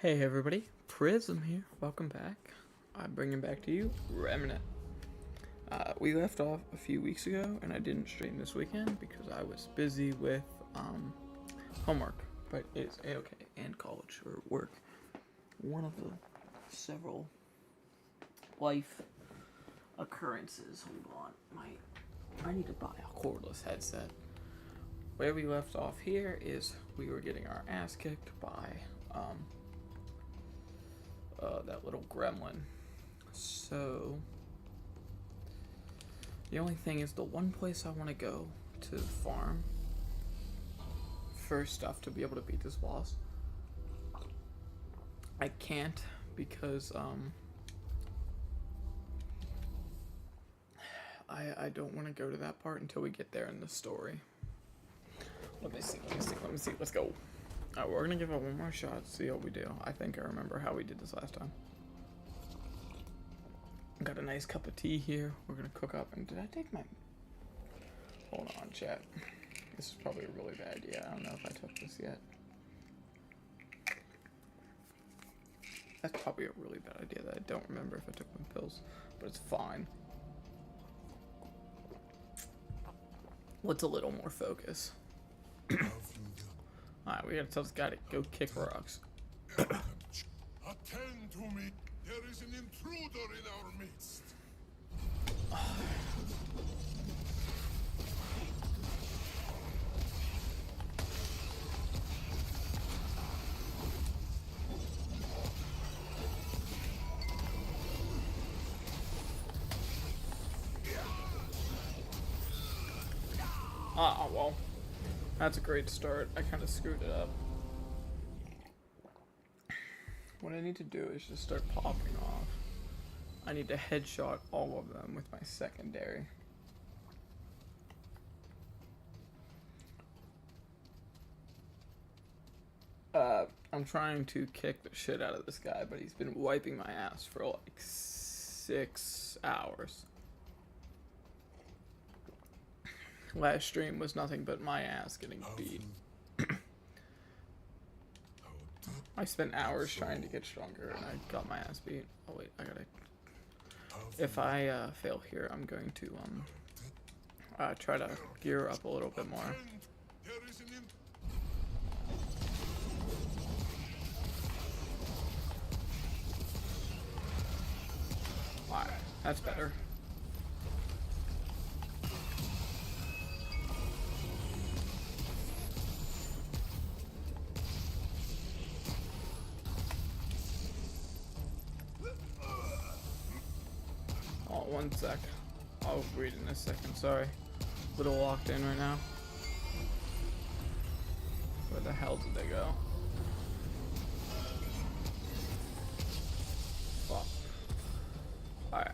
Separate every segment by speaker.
Speaker 1: Hey everybody, Prism here. Welcome back. I'm bringing back to you Remnant. We left off a few weeks ago, and I didn't stream this weekend because I was busy with homework, but it's a-okay, and college or work. One of the several life occurrences. Hold on, I need to buy a cordless headset. Where we left off here is we were getting our ass kicked by that little gremlin. So the only thing is the one place I want to go to farm first stuff to be able to beat this boss. I can't because I don't want to go to that part until we get there in the story. Let me see, let's go. Alright, we're gonna give it one more shot, see how we do. I think I remember how we did this last time. Got a nice cup of tea here. We're gonna cook up, and did I take my... Hold on, chat. This is probably a really bad idea. I don't know if I took this yet. That's probably a really bad idea that I don't remember if I took my pills, but it's fine. What's a little more focus? Alright, we gotta tell this guy to go kick rocks.
Speaker 2: Attend to me. There is an intruder in our midst.
Speaker 1: Well. That's a great start. I kind of screwed it up. What I need to do is just start popping off. I need to headshot all of them with my secondary. I'm trying to kick the shit out of this guy, but he's been wiping my ass for like 6 hours. Last stream was nothing but my ass getting beat. I spent hours trying to get stronger and I got my ass beat. Oh wait, I gotta... If I fail here, I'm going to try to gear up a little bit more. Alright, that's better. One sec. I'll read in a second, sorry. A little locked in right now. Where the hell did they go? Fuck. Alright.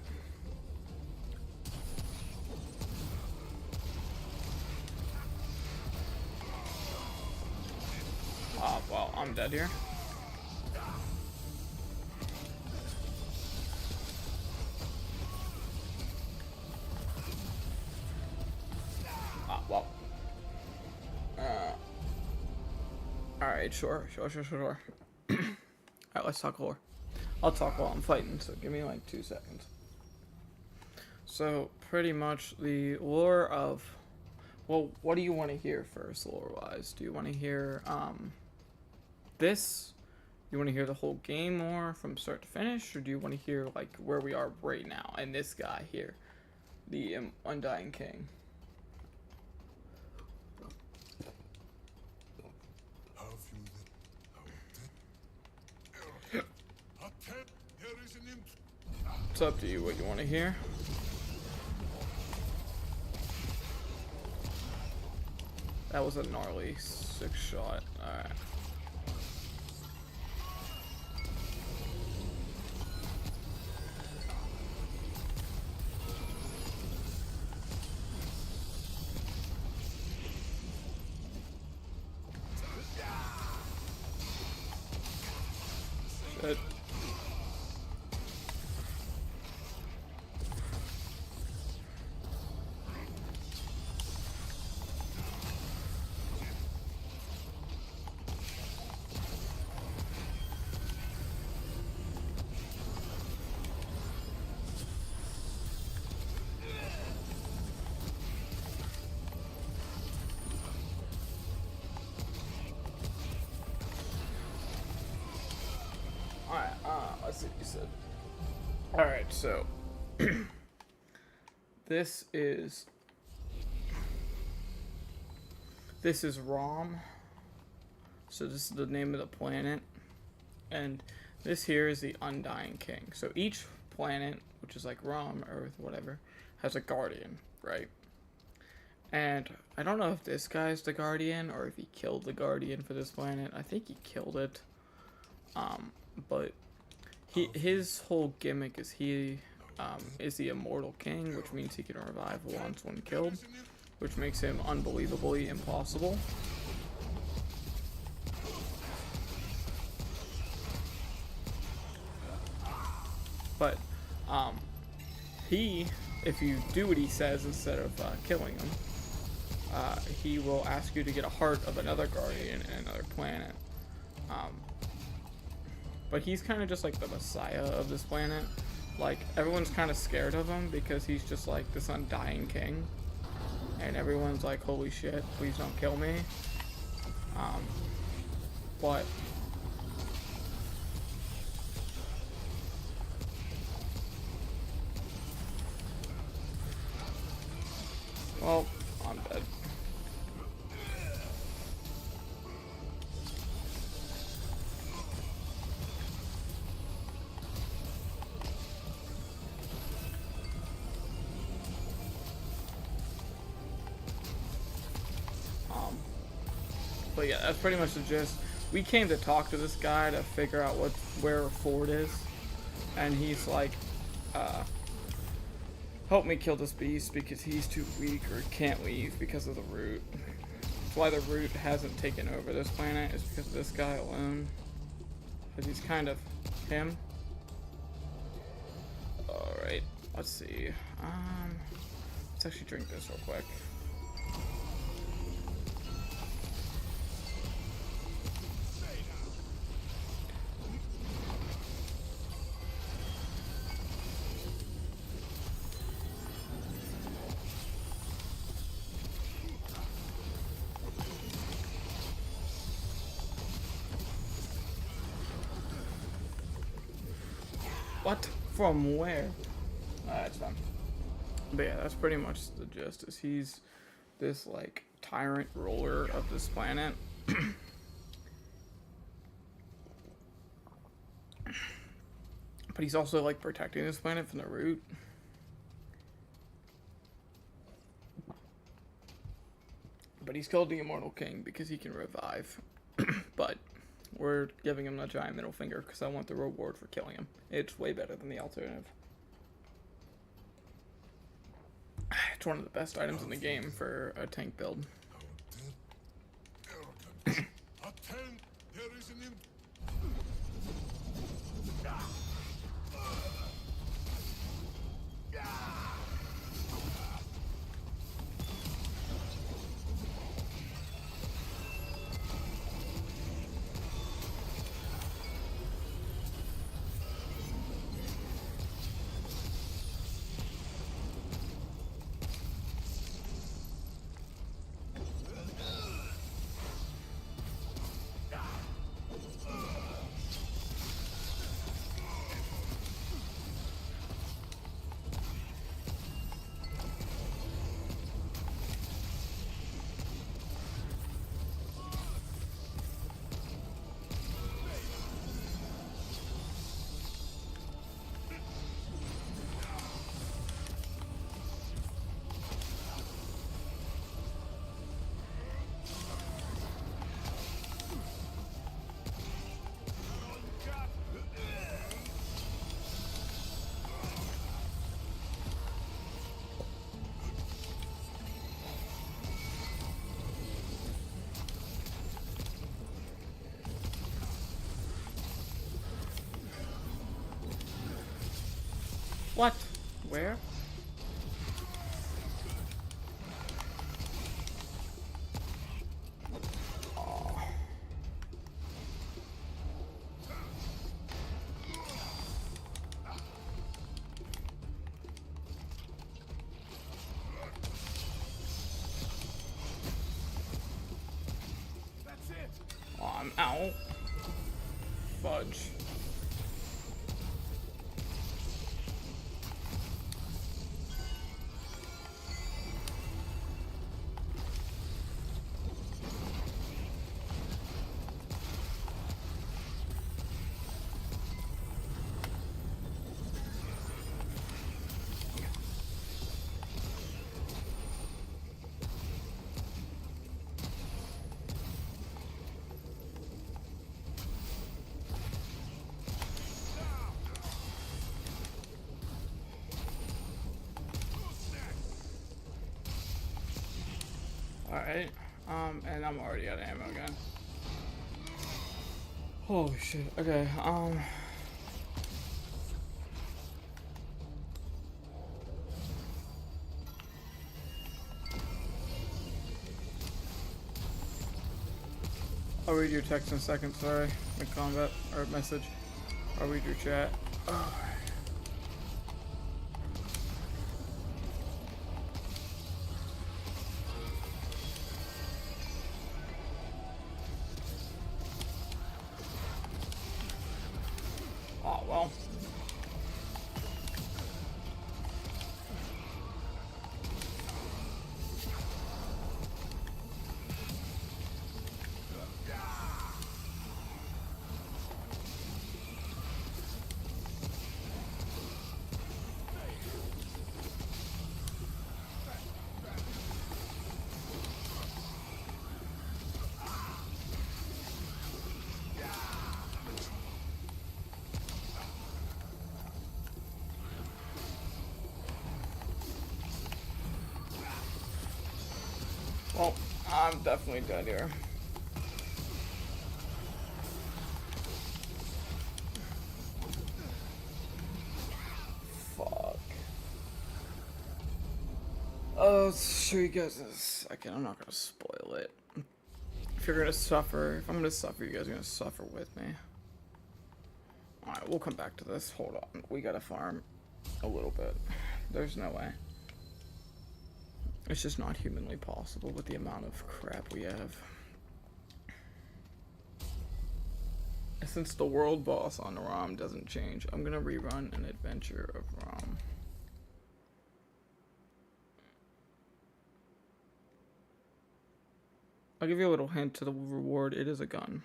Speaker 1: Well, I'm dead here. Alright, sure. Alright, let's talk lore. I'll talk while I'm fighting, so give me like 2 seconds. So, pretty much the lore of... Well, what do you want to hear first, lore-wise? Do you want to hear, this? You want to hear the whole game lore from start to finish? Or do you want to hear, like, where we are right now? And this guy here, the Undying King. It's up to you what you want to hear. That was a gnarly 6-shot. Alright. Shit. city said. Alright, so this is RHOM. So this is the name of the planet. And this here is the Undying King. So each planet, which is like RHOM, Earth, whatever, has a guardian, right? And I don't know if this guy's the guardian or if he killed the guardian for this planet. I think he killed it. But his whole gimmick is he is the immortal king, which means he can revive once when killed, which makes him unbelievably impossible. But if you do what he says instead of killing him, he will ask you to get a heart of another guardian in another planet. But he's kind of just like the messiah of this planet. Like, everyone's kind of scared of him because he's just like this undying king. And everyone's like, holy shit, please don't kill me. But well, I'm dead. But yeah, that's pretty much the gist. We came to talk to this guy to figure out where Ford is, and he's like, help me kill this beast because he's too weak or can't leave because of the root. That's why the root hasn't taken over this planet, is because of this guy alone. Because he's kind of him. Alright, let's see. Let's actually drink this real quick. What? From where? That's fine. But yeah, that's pretty much the gist. Is he's this like tyrant ruler of this planet. But he's also like protecting this planet from the root. But he's called the Immortal King because he can revive. But we're giving him a giant middle finger because I want the reward for killing him. It's way better than the alternative. It's one of the best items in the game for a tank build.
Speaker 2: Attend, there is an
Speaker 1: What? Where? Oh. That's it. Oh, I'm out. Fudge. Alright. And I'm already out of ammo again. Holy shit. Okay, I'll read your text in a second, sorry. My combat, or message. I'll read your chat. Oh. Oh, well. Well, I'm definitely dead here. Fuck. Oh, let's show you guys this. Okay, I'm not gonna spoil it. If you're gonna suffer, if I'm gonna suffer, you guys are gonna suffer with me. Alright, we'll come back to this. Hold on. We gotta farm a little bit. There's no way. It's just not humanly possible with the amount of crap we have. Since the world boss on RHOM doesn't change, I'm gonna rerun an adventure of RHOM. I'll give you a little hint to the reward. It is a gun.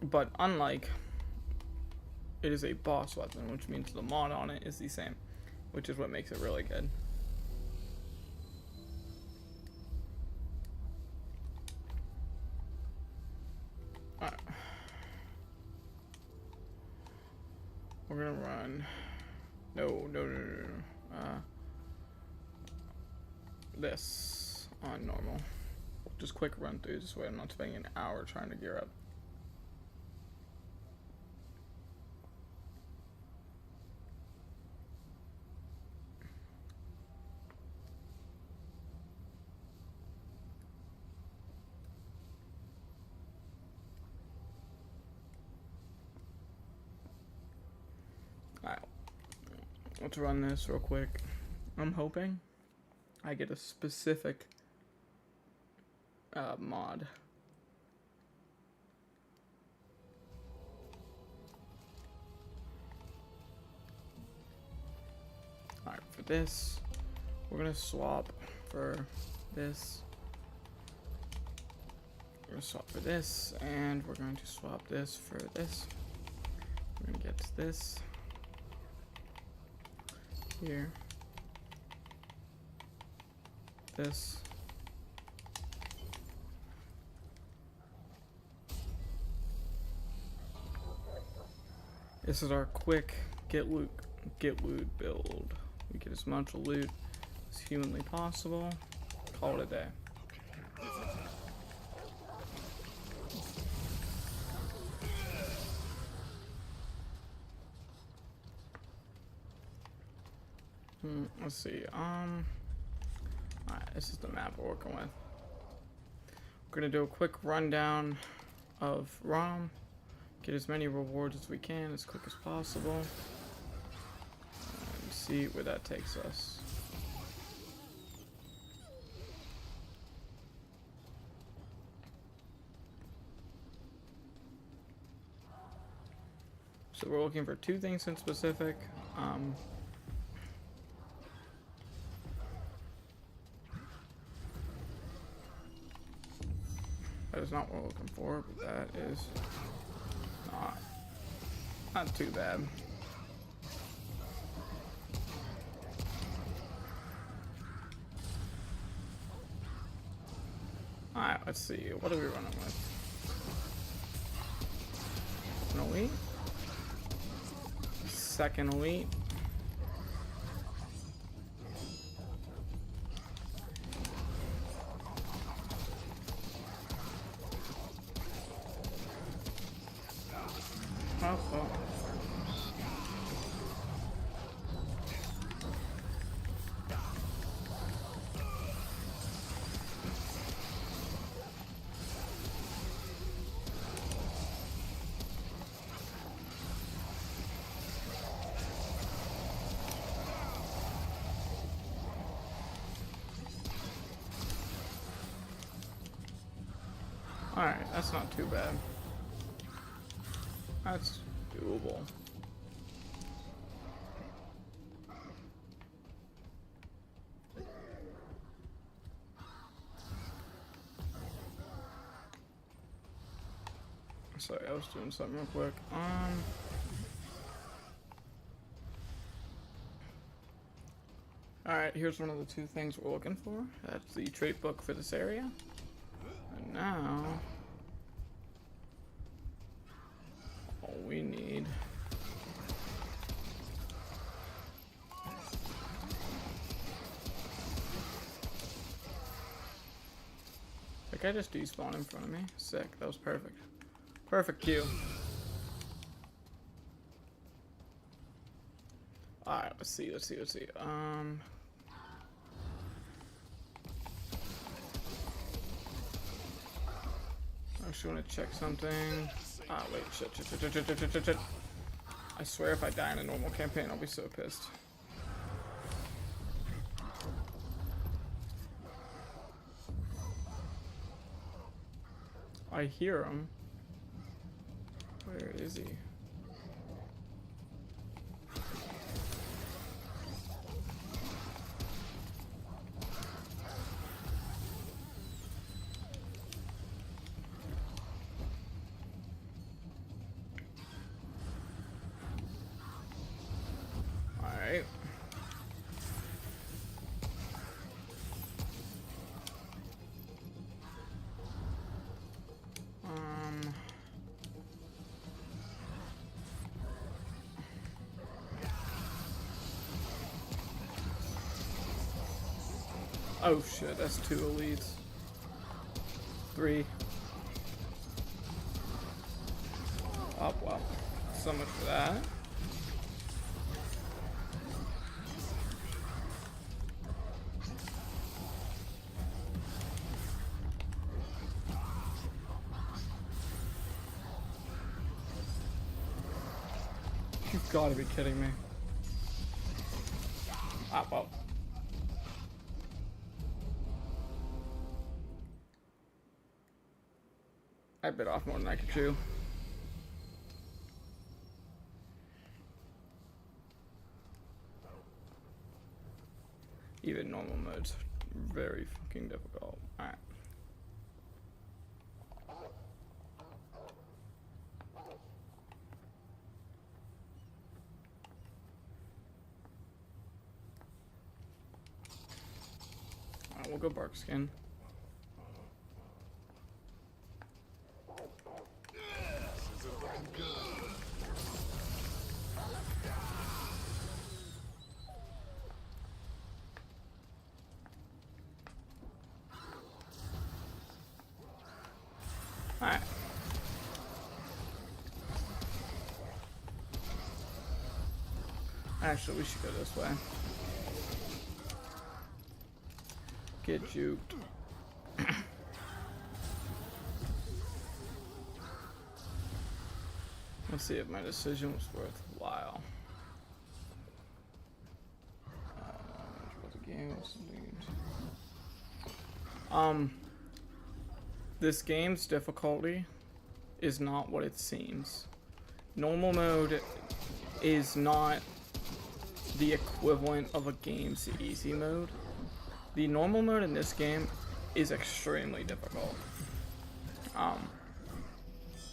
Speaker 1: But unlike, it is a boss weapon, which means the mod on it is the same, which is what makes it really good. Alright. We're gonna run. No. This on normal. Just quick run through, this way I'm not spending an hour trying to gear up. Alright, let's run this real quick. I'm hoping I get a specific mod. Alright, for this, we're gonna swap for this. We're gonna swap for this, and we're going to swap this for this. We're gonna get this here. This. This is our quick get loot build. We get as much loot as humanly possible. Call it a day. Let's see. Alright, this is the map we're working with. We're gonna do a quick rundown of RHOM. Get as many rewards as we can as quick as possible. And see where that takes us. So we're looking for two things in specific. That is not what we're looking for, but that is not too bad. Alright, let's see. What are we running with? No, we? second elite. Oh, oh. Alright, that's not too bad. That's doable. Sorry, I was doing something real quick. Alright, here's one of the two things we're looking for. That's the trait book for this area. And now, all we need that guy just despawned in front of me. Sick, that was perfect. Perfect cue. Alright, let's see. I actually want to check something. Ah, wait, shit. I swear if I die in a normal campaign, I'll be so pissed. I hear him. Where is he? Alright. Oh shit, that's 2 elites. 3. Oh well. So much for that. You've got to be kidding me. Ah, well. I bit off more than I could chew. Even normal mode's very fucking difficult. Alright. Alright, we'll go bark skin. Alright. Actually, we should go this way. Get juked. Let's see if my decision was worthwhile. This game's difficulty is not what it seems. Normal mode is not the equivalent of a game's easy mode. The normal mode in this game is extremely difficult.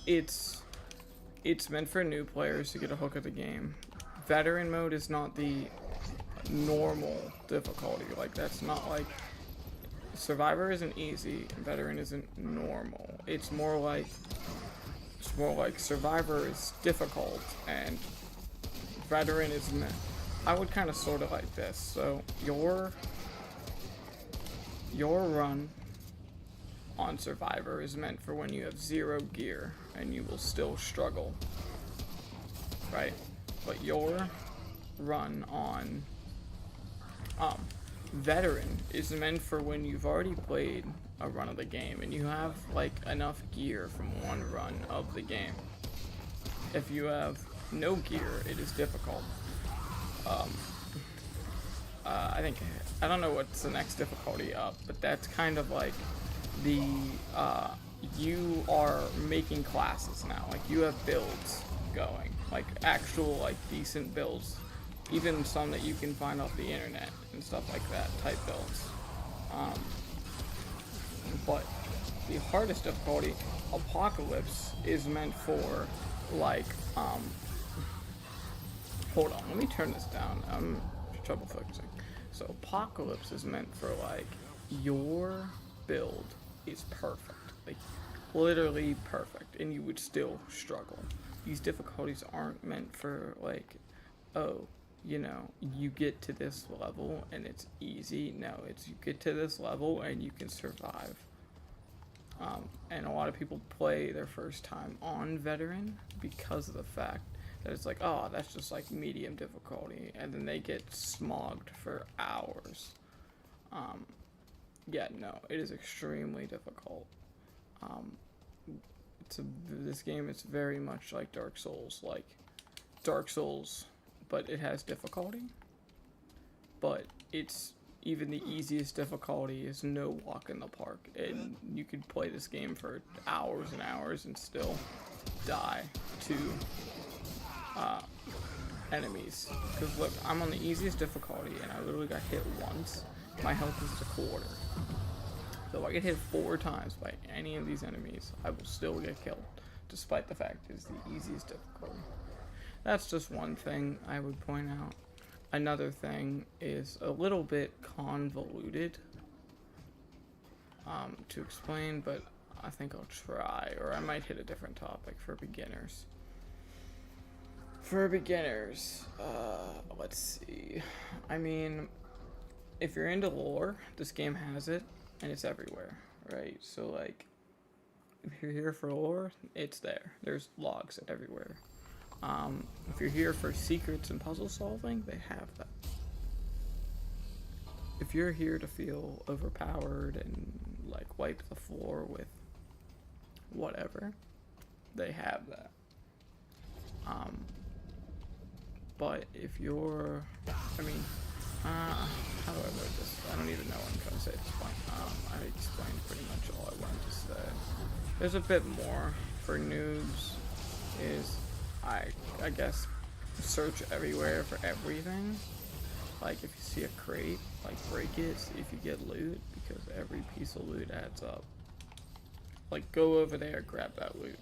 Speaker 1: It's meant for new players to get a hook of the game. Veteran mode is not the normal difficulty. Like, that's not like Survivor isn't easy, Veteran isn't normal. It's more like Survivor is difficult and veteran is meant. I would kind of sort it like this. So your run on Survivor is meant for when you have 0 gear and you will still struggle, right? But your run on Veteran is meant for when you've already played a run of the game and you have like enough gear from one run of the game. If you have no gear, it is difficult. I don't know what's the next difficulty up, but that's kind of like the you are making classes now. Like you have builds going, like actual like decent builds, even some that you can find off the internet and stuff like that, type builds. But the hardest difficulty, Apocalypse, is meant for like hold on, let me turn this down. I'm trouble focusing. So Apocalypse is meant for like your build is perfect, like literally perfect, and you would still struggle. These difficulties aren't meant for like, oh, you know, you get to this level and it's easy. No, it's you get to this level and you can survive. And a lot of people play their first time on Veteran because of the fact that it's like, oh, that's just like medium difficulty, and then they get smogged for hours. Yeah, no, it is extremely difficult. This game is very much like Dark Souls, but it has difficulty. But it's even the easiest difficulty is no walk in the park, and you could play this game for hours and hours and still die to enemies. Because look, I'm on the easiest difficulty and I literally got hit once. My health is a quarter. So if I get hit 4 times by any of these enemies, I will still get killed, despite the fact it's the easiest difficulty. That's just one thing I would point out. Another thing is a little bit convoluted to explain, but I think I'll try, or I might hit a different topic for beginners. For beginners, let's see. I mean, if you're into lore, this game has it, and it's everywhere, right? So, like, if you're here for lore, it's there. There's logs everywhere. If you're here for secrets and puzzle solving, they have that. If you're here to feel overpowered and, like, wipe the floor with whatever, they have that. But if you're, I mean, how do I word this? I don't even know what I'm trying to say at this point. I explained pretty much all I wanted to say. There's a bit more for noobs, is I guess search everywhere for everything. Like if you see a crate, like break it, see if you get loot, because every piece of loot adds up. Like go over there, grab that loot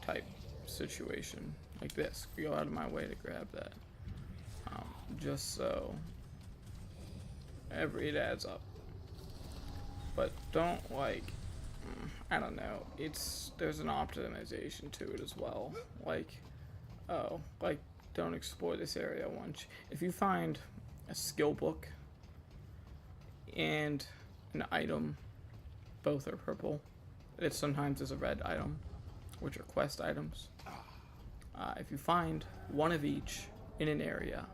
Speaker 1: type situation. Like this, go out of my way to grab that. Just so it adds up. But don't like, I don't know, there's an optimization to it as well. Like, don't explore this area once. If you find a skill book and an item, both are purple. It sometimes is a red item, which are quest items. If you find one of each in an area,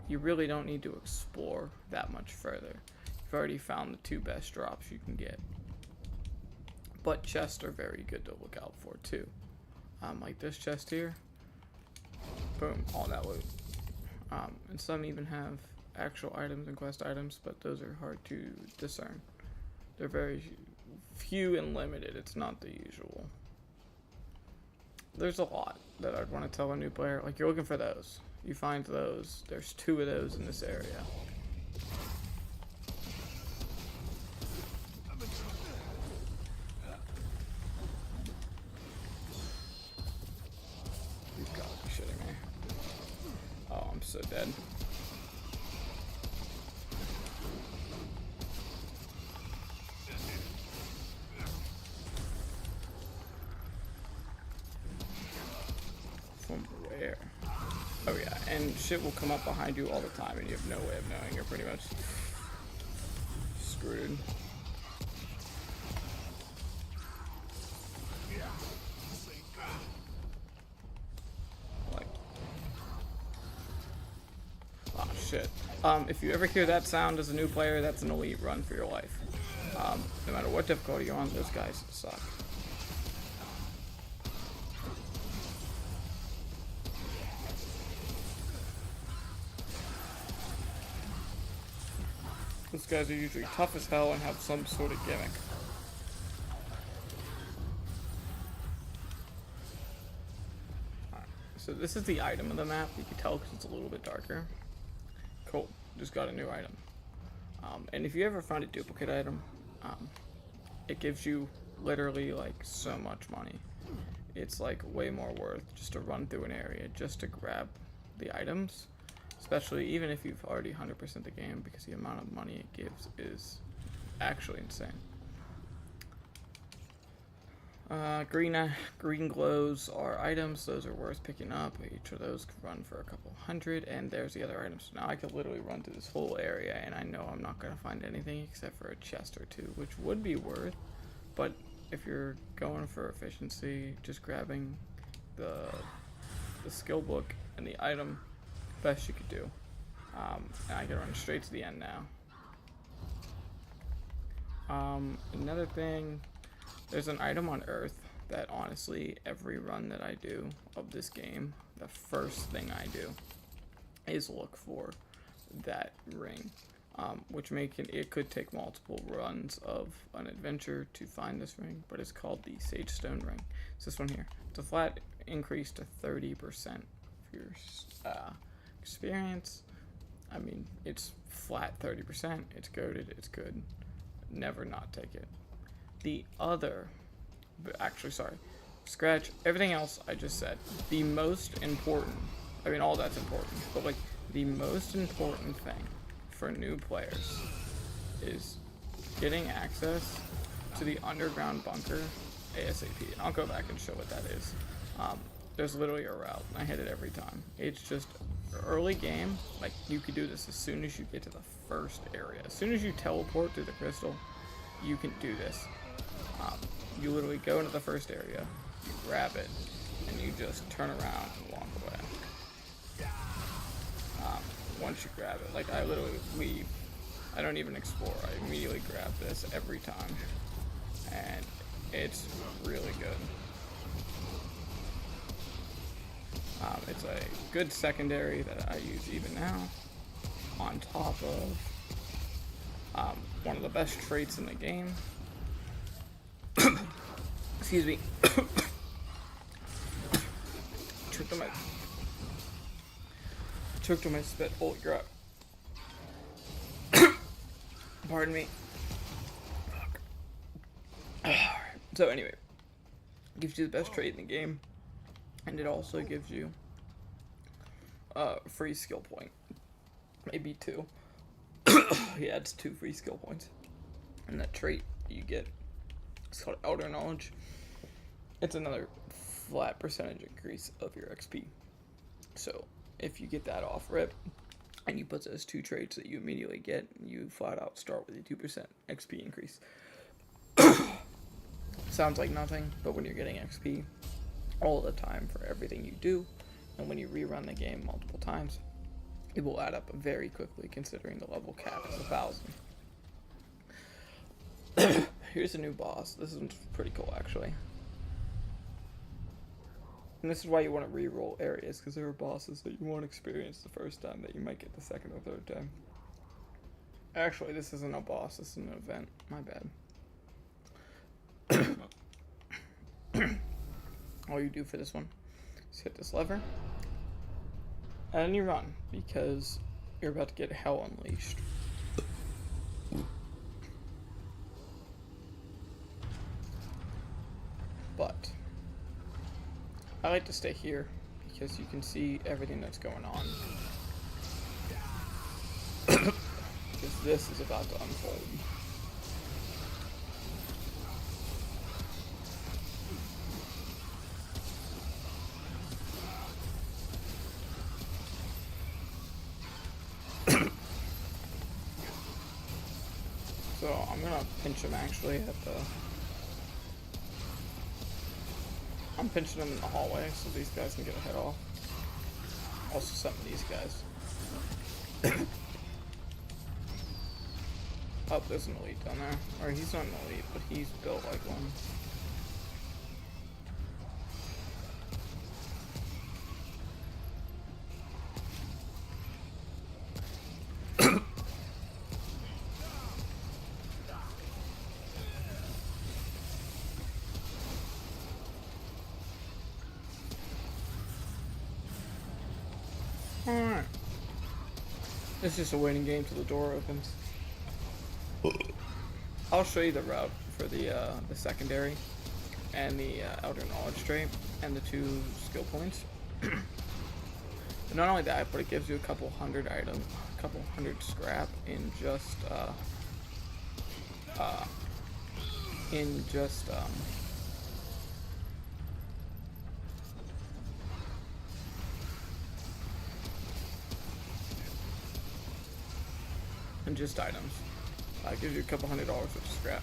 Speaker 1: you really don't need to explore that much further. You've already found the 2 best drops you can get. But chests are very good to look out for too. Like this chest here. Boom, all that loot. And some even have actual items and quest items, but those are hard to discern. They're very few and limited. It's not the usual. There's a lot that I'd want to tell a new player. Like, you're looking for those. You find those. There's 2 of those in this area. You've got to be shitting me. Oh, I'm so dead. From where? Oh yeah, and shit will come up behind you all the time, and you have no way of knowing. You're pretty much screwed. Like, oh shit. If you ever hear that sound as a new player, that's an elite, run for your life. No matter what difficulty you're on, those guys suck. Those guys are usually tough as hell and have some sort of gimmick. Alright, so this is the item of the map. You can tell because it's a little bit darker. Cool, just got a new item. And if you ever find a duplicate item, it gives you literally like so much money. It's like way more worth just to run through an area just to grab the items. Especially even if you've already 100% the game, because the amount of money it gives is actually insane. Green glows are items. Those are worth picking up. Each of those could run for a couple hundred, and there's the other items. So now I could literally run through this whole area, and I know I'm not going to find anything except for a chest or two, which would be worth. But if you're going for efficiency, just grabbing the skill book and the item, best you could do. And I can run straight to the end now. Another thing, there's an item on Earth that honestly every run that I do of this game, the first thing I do is look for that ring, which it could take multiple runs of an adventure to find this ring, but it's called the Sage Stone ring. It's this one here. It's a flat increase to 30% of your experience. I mean, it's flat 30%. It's goated. It's good. Never not take it. The other, actually, sorry, scratch everything else I just said. The most important, I mean, all that's important, but like the most important thing for new players is getting access to the underground bunker ASAP. And I'll go back and show what that is. There's literally a route. I hit it every time. It's just early game. Like, you could do this as soon as you get to the first area. As soon as you teleport to the crystal, you can do this. You literally go into the first area, you grab it, and you just turn around and walk away. Once you grab it, like I literally leave. I don't even explore. I immediately grab this every time, and it's really good. It's a good secondary that I use even now, on top of one of the best traits in the game. Excuse me. Choked on my spit. Holy crap. Pardon me. Fuck. So anyway, gives you the best trait in the game, and it also gives you a free skill point. Maybe 2. Yeah, it's 2 free skill points. And that trait you get, it's called Elder Knowledge. It's another flat percentage increase of your XP. So if you get that off rip, and you put those 2 traits that you immediately get, you flat out start with a 2% XP increase. Sounds like nothing, but when you're getting XP all the time for everything you do, and when you rerun the game multiple times, it will add up very quickly, considering the level cap is 1,000. Here's a new boss. This is pretty cool, actually. And this is why you want to re-roll areas, because there are bosses that you won't experience the first time that you might get the second or third time. Actually, this isn't a boss, this is an event. My bad. All you do for this one is hit this lever, and you run, because you're about to get hell unleashed. But I like to stay here because you can see everything that's going on. Because this is about to unfold. So I'm gonna pinch him actually at the... I'm pinching him in the hallway so these guys can get a head off. Also summon these guys. Oh, there's an elite down there. Or he's not an elite, but he's built like one. Alright. It's just a waiting game till the door opens. I'll show you the route for the secondary and the outer knowledge trait and the 2 skill points. But not only that, but it gives you a couple hundred items, a couple hundred scrap in just items. It gives you a couple $100 worth of scrap.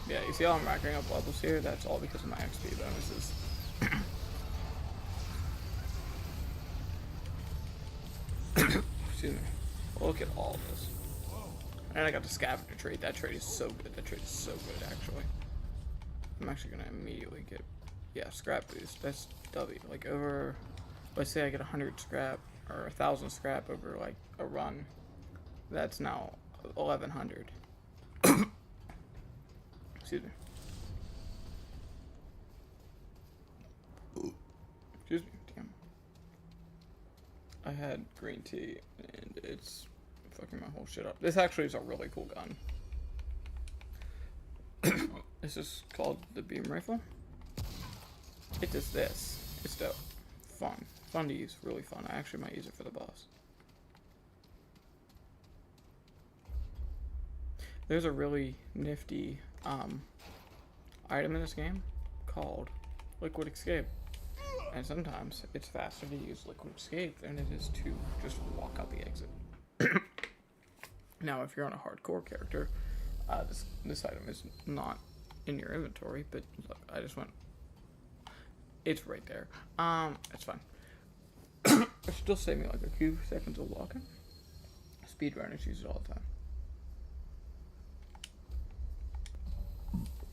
Speaker 1: Yeah, you see how I'm racking up levels here? That's all because of my XP bonuses. Excuse me. Look at all this. And I got the scavenger trait. That trait is so good. That trait is so good, actually. I'm actually gonna immediately get, yeah, scrap boost. That's W. Like over, let's say I get 100 scrap or 1,000 scrap over like a run. That's now 1,100. Excuse me. Excuse me. Damn. I had green tea and it's fucking my whole shit up. This actually is a really cool gun. This is called the beam rifle. It does this. It's dope. Fun. Fun to use. Really fun. I actually might use it for the boss. There's a really nifty item in this game called Liquid Escape. And sometimes it's faster to use Liquid Escape than it is to just walk out the exit. Now, if you're on a hardcore character, this item is not in your inventory, but look, I just went. It's right there. It's fine. It still saved me like a few seconds of walking. Speedrunners use it all the time.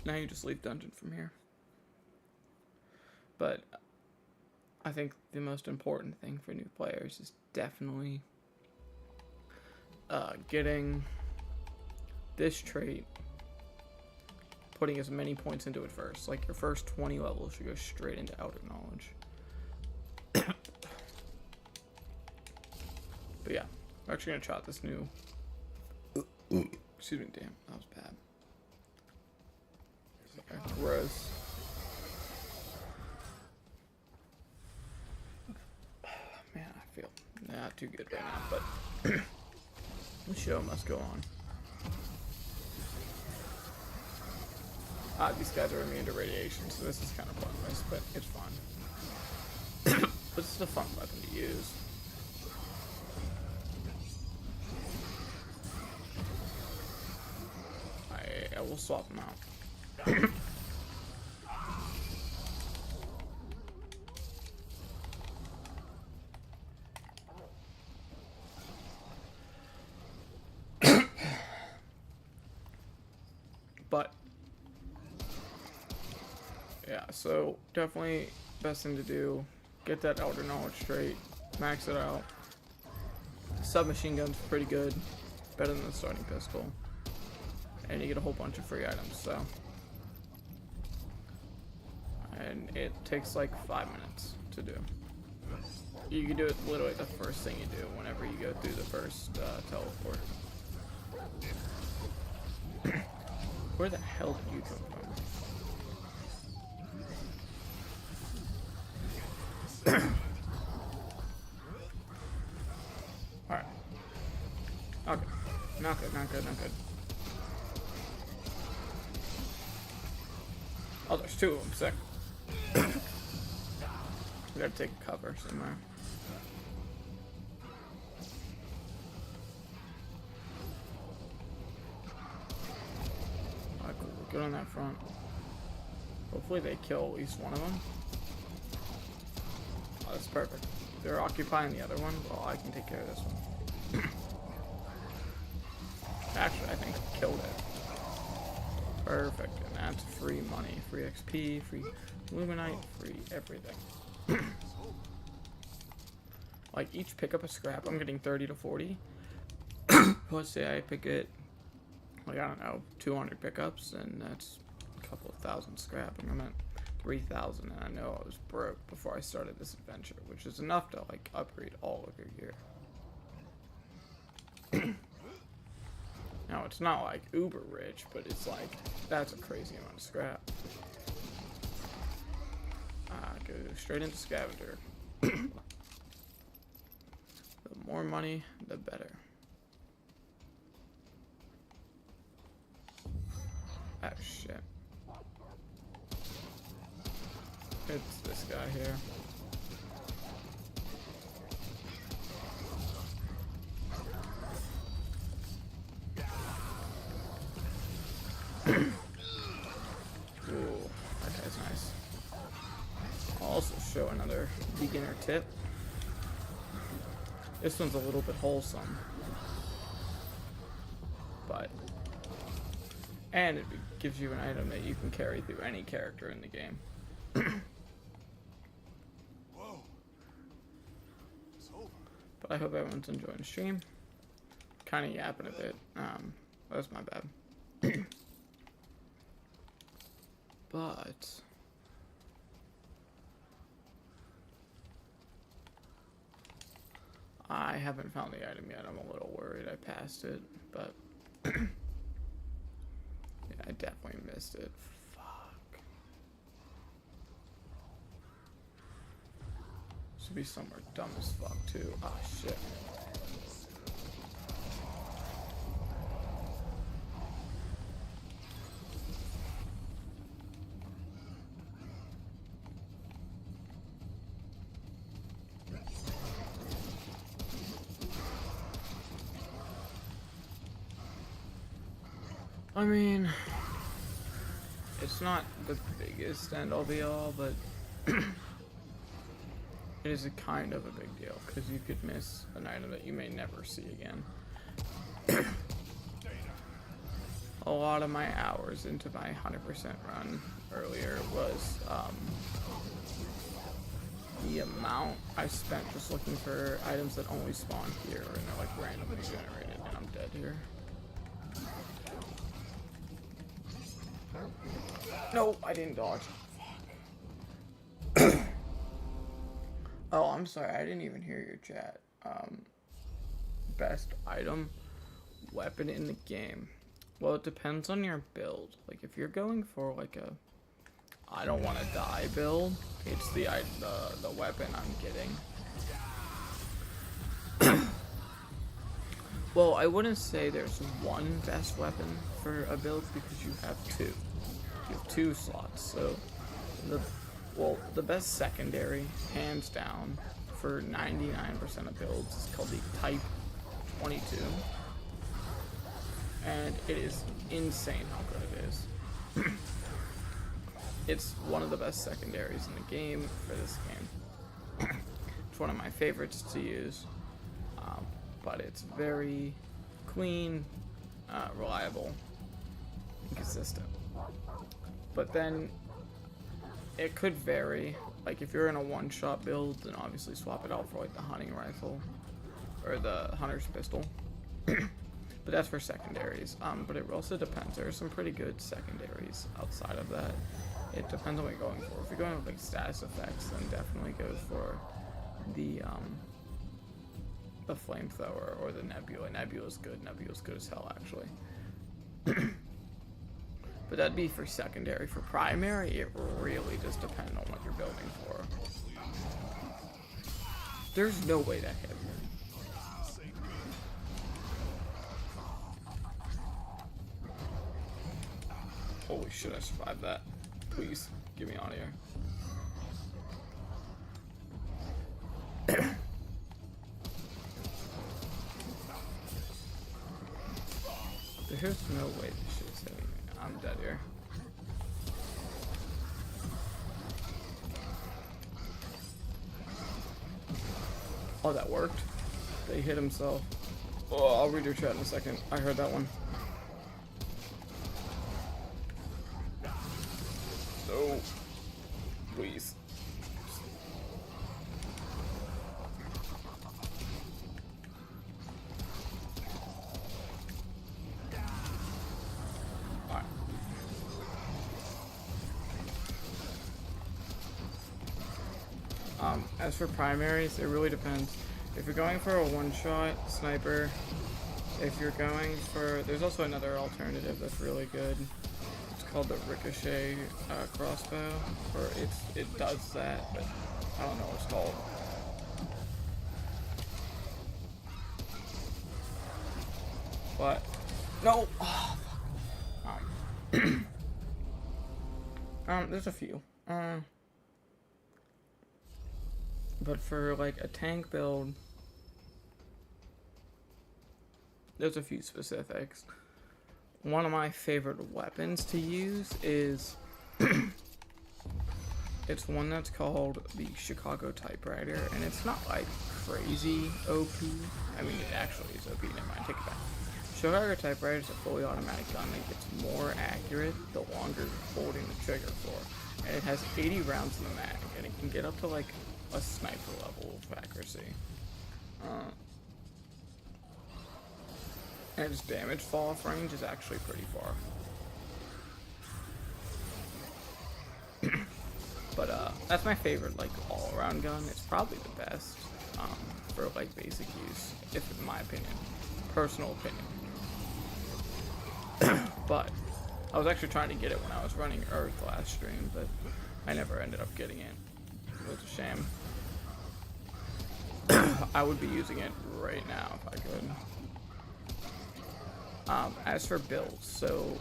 Speaker 1: Now you just leave dungeon from here. But I think the most important thing for new players is definitely getting this trait, putting as many points into it first. Like your first 20 levels should go straight into outer knowledge. But yeah, we're actually gonna try out this new. Excuse me, damn, that was bad. Okay, gross. Man, I feel not too good right now, but the show must go on. These guys are immune to radiation, so this is kind of pointless, but it's fun. But it's a fun weapon to use. I will swap them out. But yeah, so definitely best thing to do, get that outer knowledge trait, max it out. Submachine gun's pretty good, better than the starting pistol, and you get a whole bunch of free items. So, and it takes like 5 minutes to do. You can do it literally the first thing you do whenever you go through the first teleport. Where the hell did you come from? Alright. Okay. Not good, not good, not good. Oh, there's 2 of them. Sick. We gotta take cover somewhere. good on that front. Hopefully they kill at least one of them. Oh, that's perfect. They're occupying the other one. Well, I can take care of this one. Actually, I think I killed it. Perfect. And that's free money. Free XP, free Luminite, free everything. Like, each pickup of scrap, I'm getting 30 to 40. Let's say I pick it, like, I don't know, 200 pickups, and that's a couple of thousand scrap, and I'm at 3,000, and I know I was broke before I started this adventure, which is enough to, like, upgrade all of your gear. Now, it's not, like, uber rich, but it's, like, that's a crazy amount of scrap. Go straight into scavenger. The more money, the better. Ah, shit. It's this guy here. Ooh, that guy's nice. I'll also show another beginner tip. This one's a little bit wholesome, but and it gives you an item that you can carry through any character in the game.
Speaker 2: Whoa. It's over.
Speaker 1: But I hope everyone's enjoying the stream. Kind of yapping a bit. That's my bad. But I haven't found the item yet. I'm a little worried I passed it, but yeah, I definitely missed it. Fuck. Should be somewhere dumb as fuck too. Ah, shit. I mean, it's not the biggest end all be all, but it is a kind of a big deal, because you could miss an item that you may never see again. A lot of my hours into my 100% run earlier was the amount I spent just looking for items that only spawn here, and they're like randomly generated, and I'm dead here. No, I didn't dodge. Fuck. Oh, I'm sorry. I didn't even hear your chat. Best item, weapon in the game. Well, it depends on your build. Like, if you're going for like a I don't want to die build, it's the weapon I'm getting. Well, I wouldn't say there's one best weapon for a build because you have two. You have two slots. So the best secondary, hands down, for 99% of builds is called the Type 22. And it is insane how good it is. It's one of the best secondaries in the game for this game. It's one of my favorites to use. But it's very clean, reliable, and consistent. But then it could vary. Like if you're in a one-shot build, then obviously swap it out for like the hunting rifle or the hunter's pistol. But that's for secondaries. But it also depends. There are some pretty good secondaries outside of that. It depends on what you're going for. If you're going with like status effects, then definitely go for the flamethrower or the nebula. Nebula's good. Nebula's good as hell, actually. But that'd be for secondary. For primary, it really just depends on what you're building for. There's no way that hit me. Holy shit, I survived that. Please, get me out of here. There's no way this shit's hitting me. I'm dead here. Oh, that worked. They hit himself. Oh, I'll read your chat in a second. I heard that one. No. Please. Alright. As for primaries, it really depends. If you're going for a one-shot sniper, if you're going for... There's also another alternative that's really good. It's called the Ricochet crossbow, or it does that, but I don't know what it's called. But no, there's a few. But for like a tank build, there's a few specifics. One of my favorite weapons to use is it's one that's called the Chicago Typewriter, and it's not like crazy OP. I mean, it actually is OP. Never mind, take it back. Chicago Typewriter is a fully automatic gun that gets more accurate the longer you're holding the trigger for, and it has 80 rounds in the mag, and it can get up to like a sniper level of accuracy. And its damage fall off range is actually pretty far. But that's my favorite like all around gun. It's probably the best for like basic use, if in my opinion, personal opinion. But I was actually trying to get it when I was running Earth last stream, but I never ended up getting it. It was a shame. I would be using it right now if I could. As for builds, so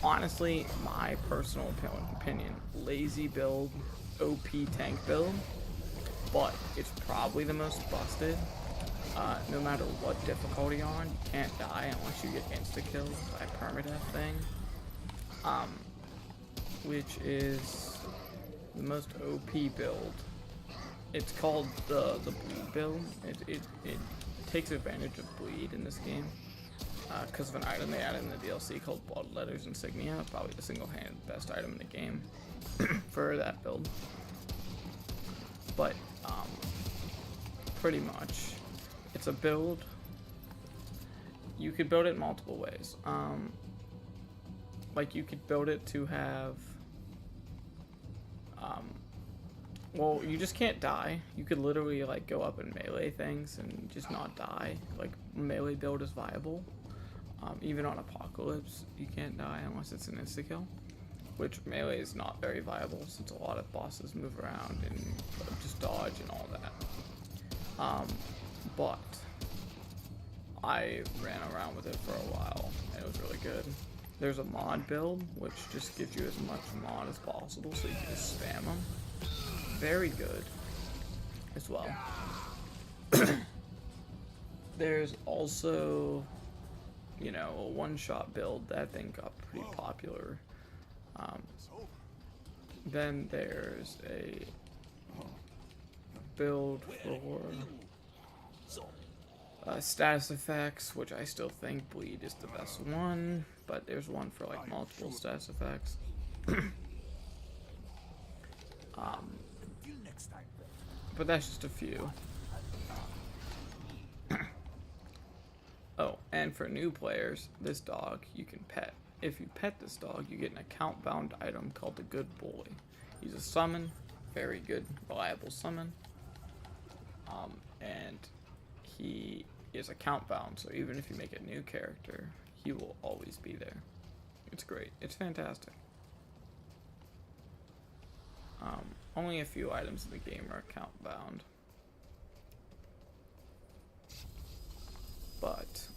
Speaker 1: honestly, my personal opinion, lazy build, OP tank build, but it's probably the most busted. No matter what difficulty you're on, you can't die unless you get insta-killed by permadeath thing. Which is the most OP build. It's called the bleed build. It takes advantage of bleed in this game. Because of an item they added in the DLC called Bloodletter's Insignia. Probably the single-handed best item in the game for that build. But, pretty much, it's a build. You could build it multiple ways. Like, you could build it to have... well, you just can't die. You could literally, like, go up and melee things and just not die. Like, melee build is viable. Even on Apocalypse, you can't die unless it's an insta-kill. Which melee is not very viable since a lot of bosses move around and just dodge and all that. But I ran around with it for a while and it was really good. There's a mod build which just gives you as much mod as possible so you can just spam them. Very good as well. There's also, you know, a one-shot build that I think got pretty popular. Then there's a build for status effects, which I still think bleed is the best one, but there's one for like multiple status effects. But that's just a few. Oh, and for new players, this dog you can pet. If you pet this dog, you get an account-bound item called the Good Boy. He's a summon, very good, reliable summon. And he is account-bound, so even if you make a new character, he will always be there. It's great. It's fantastic. Only a few items in the game are account-bound. But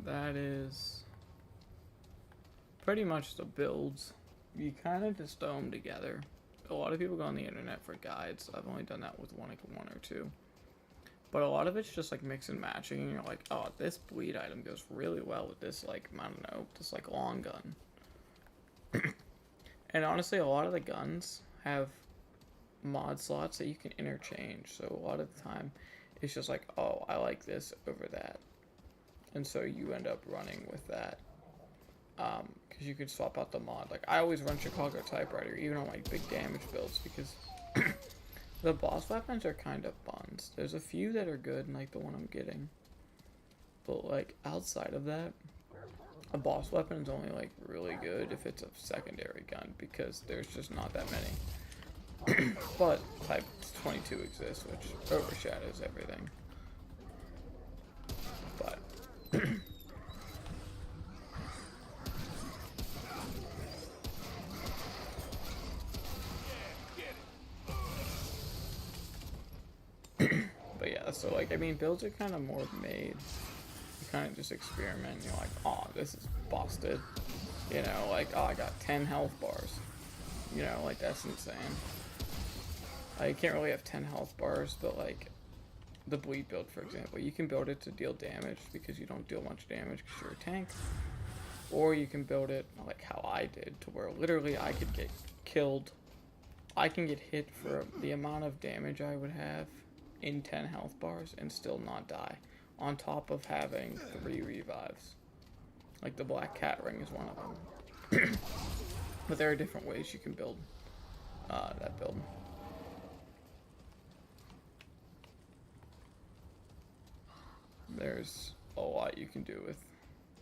Speaker 1: that is pretty much the builds. You kind of just throw them together. A lot of people go on the internet for guides. I've only done that with one or two. But a lot of it's just like mix and matching, and you're like, oh, this bleed item goes really well with this, like, I don't know, this like long gun. And honestly, a lot of the guns have mod slots that you can interchange. So a lot of the time, it's just like, oh, I like this over that, and so you end up running with that. Because you can swap out the mod. Like, I always run Chicago Typewriter, even on like big damage builds, because the boss weapons are kind of buns. There's a few that are good, like the one I'm getting, but like outside of that, a boss weapon is only like really good if it's a secondary gun, because there's just not that many. But Type 22 exists, which overshadows everything. But but yeah, so like, I mean, builds are kind of more made. You kind of just experiment. And you're like, oh, this is busted. You know, like, oh, I got 10 health bars. You know, like, that's insane. You can't really have 10 health bars, but like, the bleed build, for example, you can build it to deal damage because you don't deal much damage because you're a tank. Or you can build it like how I did, to where literally I could get killed. I can get hit for the amount of damage I would have in 10 health bars and still not die, on top of having 3 revives. Like, the Black Cat Ring is one of them. But there are different ways you can build that build. There's a lot you can do with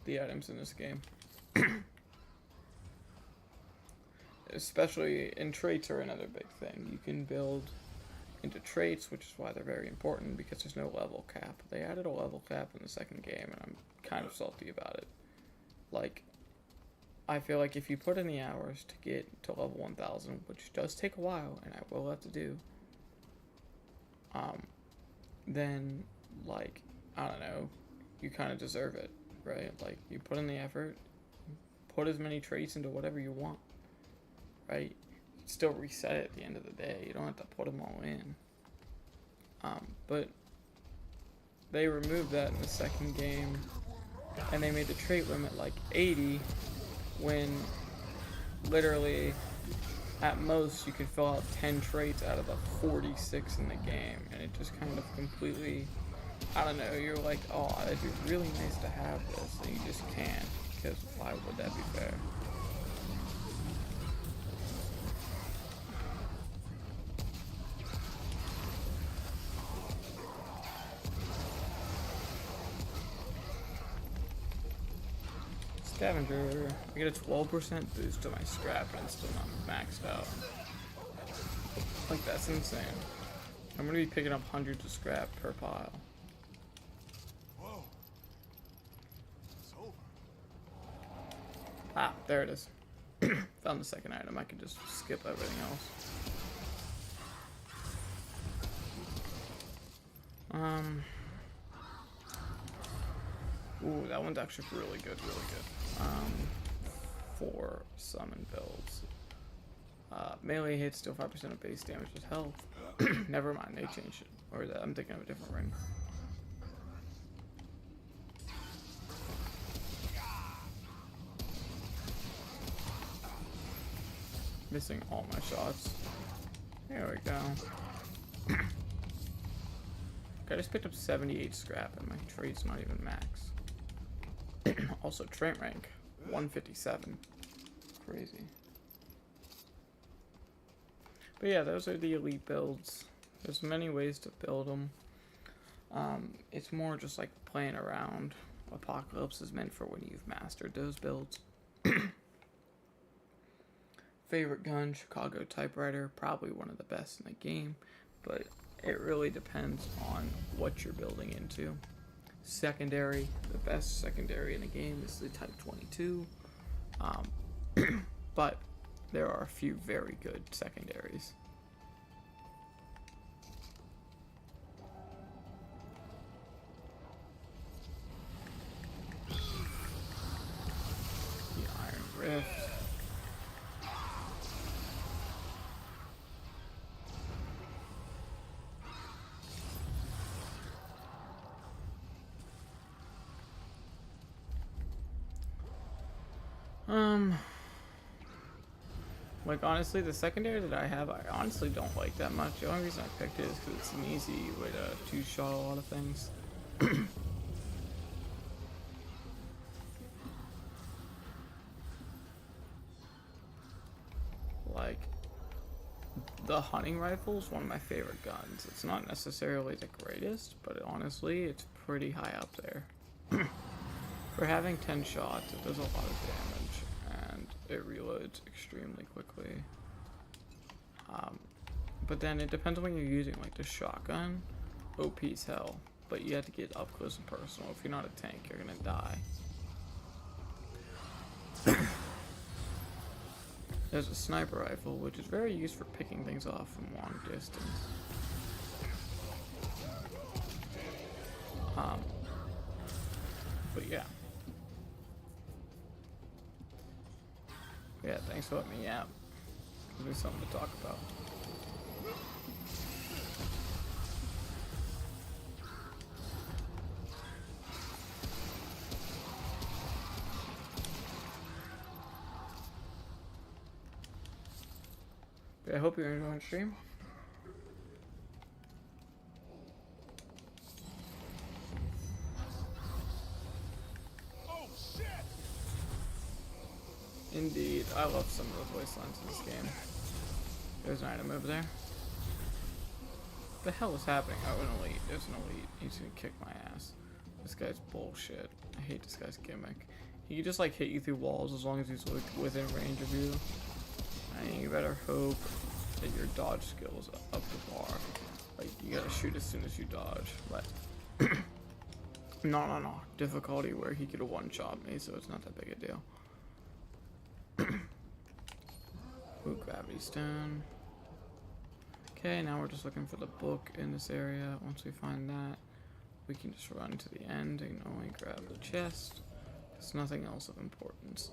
Speaker 1: the items in this game. Especially, and traits are another big thing. You can build into traits, which is why they're very important, because there's no level cap. They added a level cap in the second game, and I'm kind of salty about it. Like, I feel like if you put in the hours to get to level 1000, which does take a while, and I will have to do, then, like, I don't know, you kind of deserve it, right? Like, you put in the effort, put as many traits into whatever you want, right? You can still reset it at the end of the day. You don't have to put them all in. But they removed that in the second game, and they made the trait limit like 80, when literally at most you can fill out 10 traits out of the 46 in the game, and it just kind of completely, I don't know, you're like, oh, it'd be really nice to have this, and you just can't, because why would that be fair? Scavenger. I get a 12% boost to my scrap, and it's still not maxed out. Like, that's insane. I'm gonna be picking up hundreds of scrap per pile.
Speaker 2: Whoa. It's over.
Speaker 1: Ah, there it is. Found the second item. I can just skip everything else. Ooh, that one's actually really good, really good. For summon builds. Melee hits, deal 5% of base damage with health. Never mind, they changed it. Or that, I'm thinking of a different ring. Missing all my shots. There we go. Okay, I just picked up 78 scrap and my trade's not even max. Also, trait rank 157. Crazy. But yeah, those are the elite builds. There's many ways to build them. It's more just like playing around. Apocalypse is meant for when you've mastered those builds. Favorite gun, Chicago Typewriter, probably one of the best in the game, but it really depends on what you're building into. Secondary, the best secondary in the game is the Type 22, but there are a few very good secondaries. The Iron Rift. Like, honestly, the secondary that I have, I honestly don't like that much. The only reason I picked it is because it's an easy way to two-shot a lot of things. Like, the hunting rifle is one of my favorite guns. It's not necessarily the greatest, but honestly, it's pretty high up there. For having 10 shots, it does a lot of damage, and it reloads extremely quickly. But then it depends on when you're using, like the shotgun, OP's hell. But you have to get up close and personal. If you're not a tank, you're gonna die. There's a sniper rifle, which is very used for picking things off from long distance. But yeah. Yeah, thanks for letting me out. Gives me something to talk about. But I hope you're enjoying the stream. Indeed, I love some of the voice lines in this game. There's an item over there. What the hell is happening? Oh, an elite. There's an elite. He's gonna kick my ass. This guy's bullshit. I hate this guy's gimmick. He can just like hit you through walls as long as he's like within range of you. And you better hope that your dodge skills up the bar. Like, you gotta shoot as soon as you dodge. But not on a difficulty where he could one-shot me, so it's not that big a deal. Ooh, gravity stone. Okay, now we're just looking for the book in this area. Once we find that, we can just run to the end and only grab the chest. There's nothing else of importance.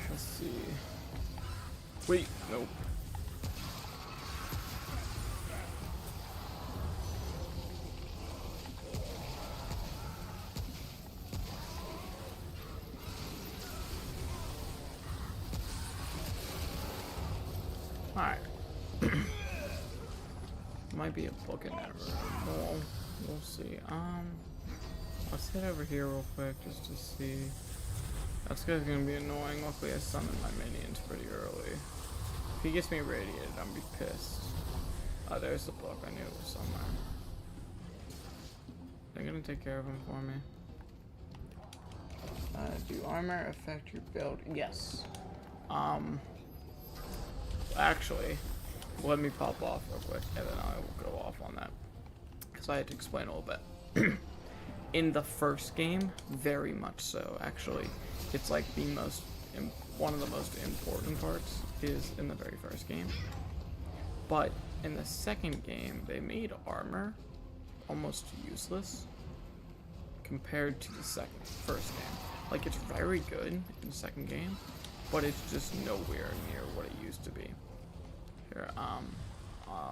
Speaker 1: Let's see. Wait, nope. Alright. Might be a book in that room. We'll see. Let's head over here real quick just to see. That's gonna be annoying. Luckily I summoned my minions pretty early. If he gets me radiated, I'm gonna be pissed. Oh, there's the book. I knew it was somewhere. They're gonna take care of him for me. Do armor affect your build? Yes. Actually, let me pop off real quick, and then I will go off on that. Because I had to explain a little bit. In the first game, very much so, actually. It's like the most, one of the most important parts is in the very first game. But in the second game, they made armor almost useless compared to the first game. Like, it's very good in the second game, but it's just nowhere near what it used to be. Here,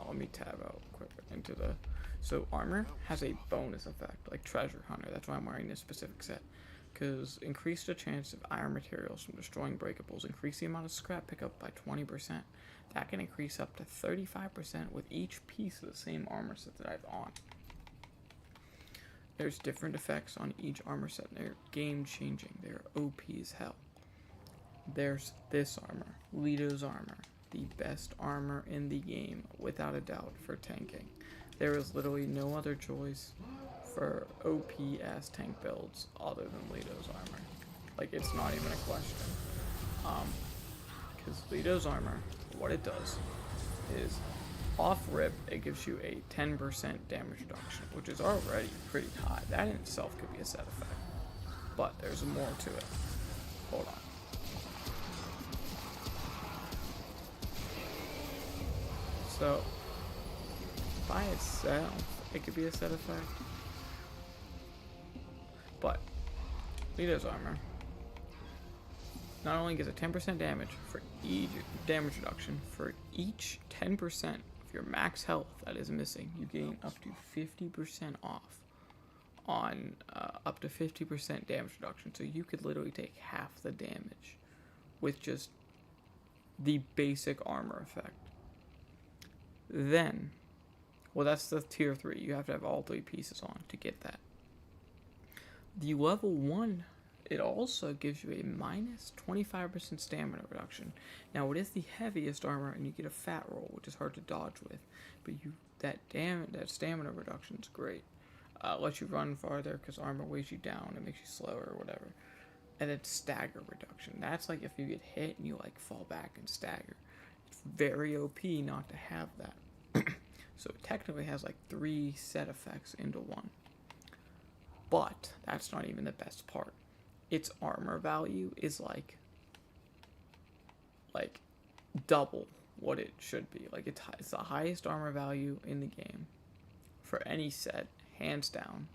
Speaker 1: let me tab out quick into the... So armor has a bonus effect, like treasure hunter. That's why I'm wearing this specific set. Because increase the chance of iron materials from destroying breakables. Increase the amount of scrap pickup by 20%. That can increase up to 35% with each piece of the same armor set that I have on. There's different effects on each armor set. They're game changing. They're OP as hell. There's this armor, Lito's armor. The best armor in the game, without a doubt, for tanking. There is literally no other choice for OP-ass tank builds other than Lito's armor. Like, it's not even a question. Because Lito's armor, what it does is off rip, it gives you a 10% damage reduction, which is already pretty high. That in itself could be a set effect, but there's more to it. Hold on. So, by itself, it could be a set effect, but Lito's armor not only gives a 10% damage for each damage reduction, for each 10% of your max health that is missing, you gain up to 50% off on up to 50% damage reduction. So you could literally take half the damage with just the basic armor effect. Then, well, that's the tier 3. You have to have all 3 pieces on to get that. The level 1, it also gives you a minus 25% stamina reduction. Now, it is the heaviest armor, and you get a fat roll, which is hard to dodge with. But that stamina reduction is great. Lets you run farther because armor weighs you down. It makes you slower or whatever. And then stagger reduction. That's like if you get hit and you like fall back and stagger. It's very OP not to have that. So it technically has like 3 set effects into one. But that's not even the best part. Its armor value is like double what it should be. Like it's the highest armor value in the game for any set, hands down.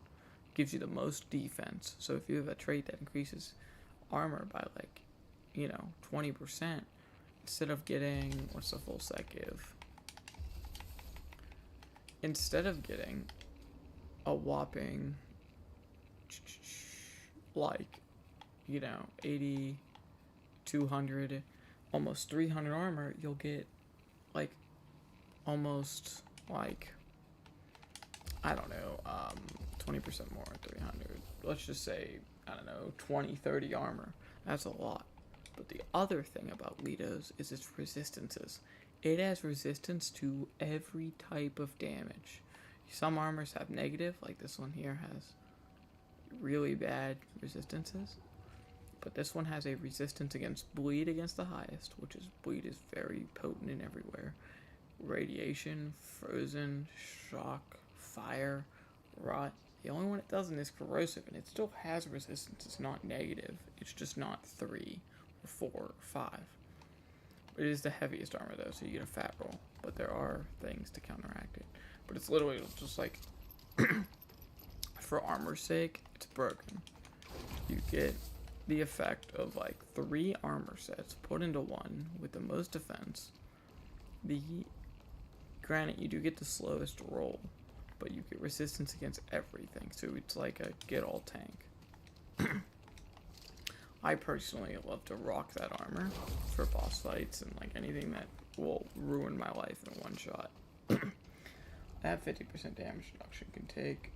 Speaker 1: Gives you the most defense. So if you have a trait that increases armor by 20%, instead of getting, what's the full set give? Instead of getting a whopping 80, 200, almost 300 armor, you'll get almost I don't know, 20% more, 300. Let's just say, I don't know, 20, 30 armor. That's a lot. But the other thing about Lito's is its resistances. It has resistance to every type of damage. Some armors have negative, like this one here has really bad resistances. But this one has a resistance against bleed against the highest, which is bleed is very potent and everywhere. Radiation, frozen, shock, fire, rot. The only one it doesn't is corrosive, and it still has resistance. It's not negative. It's just not 3 or 4 or 5. It is the heaviest armor though, so you get a fat roll. But there are things to counteract it. But it's literally just like, for armor's sake, it's broken. You get the effect of 3 armor sets put into one with the most defense. Granted, you do get the slowest roll, but you get resistance against everything, so it's like a get-all tank. I personally love to rock that armor for boss fights and anything that will ruin my life in one shot. That 50% damage reduction can take.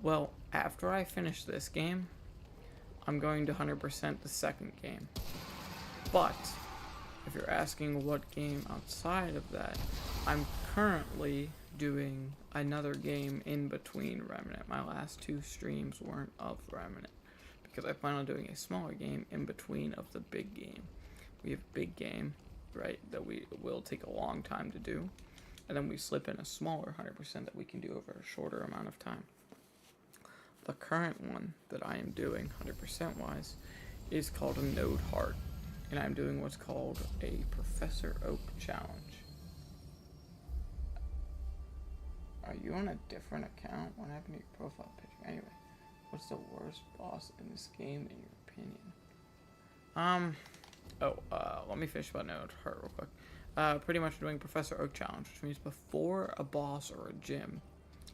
Speaker 1: Well, after I finish this game, I'm going to 100% the second game. But if you're asking what game outside of that, I'm currently doing another game in between Remnant. My last 2 streams weren't of Remnant because I plan on doing a smaller game in between of the big game. We have a big game, right, that will take a long time to do, and then we slip in a smaller 100% that we can do over a shorter amount of time. The current one that I am doing 100% wise is called a Node Heart, and I'm doing what's called a Professor Oak challenge. Are you on a different account? What happened to your profile picture? Anyway, what's the worst boss in this game in your opinion? Let me finish about Node Heart real quick. Pretty much doing Professor Oak challenge, which means before a boss or a gym,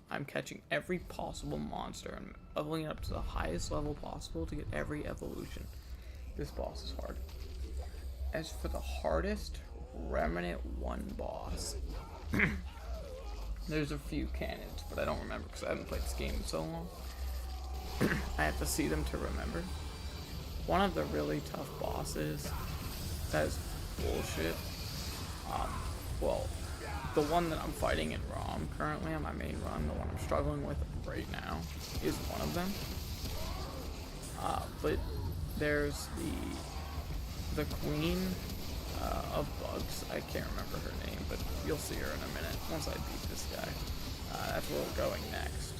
Speaker 1: I'm catching every possible monster and leveling it up to the highest level possible to get every evolution. This boss is hard. As for the hardest Remnant 1 boss, there's a few cannons, but I don't remember because I haven't played this game in so long. I have to see them to remember. One of the really tough bosses that is bullshit. Well, the one that I'm fighting in RHOM currently on my main run, the one I'm struggling with right now, is one of them. But there's the queen, of bugs. I can't remember her name, but you'll see her in a minute once I beat this guy. That's where we're going next.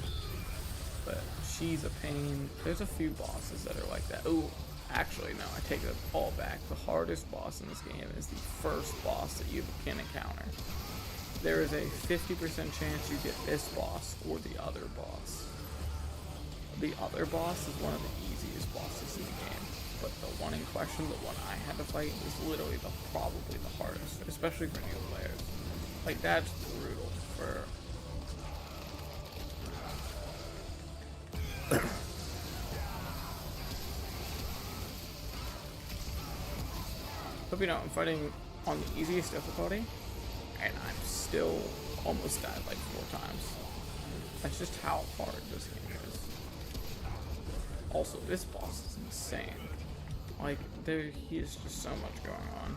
Speaker 1: But she's a pain. There's a few bosses that are like that. Oh, actually, no, I take it all back. The hardest boss in this game is the first boss that you can encounter. There is a 50% chance you get this boss or the other boss. The other boss is one of the easiest bosses in the game, but the one in question, the one I had to fight, is literally probably the hardest, especially for new players. Like, that's brutal for... But you know, I'm fighting on the easiest difficulty, and I'm still almost died like 4 times. That's just how hard this game is. Also, this boss is insane. Like, he is just so much going on.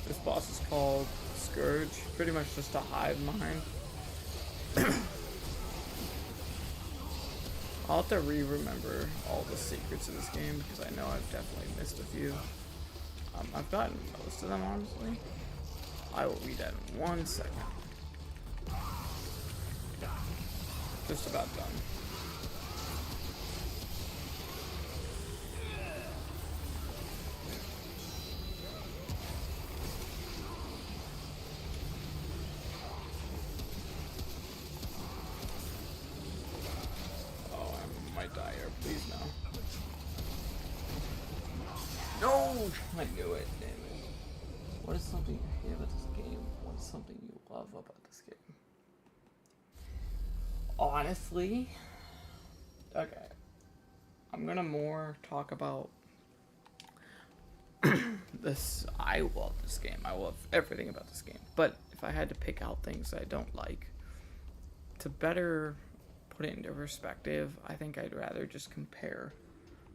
Speaker 1: This boss is called Scourge, pretty much just a hive mind. I'll have to remember all the secrets of this game because I know I've definitely missed a few. I've gotten most of them, honestly. I will read that in 1 second. Just about done. Oh, I might die here. Please no. No! I knew it, damn it. What is something you hate about this game? What is something you love about this game? Honestly, okay. I'm gonna more talk about this. I love this game. I love everything about this game. But if I had to pick out things I don't like, to better put it into perspective, I think I'd rather just compare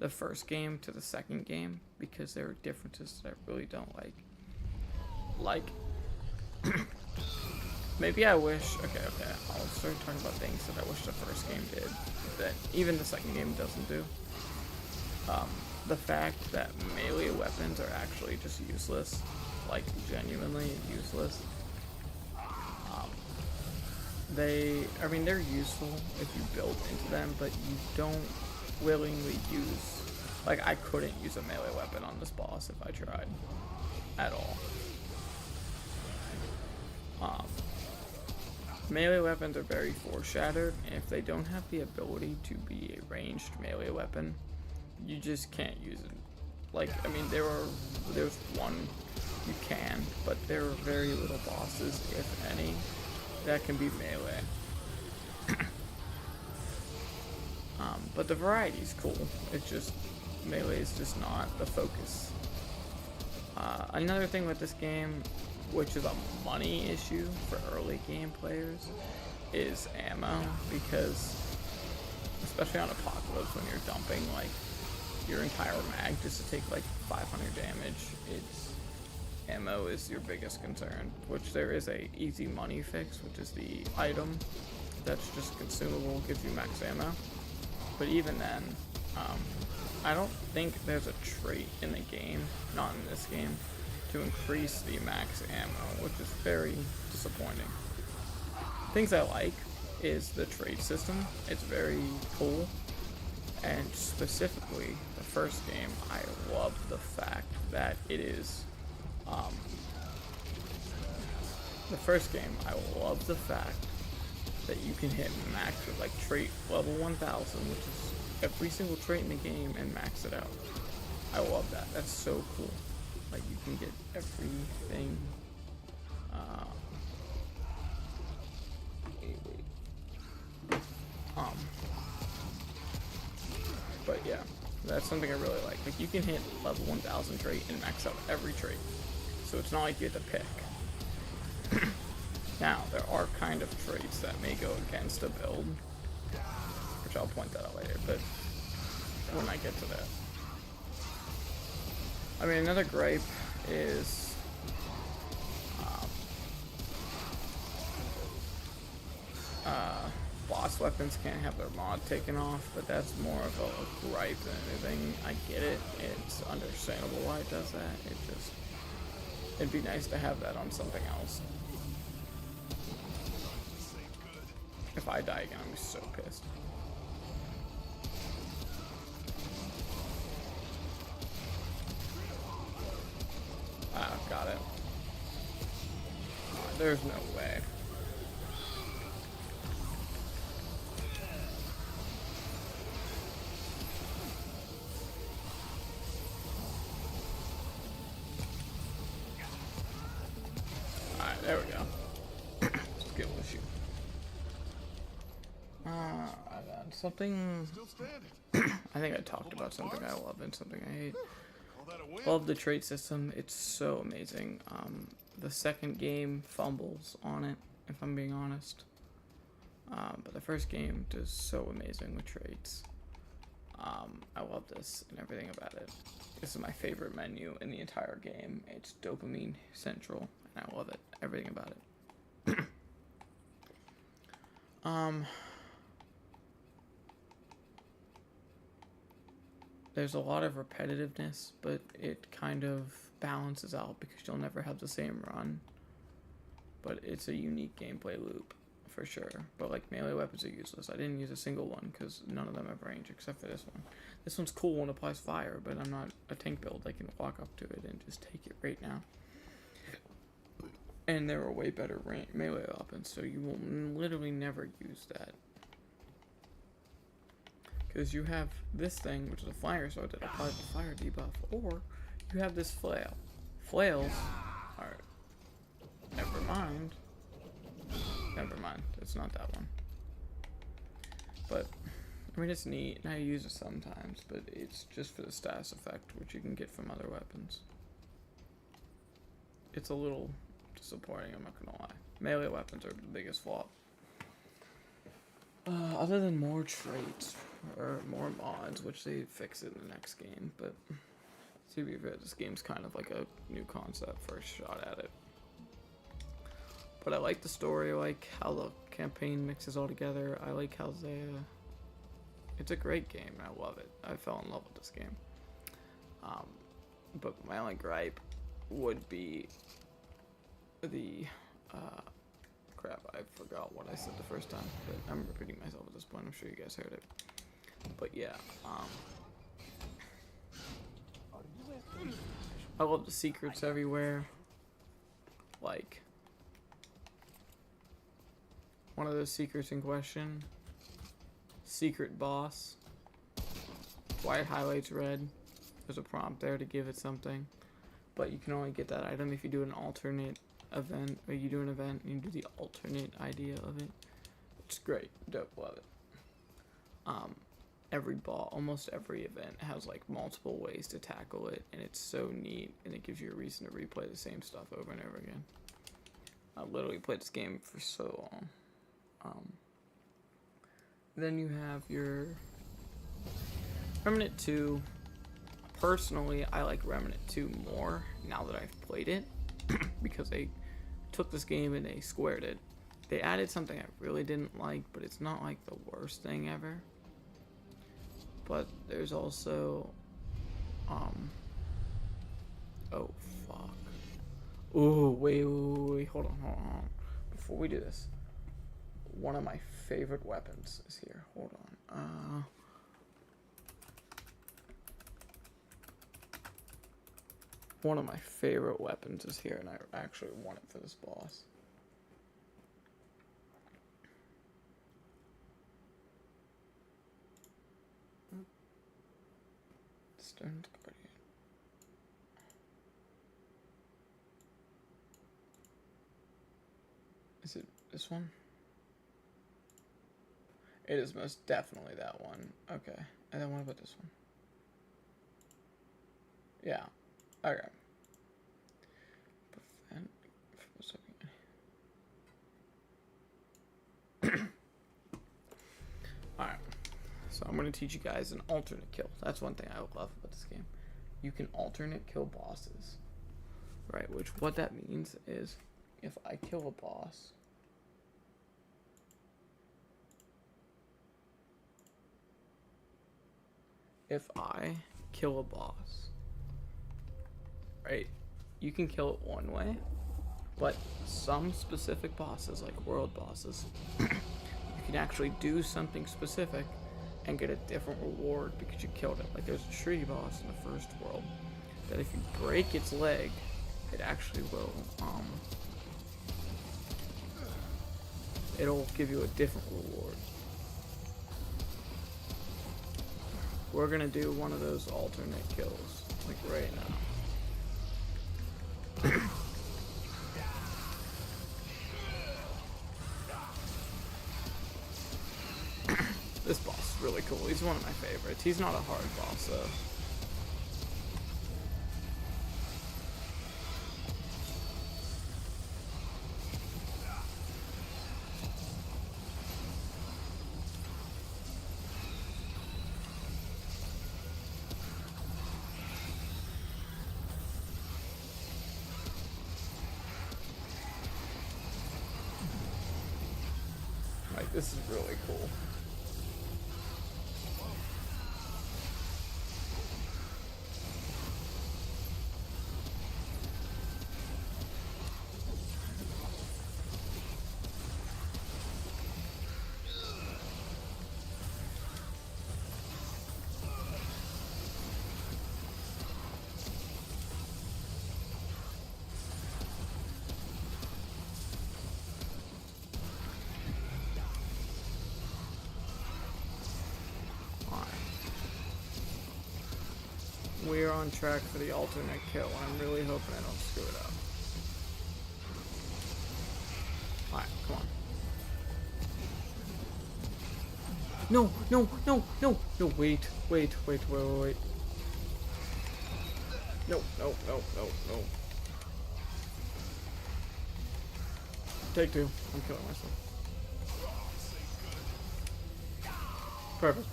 Speaker 1: the first game to the second game, because there are differences that I really don't like. Like, maybe I wish, okay, I'll start talking about things that I wish the first game did, that even the second game doesn't do. The fact that melee weapons are actually just useless, like genuinely useless. They're useful if you build into them, but you don't willingly use, like, I couldn't use a melee weapon on this boss if I tried at all. Melee weapons are very foreshadowed, and if they don't have the ability to be a ranged melee weapon, you just can't use it. Like, I mean, there's one you can, but there are very little bosses, if any, that can be melee. But the variety is cool. It's just, melee is just not the focus. Another thing with this game, which is a money issue for early game players, is ammo, because especially on Apocalypse, when you're dumping like your entire mag just to take like 500 damage, ammo is your biggest concern, which there is a easy money fix, which is the item that's just consumable, gives you max ammo. But even then, I don't think there's a trait in the game, not in this game, to increase the max ammo, which is very disappointing. Things I like is the trade system. It's very cool, and specifically the first game, I love the fact that it is, the first game, I love the fact that you can hit max with like trait level 1000, which is every single trait in the game, and max it out. I love that. That's so cool. Like, you can get everything. But yeah, that's something I really like. Like, you can hit level 1000 trait and max out every trait. So it's not like you have to pick. Now, there are kind of traits that may go against a build, which I'll point that out later, but when I get to that. I mean, another gripe is weapons can't have their mod taken off, but that's more of a gripe than anything. I get it. It's understandable why it does that. It'd be nice to have that on something else. If I die again, I'm gonna be so pissed. Ah, got it. Oh, there's no way. Alright, there we go. Skill issue. I got something.
Speaker 2: Still standing.
Speaker 1: I think I talked about something I love and something I hate.
Speaker 2: Call that a win?
Speaker 1: Love the trait system. It's so amazing. The second game fumbles on it, if I'm being honest. But the first game does so amazing with traits. I love this and everything about it. This is my favorite menu in the entire game. It's dopamine central, and I love it. Everything about it. There's a lot of repetitiveness, but it kind of balances out because you'll never have the same run. But it's a unique gameplay loop, for sure. But like melee weapons are useless. I didn't use a single one because none of them have range except for this one. This one's cool and applies fire, but I'm not a tank build. I can walk up to it and just take it right now. And there are way better melee weapons, so you will literally never use that. Because you have this thing, which is a fire sword that applies the fire debuff, or you have this flail. Flails are... Never mind. Never mind. It's not that one. But, I mean, it's neat, and I use it sometimes, but it's just for the status effect, which you can get from other weapons. It's a little disappointing, I'm not gonna lie. Melee weapons are the biggest flaw. Other than more traits, or more mods, which they fix it in the next game, but to be fair, this game's kind of like a new concept, first shot at it. But I like the story, I like how the campaign mixes all together, I like how they, it's a great game, and I love it. I fell in love with this game. But my only gripe would be the, crap, I forgot what I said the first time, but I'm repeating myself at this point, I'm sure you guys heard it. But yeah, I love the secrets everywhere. Like, one of those secrets in question, secret boss, why it highlights red, there's a prompt there to give it something, but you can only get that item if you do an alternate event, or you do an event and you do the alternate idea of it. It's great, dope, love it. Almost every event has like multiple ways to tackle it, and it's so neat, and it gives you a reason to replay the same stuff over and over again. I literally played this game for so long. Then you have your Remnant 2. Personally, I like Remnant 2 more now that I've played it, because they took this game and they squared it. They added something I really didn't like, but it's not like the worst thing ever. But there's also, oh fuck. Ooh, wait, hold on. Before we do this, one of my favorite weapons is here. Hold on. One of my favorite weapons is here, and I actually want it for this boss. Stern's Guardian. Is it this one? It is most definitely that one. Okay. And then what about this one? Yeah. Okay. Prevent. Alright. So I'm going to teach you guys an alternate kill. That's one thing I love about this game. You can alternate kill bosses. Right, which what that means is if I kill a boss, if I kill a boss, right? You can kill it one way, but some specific bosses, like world bosses, you can actually do something specific and get a different reward because you killed it. Like there's a tree boss in the first world that if you break its leg, it actually will, it'll give you a different reward. We're gonna do one of those alternate kills, like right now. This boss is really cool. He's one of my favorites. He's not a hard boss though. Like, this is really cool. We're on track for the alternate kill, and I'm really hoping I don't screw it up. Alright, come on. No, no, no, no, no, wait. No. Take two. I'm killing myself. Perfect.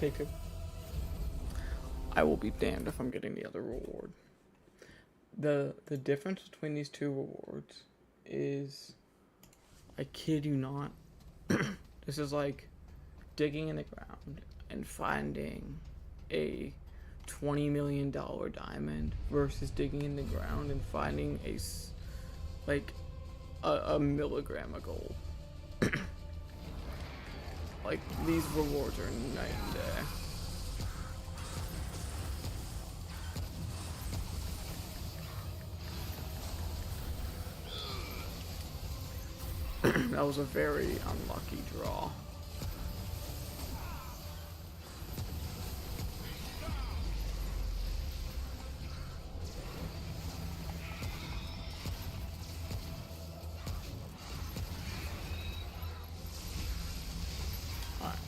Speaker 1: Take two. I will be damned if I'm getting the other reward. The difference between these two rewards is, I kid you not, this is like digging in the ground and finding a $20 million diamond versus digging in the ground and finding a milligram of gold. Like, these rewards are night and day. That was a very unlucky draw. Alright.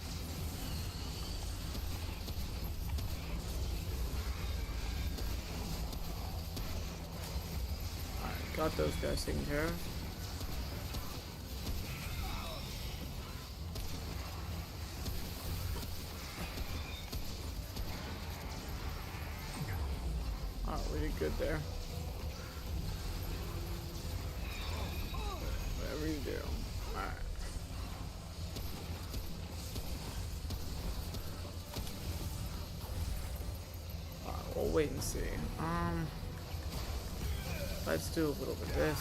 Speaker 1: Alright, got those guys taken care of. We did good there. Whatever you do. Alright. Alright, we'll wait and see. Let's do a little bit of this.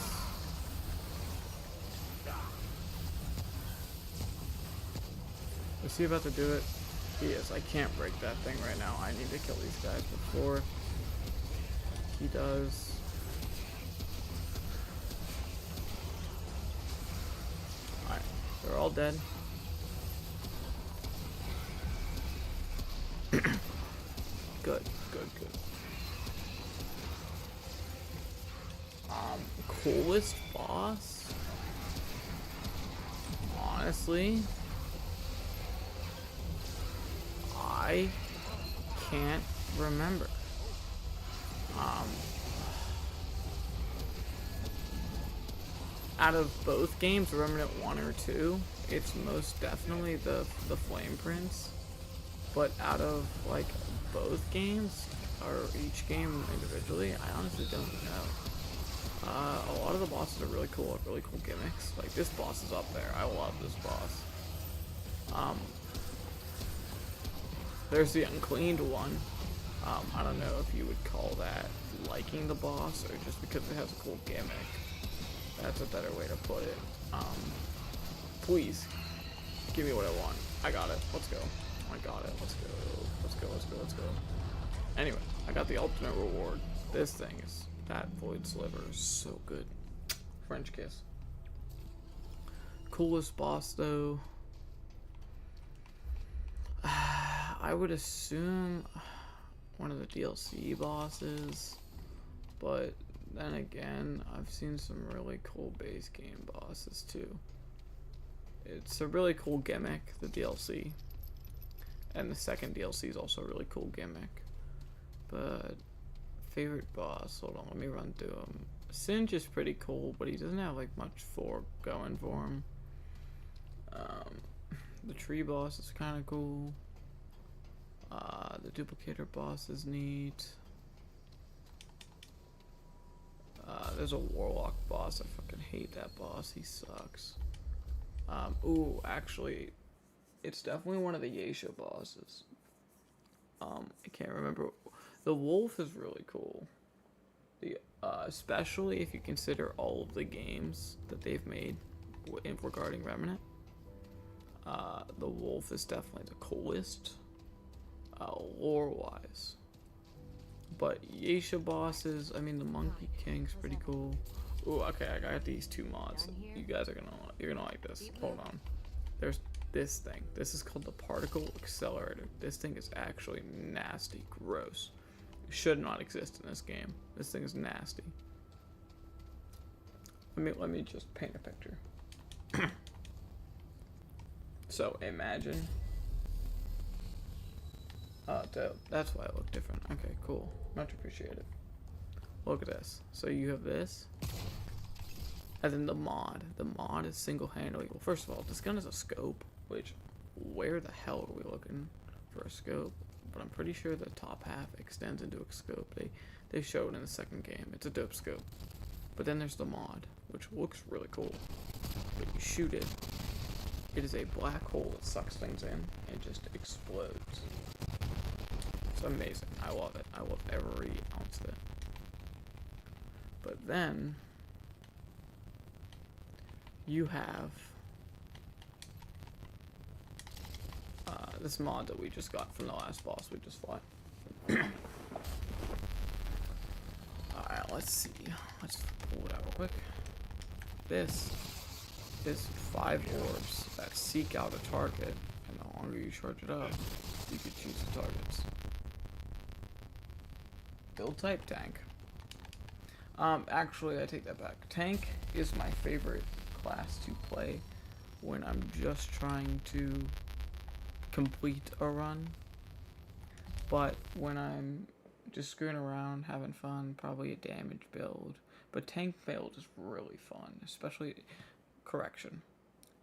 Speaker 1: Is he about to do it? He is. I can't break that thing right now. I need to kill these guys before he does. Alright, they're all dead. Good. Coolest boss? Honestly, I can't remember. Out of both games, Remnant 1 or 2, it's most definitely the Flame Prince. But out of like both games, or each game individually, I honestly don't know. A lot of the bosses are really cool, really cool gimmicks. Like this boss is up there. I love this boss. There's the uncleaned one. I don't know if you would call that liking the boss or just because it has a cool gimmick. That's a better way to put it. Please, give me what I want. I got it. Let's go. I got it. Let's go. Let's go. Let's go. Let's go. Anyway, I got the ultimate reward. This thing is, that void sliver is so good. French kiss. Coolest boss though. I would assume one of the DLC bosses, but then again, I've seen some really cool base game bosses too. It's a really cool gimmick, the DLC, and the second DLC is also a really cool gimmick. But favorite boss, hold on, let me run through him. Singe is pretty cool, but he doesn't have like much going for him. The tree boss is kind of cool. The duplicator boss is neat. There's a warlock boss. I fucking hate that boss. He sucks. Ooh, actually, it's definitely one of the Geisha bosses. I can't remember. The wolf is really cool. Especially if you consider all of the games that they've made regarding Remnant. The wolf is definitely the coolest, lore-wise. But Geisha bosses, I mean, the Monkey King's pretty cool. Ooh, okay, I got these two mods. You guys are you're gonna like this. Hold on. There's this thing. This is called the Particle Accelerator. This thing is actually nasty, gross. It should not exist in this game. This thing is nasty. Let me just paint a picture. So imagine. That's why I look different. Okay, cool. Much appreciated. Look at this. So you have this. And then the mod. The mod is single-handedly. Well, first of all, this gun is a scope, which, where the hell are we looking for a scope? But I'm pretty sure the top half extends into a scope. They showed in the second game. It's a dope scope. But then there's the mod, which looks really cool. But you shoot it. It is a black hole that sucks things in and just explodes. It's amazing. I love it. I love every ounce of it. But then you have this mod that we just got from the last boss we just fought. Alright, let's see. Let's pull it out real quick. This is 5 orbs that seek out a target, and the longer you charge it up, you can choose the targets. Build type tank. Actually, I take that back. Tank is my favorite class to play when I'm just trying to complete a run. But when I'm just screwing around, having fun, probably a damage build. But tank build is really fun, especially, correction,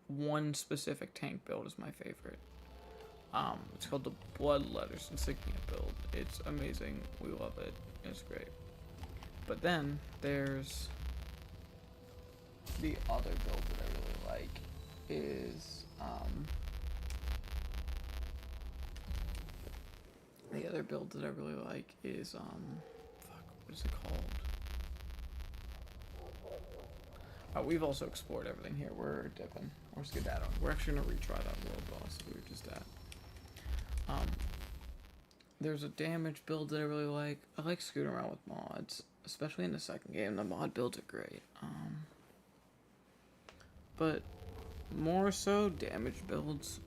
Speaker 1: one specific tank build is my favorite. It's called the Bloodletters Insignia build. It's amazing. We love it. It's great. But then there's the other build that I really like is fuck, what is it called? We've also explored everything here. We're dipping. We're skedaddling. We're actually gonna retry that world boss we were just at. There's a damage build that I really like. I like screwing around with mods, especially in the second game. The mod builds are great. But more so damage builds.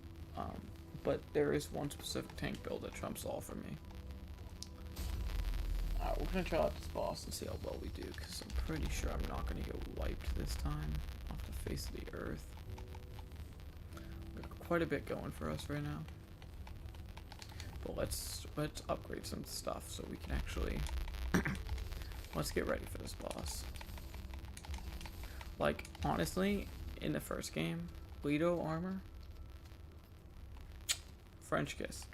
Speaker 1: But there is one specific tank build that trumps all for me. We're gonna try out this boss and see how well we do, because I'm pretty sure I'm not gonna get wiped this time off the face of the earth. We got quite a bit going for us right now. But let's upgrade some stuff so we can actually let's get ready for this boss. Like, honestly, in the first game, Lido armor, French kiss.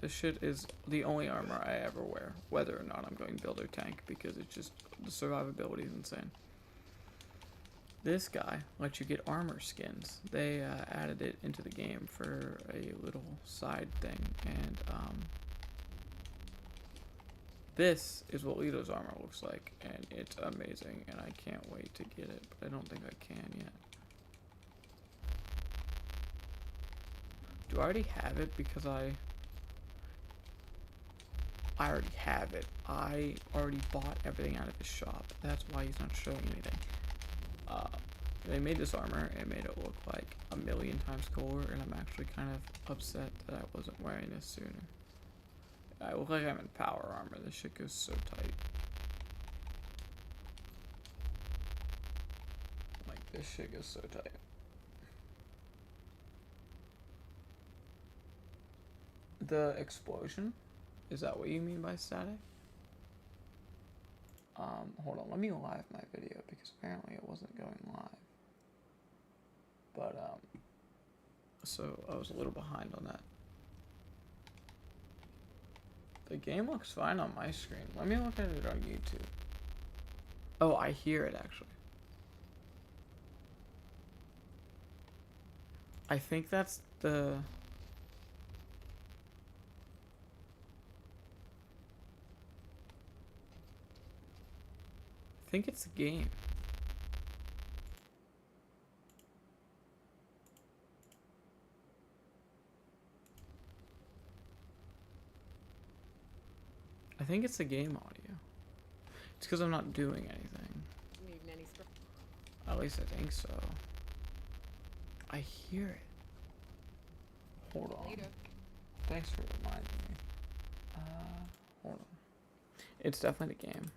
Speaker 1: This shit is the only armor I ever wear, whether or not I'm going build or tank, because it's just, the survivability is insane. This guy lets you get armor skins. They added it into the game for a little side thing, and this is what Lito's armor looks like, and it's amazing, and I can't wait to get it, but I don't think I can yet. Do I already have it? Because I already have it. I already bought everything out of his shop. That's why he's not showing anything. They made this armor and made it look like a million times cooler, and I'm actually kind of upset that I wasn't wearing this sooner. I look like I'm in power armor. This shit goes so tight. Like, this shit goes so tight. The explosion? Is that what you mean by static? Hold on, let me live my video because apparently it wasn't going live. But, so I was a little behind on that. The game looks fine on my screen. Let me look at it on YouTube. Oh, I hear it actually. I think that's the... I think it's the game. I think it's the game audio. It's because I'm not doing anything. At least I think so. I hear it. Hold on. Thanks for reminding me. Hold on. It's definitely the game.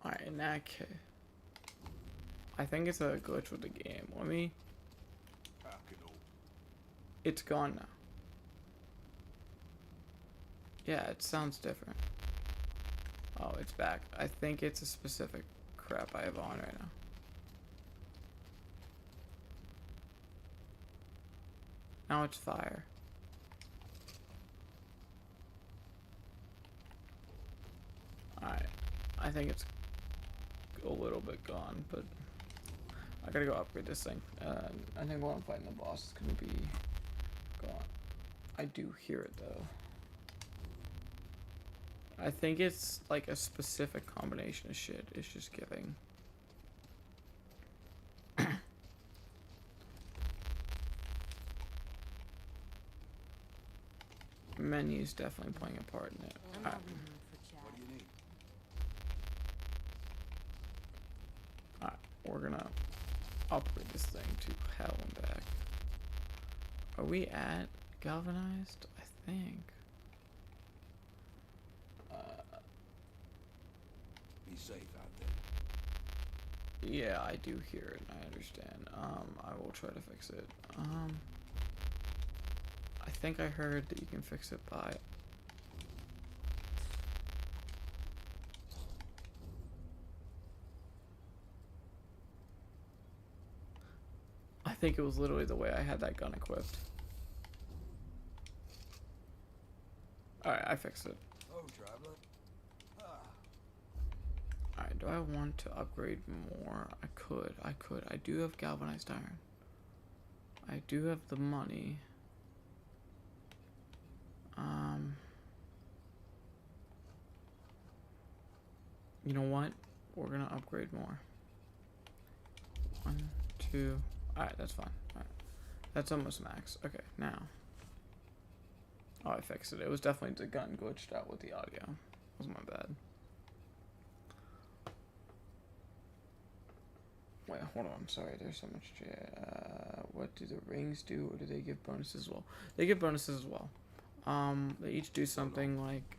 Speaker 1: Alright, in that case, I think it's a glitch with the game. Let me... It's gone now. Yeah, it sounds different. Oh, it's back. I think it's a specific crap I have on right now. Now it's fire. Alright. I think it's a little bit gone, but I gotta go upgrade this thing. I think while I'm fighting the boss, it's gonna be gone. I do hear it though. I think it's like a specific combination of shit. It's just giving. Menu's definitely playing a part in it. Alright.
Speaker 3: What do you need?
Speaker 1: Alright, we're gonna upgrade this thing to hell and back. Are we at galvanized? I think.
Speaker 3: Be safe out there.
Speaker 1: Yeah, I do hear it. I understand. I will try to fix it. I think I heard that you can fix it by... I think it was literally the way I had that gun equipped. Alright, I fixed it.
Speaker 3: Oh, traveler.
Speaker 1: Alright, do I want to upgrade more? I could. I do have galvanized iron. I do have the money. You know what? We're gonna upgrade more. 1, 2. Alright, that's fine. Alright. That's almost max. Okay, now. Oh, I fixed it. It was definitely the gun glitched out with the audio. It was my bad. Wait, hold on. I'm sorry. There's so much. What do the rings do, or do they give bonuses as well? They give bonuses as well. They each do something like,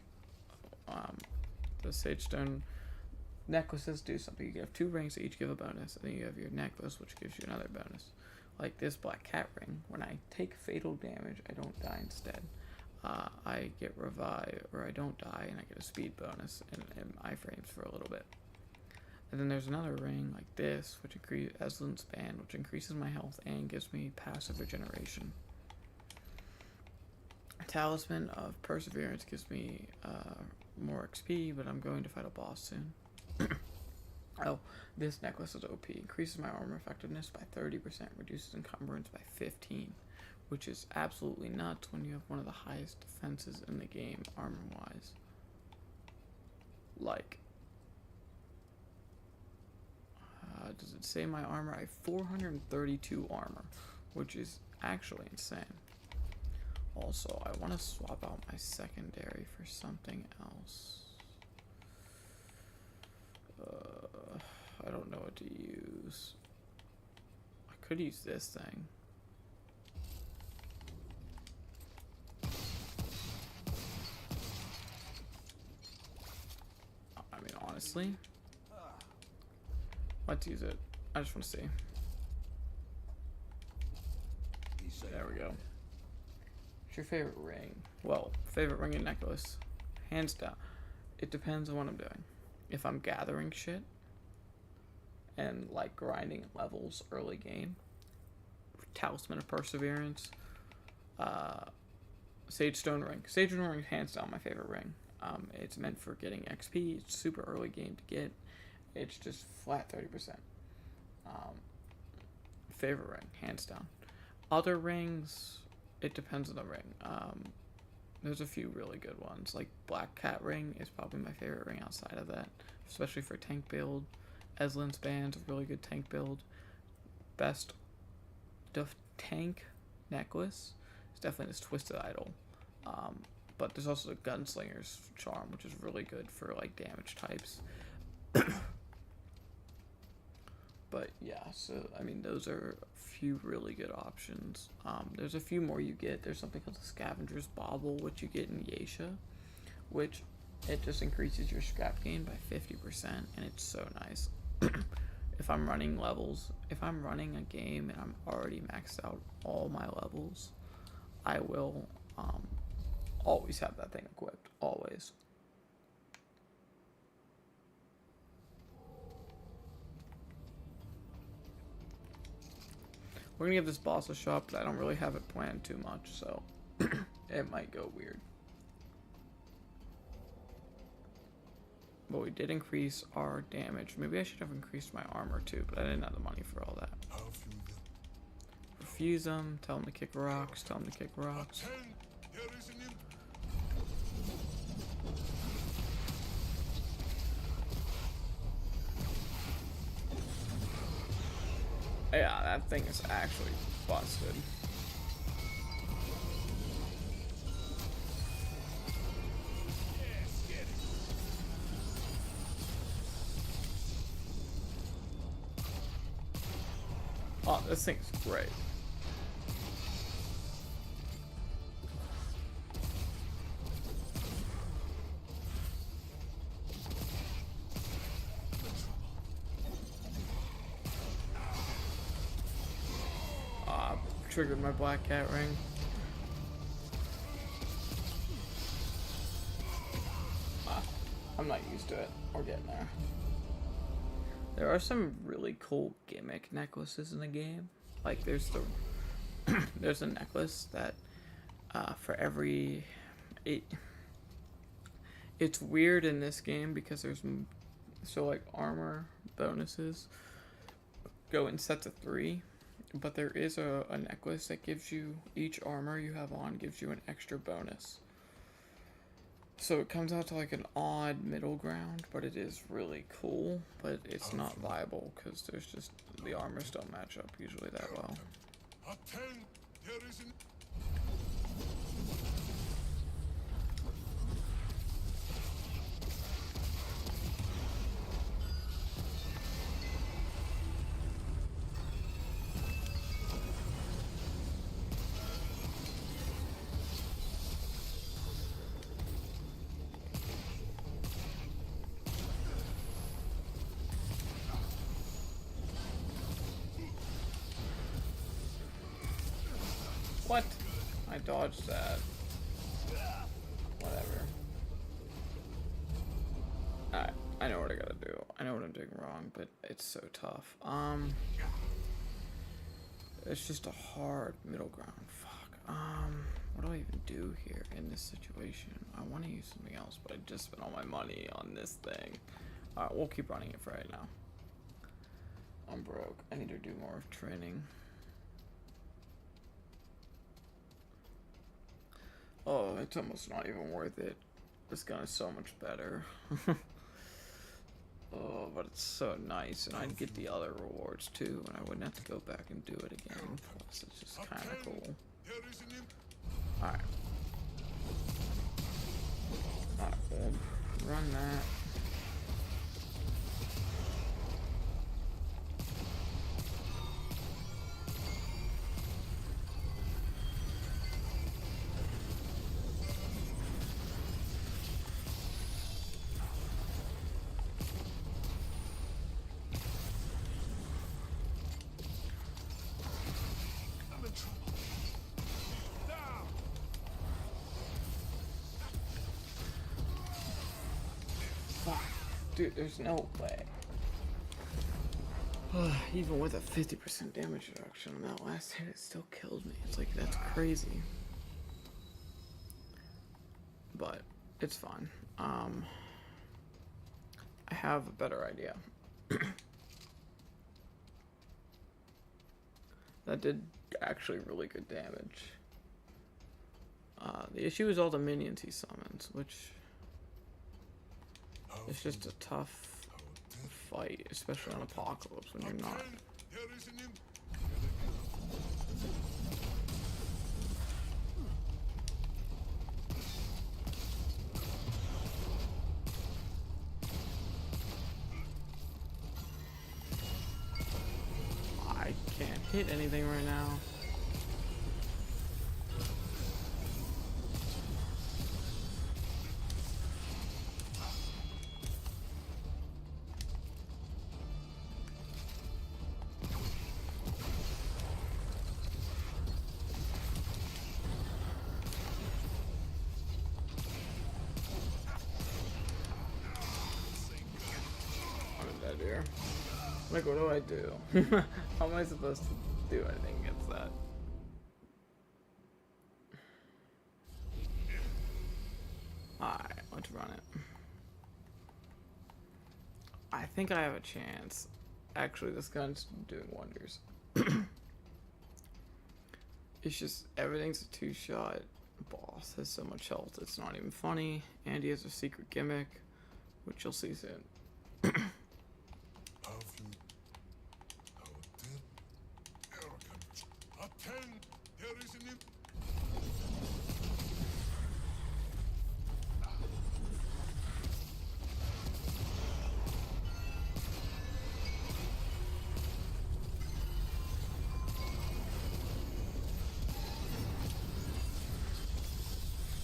Speaker 1: the sage stone necklaces do something. You have 2 rings that each give a bonus, and then you have your necklace, which gives you another bonus. Like this black cat ring. When I take fatal damage, I don't die instead. I get revived, or I don't die, and I get a speed bonus in iframes for a little bit. And then there's another ring like this, which increases Eslin's Band, which increases my health and gives me passive regeneration. Talisman of Perseverance gives me more XP, but I'm going to fight a boss soon. Oh, this necklace is OP. Increases my armor effectiveness by 30%, reduces encumbrance by 15, which is absolutely nuts when you have one of the highest defenses in the game, armor-wise. Like, does it say my armor? I have 432 armor, which is actually insane. Also, I want to swap out my secondary for something else. I don't know what to use. I could use this thing. I mean, honestly, let's use it. I just want to see. There we go. What's your favorite ring? Well, favorite ring and necklace, hands down. It depends on what I'm doing. If I'm gathering shit and like grinding levels early game, Talisman of Perseverance, Sage Stone Ring. Sage Stone Ring, hands down, my favorite ring. It's meant for getting XP. It's super early game to get. It's just flat 30%. Favorite ring, hands down. Other rings, it depends on the ring. There's a few really good ones. Like Black Cat Ring is probably my favorite ring outside of that, especially for tank build. Eslin's Band's a really good tank build. Best tank necklace is definitely this Twisted Idol. But there's also the Gunslinger's Charm, which is really good for like damage types. But yeah, so I mean, those are a few really good options. There's a few more you get. There's something called the Scavenger's Bauble, which you get in Geisha, which it just increases your scrap gain by 50%, and it's so nice. If I'm running levels, if I'm running a game and I'm already maxed out all my levels, I will always have that thing equipped, always. We're gonna give this boss a shot, but I don't really have it planned too much, so it might go weird. But we did increase our damage. Maybe I should have increased my armor too, but I didn't have the money for all that. Refuse them, tell them to kick rocks, tell them to kick rocks. Yeah, that thing is actually busted. Oh, this thing's great. Triggered my Black Cat Ring. I'm not used to it. We're getting there. There are some really cool gimmick necklaces in the game. Like there's there's a necklace that for every it's weird in this game because there's like armor bonuses go in sets of 3. But there is a necklace that gives you, each armor you have on gives you an extra bonus. So it comes out to like an odd middle ground, but it is really cool. But it's not viable because there's just, the armors don't match up usually that well. What? I dodged that. I know what I gotta do. I know what I'm doing wrong, but it's so tough. It's just a hard middle ground. Fuck. What do I even do here in this situation? I want to use something else, but I just spent all my money on this thing. Alright, we'll keep running it for right now. I'm broke. I need to do more training. Oh, it's almost not even worth it. This gun is so much better. Oh, but it's so nice, and I'd get the other rewards too, and I wouldn't have to go back and do it again. Plus, it's just kind of cool. Alright. Alright, we'll run that. Dude, there's no way. Even with a 50% damage reduction on that last hit, it still killed me. It's like, that's crazy. But, it's fine. I have a better idea. That did actually really good damage. The issue is all the minions he summons, which... it's just a tough fight, especially on Apocalypse when you're not. I can't hit anything right now. Like, what do I do? How am I supposed to do anything against that? Alright, let's run it. I think I have a chance. Actually, this gun's doing wonders. It's just, everything's a two-shot. Boss has so much health, it's not even funny. And he has a secret gimmick, which you'll see soon.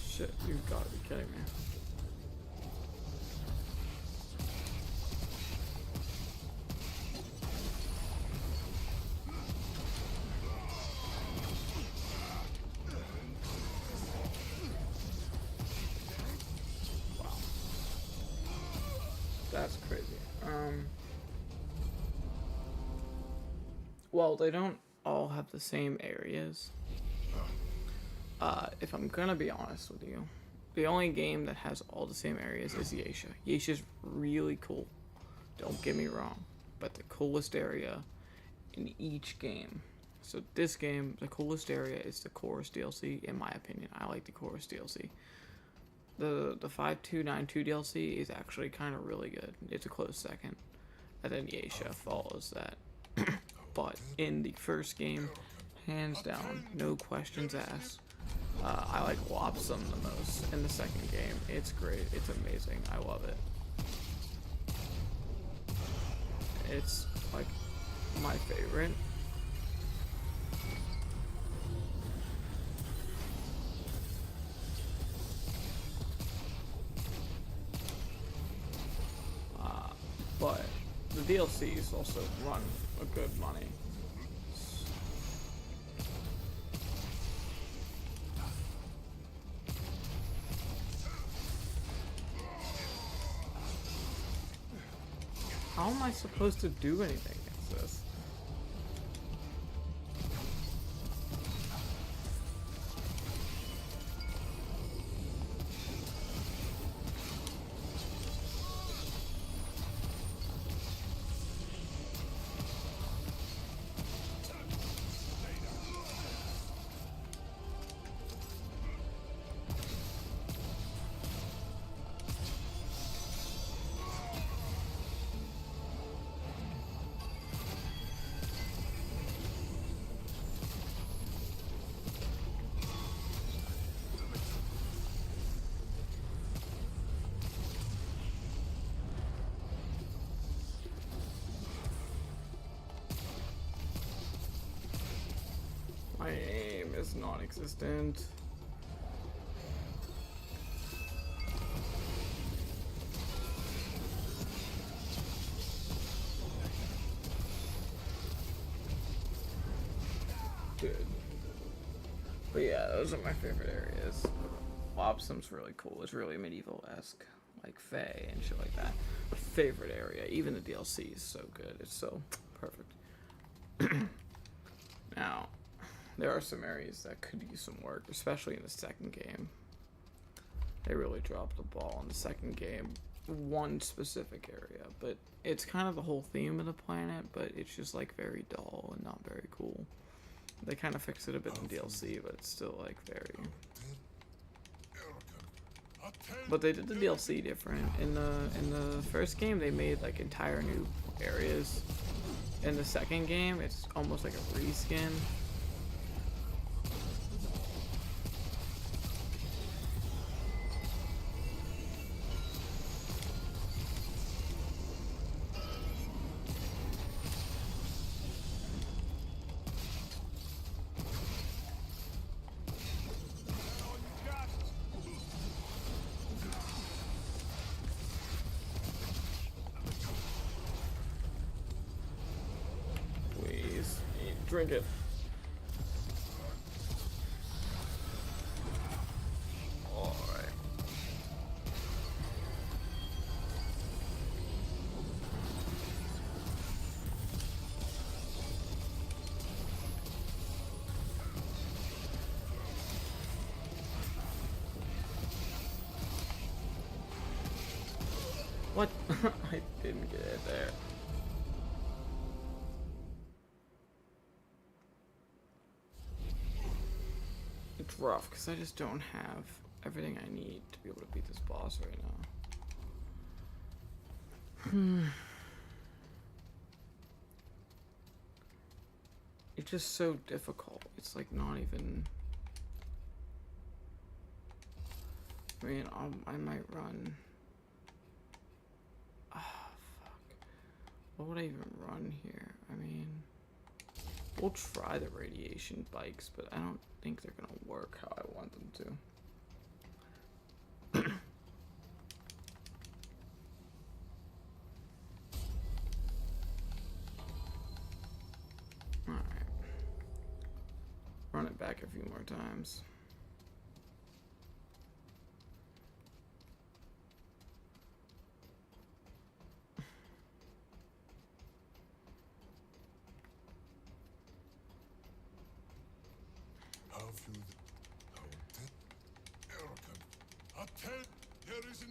Speaker 1: Shit, you've got to be kidding me. Wow. That's crazy. Well, they don't all have the same areas. If I'm gonna be honest with you, the only game that has all the same areas is Yeisha. Yeisha's really cool, don't get me wrong, but the coolest area in each game. So this game, the coolest area is the Chorus DLC, in my opinion. I like the Chorus DLC. The 5292 DLC is actually kind of really good. It's a close second, and then Yeisha follows that. But in the first game, hands down, no questions asked, I like Lopsum the most. In the second game, it's great, it's amazing, I love it. It's like my favorite. But the DLCs also run a good money. How am I supposed to do anything against this? My aim is non-existent. Good. But yeah, those are my favorite areas. Lobsum's really cool. It's really medieval-esque, like Fae and shit like that. Favorite area. Even the DLC is so good. It's so perfect. Now, there are some areas that could use some work, especially in the second game. They really dropped the ball in the second game. One specific area, but it's kind of the whole theme of the planet, but it's just like very dull and not very cool. They kind of fixed it a bit in DLC, but it's still like very... But they did the DLC different. In the first game, they made like entire new areas. In the second game, it's almost like a reskin. Drink it. Alright. What? I didn't get it there. It's rough because I just don't have everything I need to be able to beat this boss right now. It's just so difficult. It's like not even... I mean, I might run... Ah, fuck. What would I even run here? I mean... We'll try the radiation bikes, but I don't think they're gonna work how I want them to. Alright. Run it back a few more times.
Speaker 2: There is an...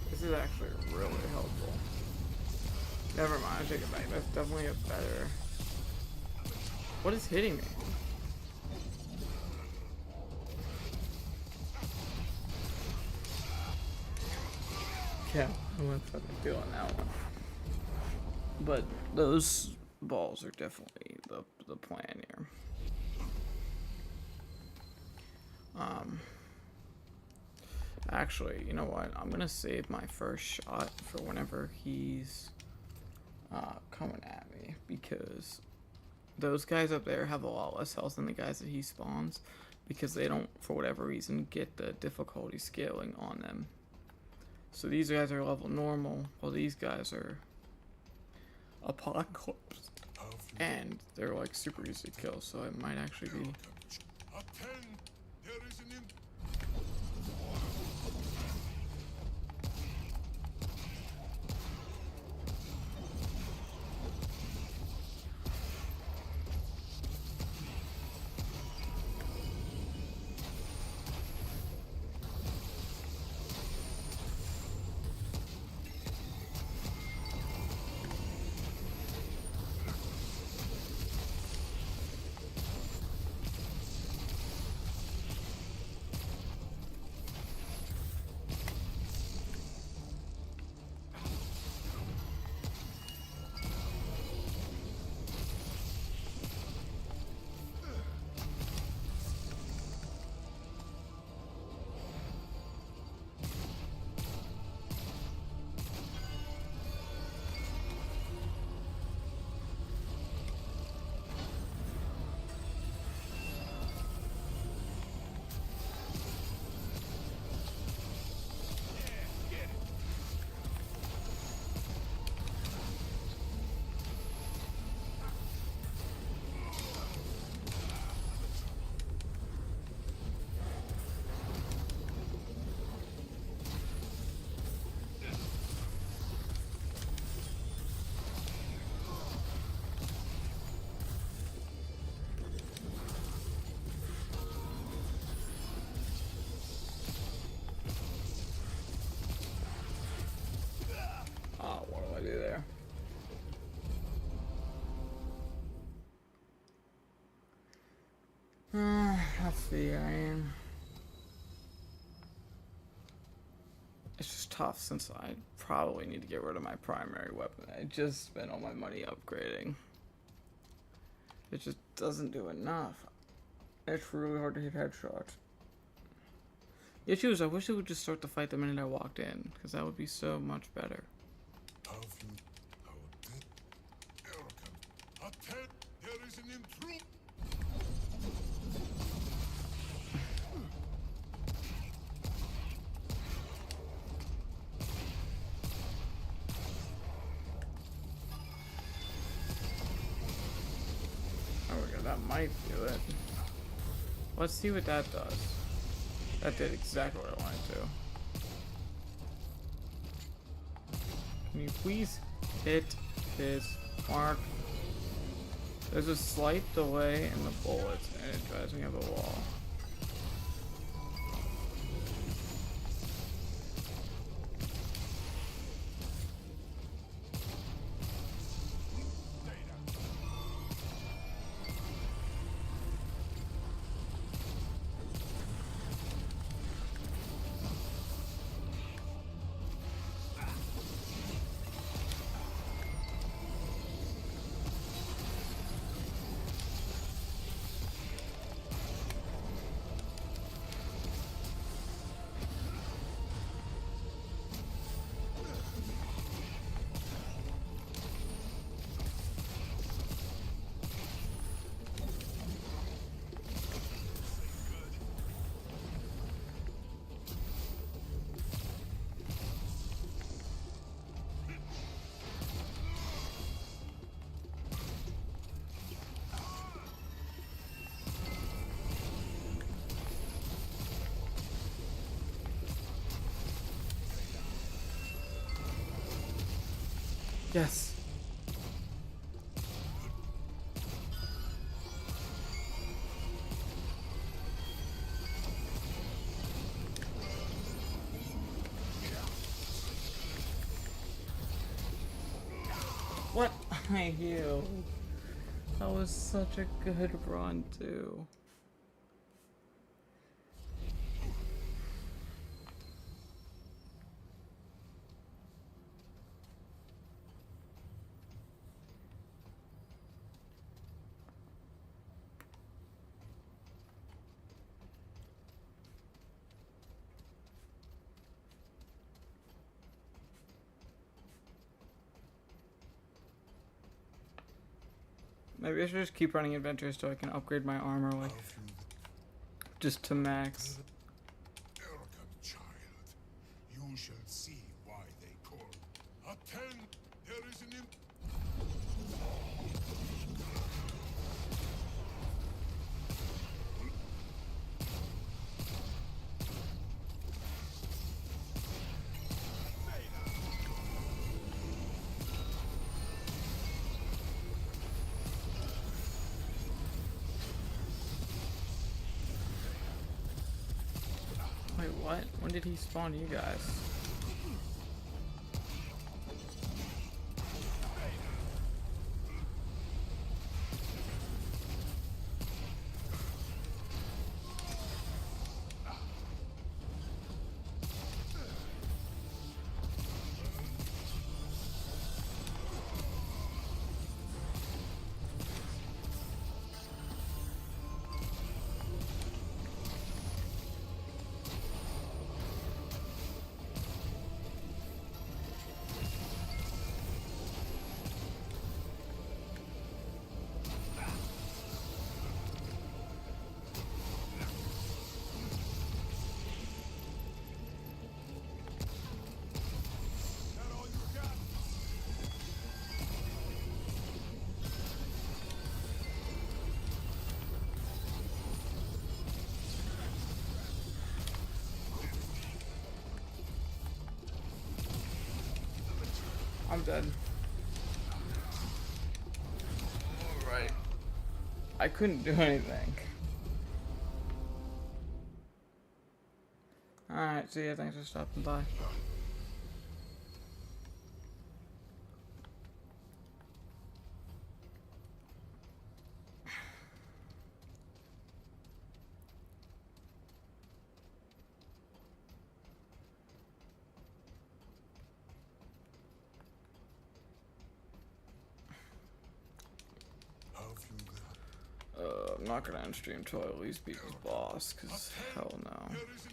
Speaker 1: This is actually really helpful. Never mind, I take it back. That's definitely a better... What is hitting me? Yeah, I'm gonna fucking feel on that one. But those balls are definitely the plan here. Actually, you know what? I'm gonna save my first shot for whenever he's coming at me, because those guys up there have a lot less health than the guys that he spawns, because they don't, for whatever reason, get the difficulty scaling on them. So these guys are level normal, while these guys are Apocalypse. And they're like super easy to kill, so it might actually be.
Speaker 2: Attend, there is an
Speaker 1: Oh, what do I do there? Let's see, it's just tough since I probably need to get rid of my primary weapon. I just spent all my money upgrading. It just doesn't do enough. It's really hard to hit headshots. The issue is I wish it would just start the fight the minute I walked in, because that would be so much better.
Speaker 2: Have you our dead arrogant? Attend, there is an intruder.
Speaker 1: Oh, yeah, that might do it. Let's see what that does. That did exactly what I wanted to. Can you please hit this mark? There's a slight delay in the bullets, and it drives me up a wall. Yes. What? I healed. That was such a good run, too. Maybe I should just keep running adventures so I can upgrade my armor, like, just to max.
Speaker 2: Arrogant child, you shall see why they call. Attend, there is an
Speaker 1: What? When did he spawn you guys? I'm dead. Alright. I couldn't do anything. Alright, see ya. Thanks for stopping by.
Speaker 2: How have you
Speaker 1: I'm not gonna end stream till I at least beat this boss, cause hell no.
Speaker 2: There is an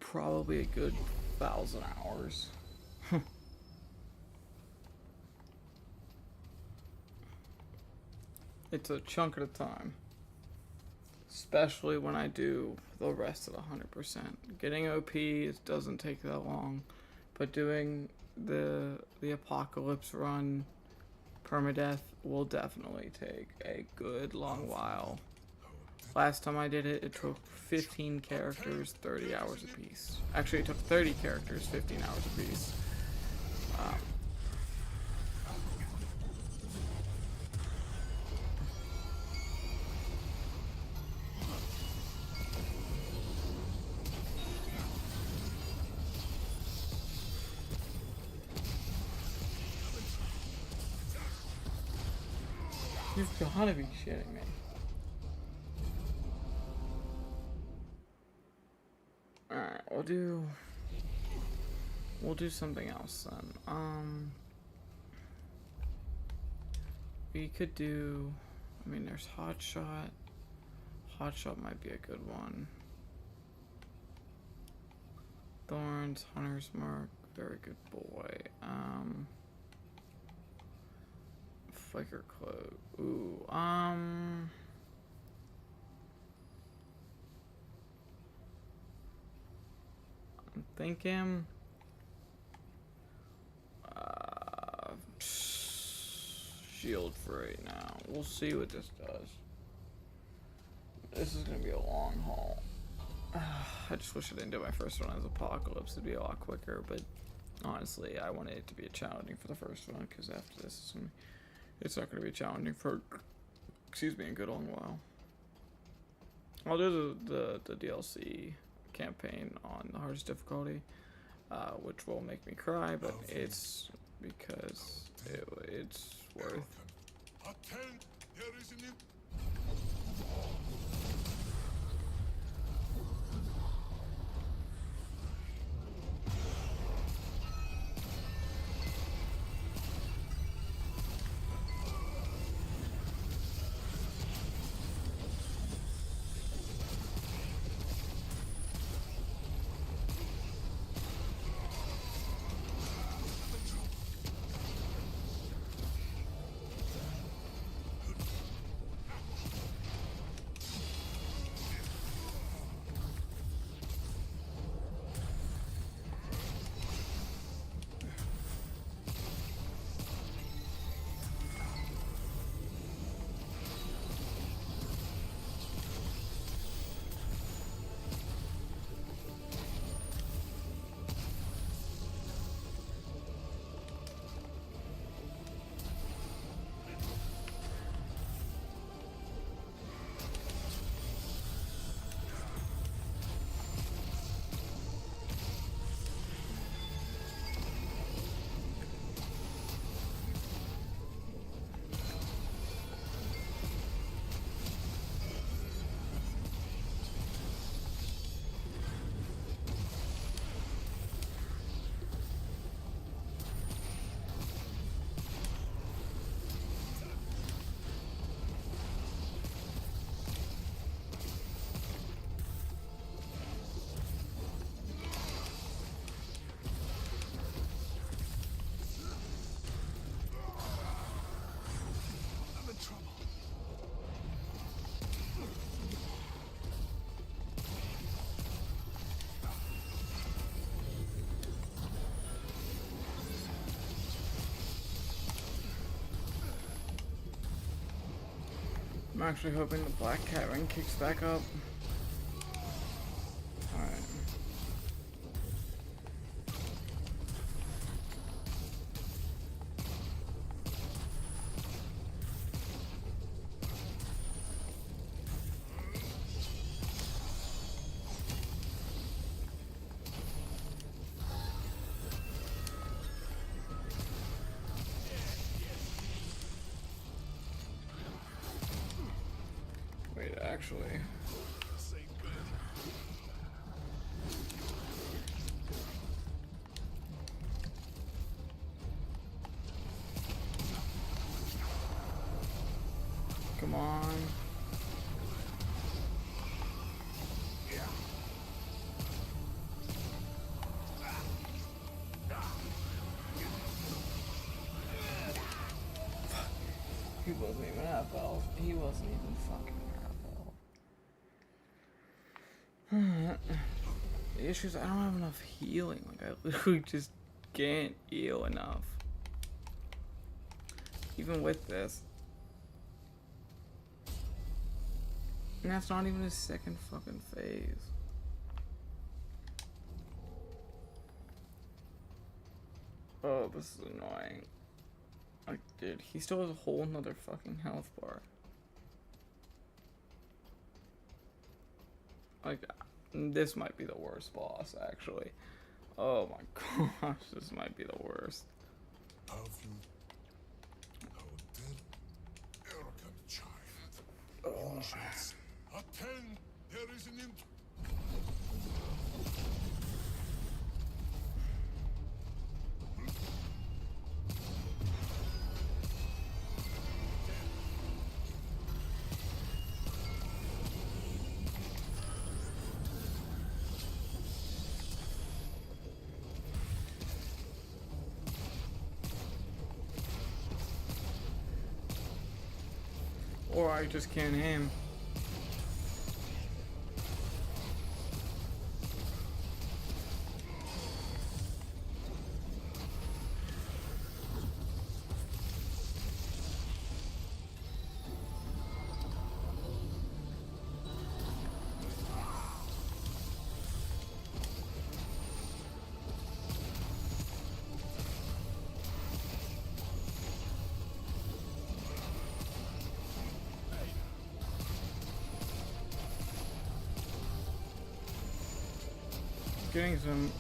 Speaker 1: Probably a good 1,000 hours. It's a chunk at a time. Especially when I do the rest at 100%. Getting OP doesn't take that long, but doing the apocalypse run permadeath will definitely take a good long while. Last time I did it, it took 15 characters, 30 hours apiece. Actually, it took 30 characters, 15 hours apiece. You've gotta be shitting me. Alright, we'll do something else then. we could do. I mean, there's Hot Shot. Hot Shot might be a good one. Thorns, Hunter's Mark, very good boy. Flicker Cloak. Ooh, I'm thinking. Shield for right now. We'll see what this does. This is gonna be a long haul. I just wish I didn't do my first one as Apocalypse. It'd be a lot quicker, but honestly, I wanted it to be challenging for the first one because after this, it's not going to be challenging for, excuse me, a good long while. I'll do the DLC campaign on the hardest difficulty, which will make me cry, but it's because it's worth.
Speaker 2: Attend, there is an
Speaker 1: I'm actually hoping the Black Cat ring kicks back up. Alright. Wait, actually. Come on. He wasn't even half health. He wasn't even fucking half health. The issue is I don't have enough healing. Like I literally just can't heal enough. Even with this. And that's not even his second fucking phase. Oh, this is annoying. Like, dude, he still has a whole nother fucking health bar. Like, this might be the worst boss, actually. Oh my gosh, this might be the worst.
Speaker 2: Have you, thou dead, arrogant child?
Speaker 1: Oh.
Speaker 2: Attend, there is an
Speaker 1: Or I just can't aim. Getting some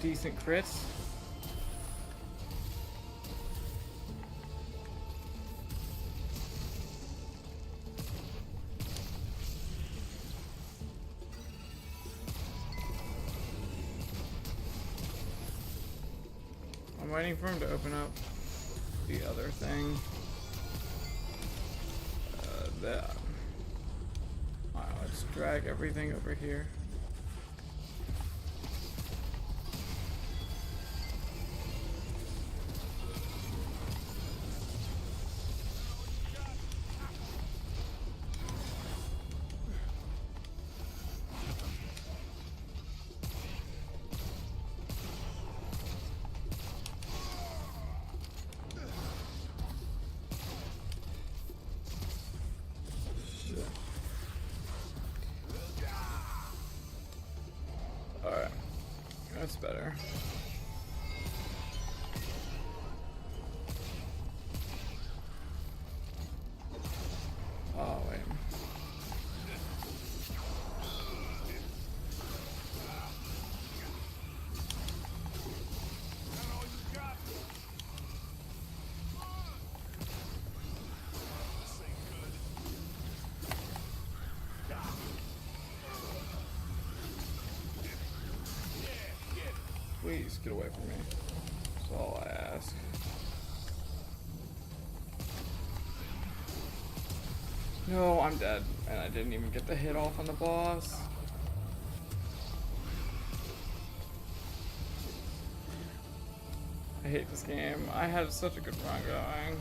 Speaker 1: decent crits. I'm waiting for him to open up the other thing. Alright, let's drag everything over here. Alright, that's better. Oh, wait. Please get away from me. That's all I ask. No, I'm dead. And I didn't even get the hit off on the boss. I hate this game. I had such a good run going.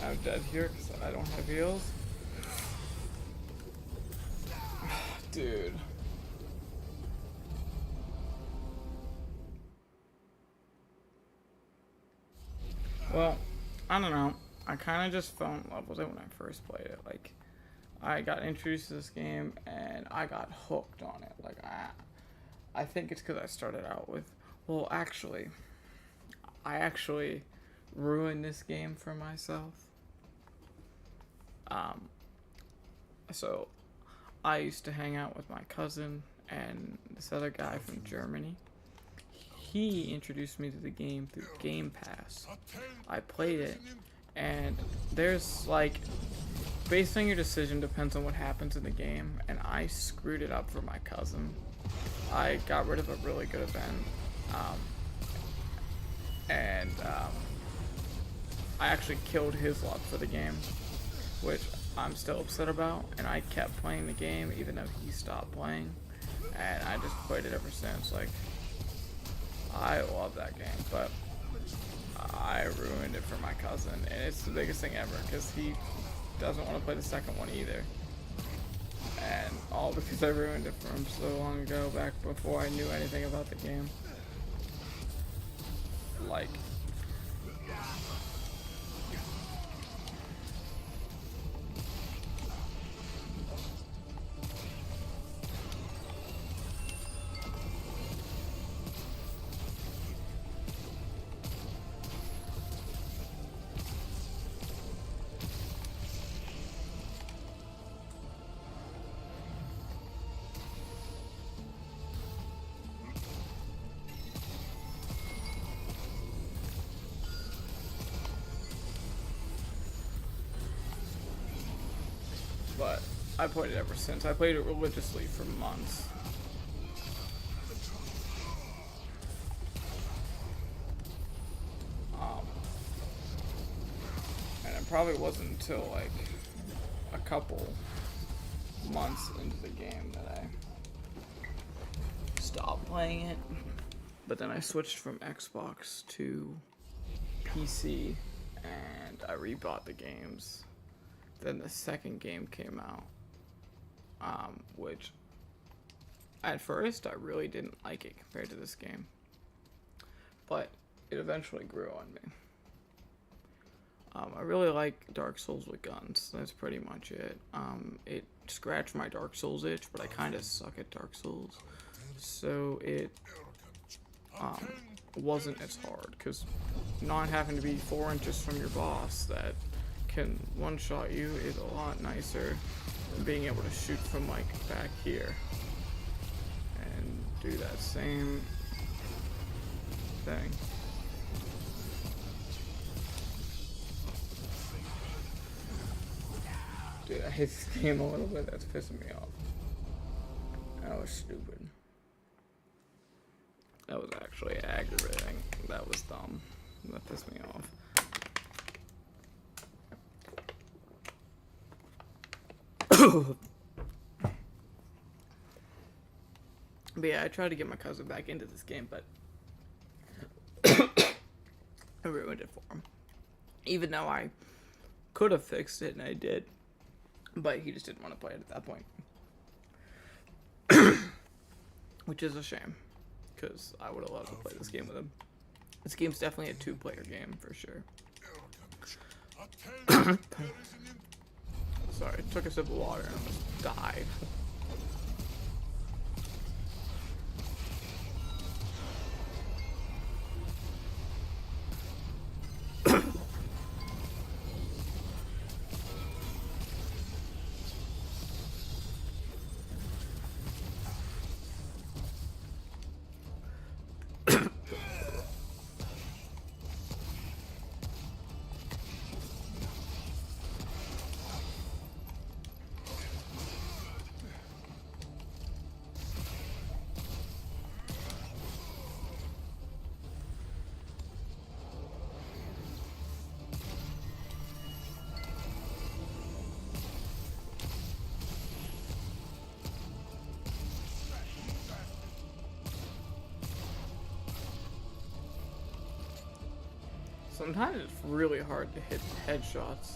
Speaker 1: I'm dead here because I don't have heals. Dude. Well, I don't know. I kind of just fell in love with it when I first played it. Like, I got introduced to this game and I got hooked on it. Like, I think it's because I started out with, well, actually, I actually ruined this game for myself. So I used to hang out with my cousin and this other guy from Germany. He introduced me to the game through Game Pass. I played it, and there's like, based on your decision depends on what happens in the game, and I screwed it up for my cousin. I got rid of a really good event, and I actually killed his luck for the game, which I'm still upset about, and I kept playing the game even though he stopped playing, and I just played it ever since. Like, I love that game, but I ruined it for my cousin, and it's the biggest thing ever because he doesn't want to play the second one either, and all because I ruined it for him so long ago, back before I knew anything about the game. Like, but I played it ever since. I played it religiously for months. probably wasn't until like a couple months into the game that I stopped playing it. But then I switched from Xbox to PC and I rebought the games. Then the second game came out, which at first I really didn't like it compared to this game. But it eventually grew on me. I really like Dark Souls with guns. That's pretty much it. It scratched my Dark Souls itch, but I kind of suck at Dark Souls. So it wasn't as hard, because not having to be 4 inches from your boss that can one-shot you is a lot nicer than being able to shoot from like back here and do that same thing. Dude, I hate this game a little bit. That's pissing me off. That was stupid. That was actually aggravating. That was dumb. That pissed me off. But yeah, I tried to get my cousin back into this game, but I ruined it for him. Even though I could have fixed it, and I did. But he just didn't want to play it at that point. Which is a shame, because I would have loved to play this game with him. This game's definitely a 2-player game, for sure. Sorry, I took a sip of water and almost died. Sometimes it's really hard to hit headshots.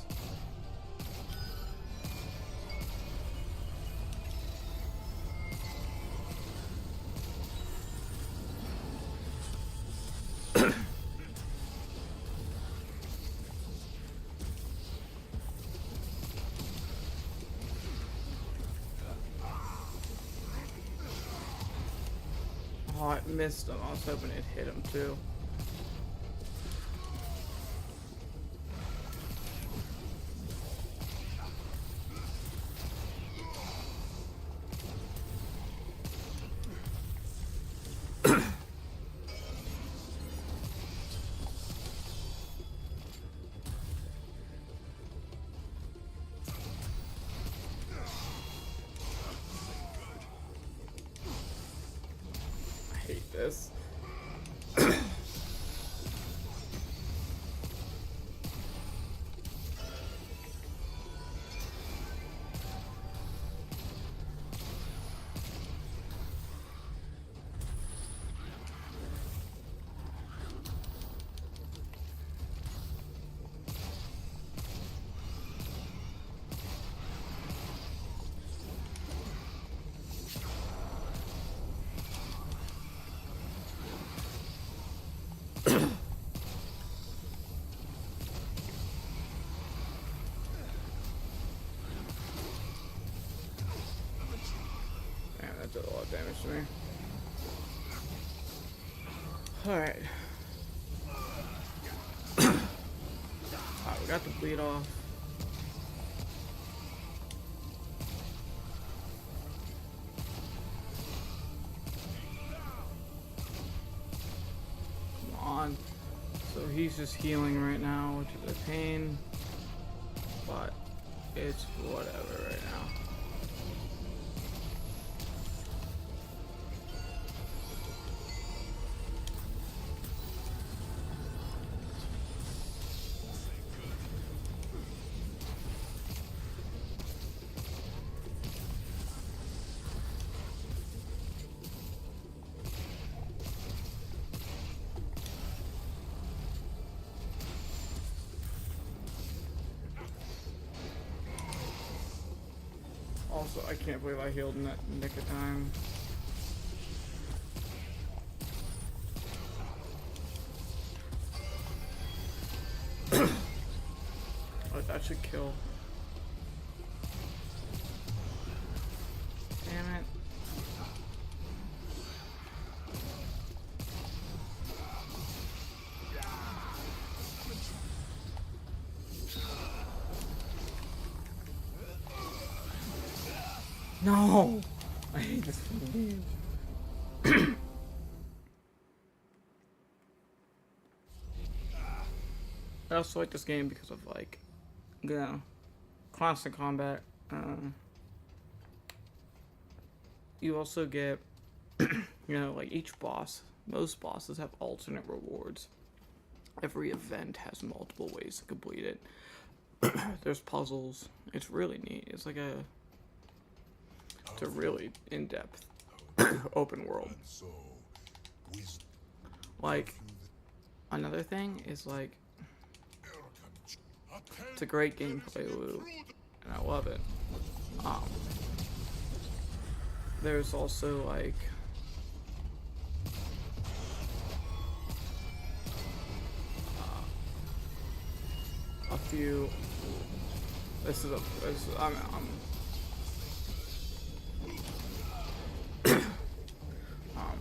Speaker 1: Oh, I missed him. I was hoping it hit him too. I hate this. That did a lot of damage to me. Alright. Alright, we got the bleed off. Come on. So he's just healing right now, which is a pain. But it's whatever right now. Also, I can't believe I healed in that nick of time. Oh, that should kill. Damn it. No! I hate this fucking game. I also like this game because of, like, you know, constant combat. You also get, you know, like each boss, most bosses have alternate rewards. Every event has multiple ways to complete it. There's puzzles. It's really neat. It's like it's a really in-depth open world. Like, another thing is, like, it's a great gameplay loop, and I love it. There's also, like, a few. I'm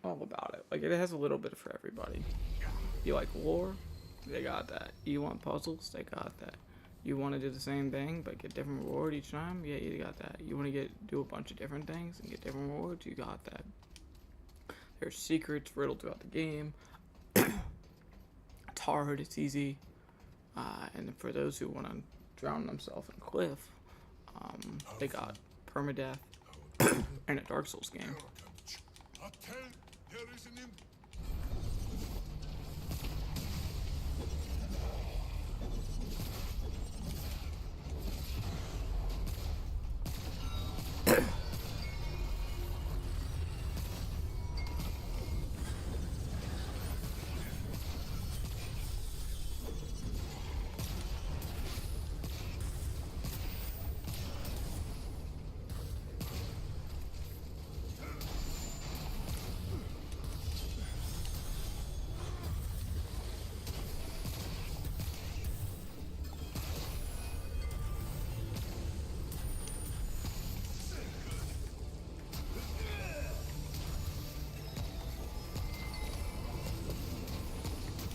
Speaker 1: all about it. Like, it has a little bit for everybody. You like lore? They got that. You want puzzles? They got that. You want to do the same thing but get different reward each time? Yeah, you got that. You want to do a bunch of different things and get different rewards? You got that. There's secrets riddled throughout the game. It's hard, it's easy. And for those who want to drown themselves in a cliff, they got permadeath and a Dark Souls game.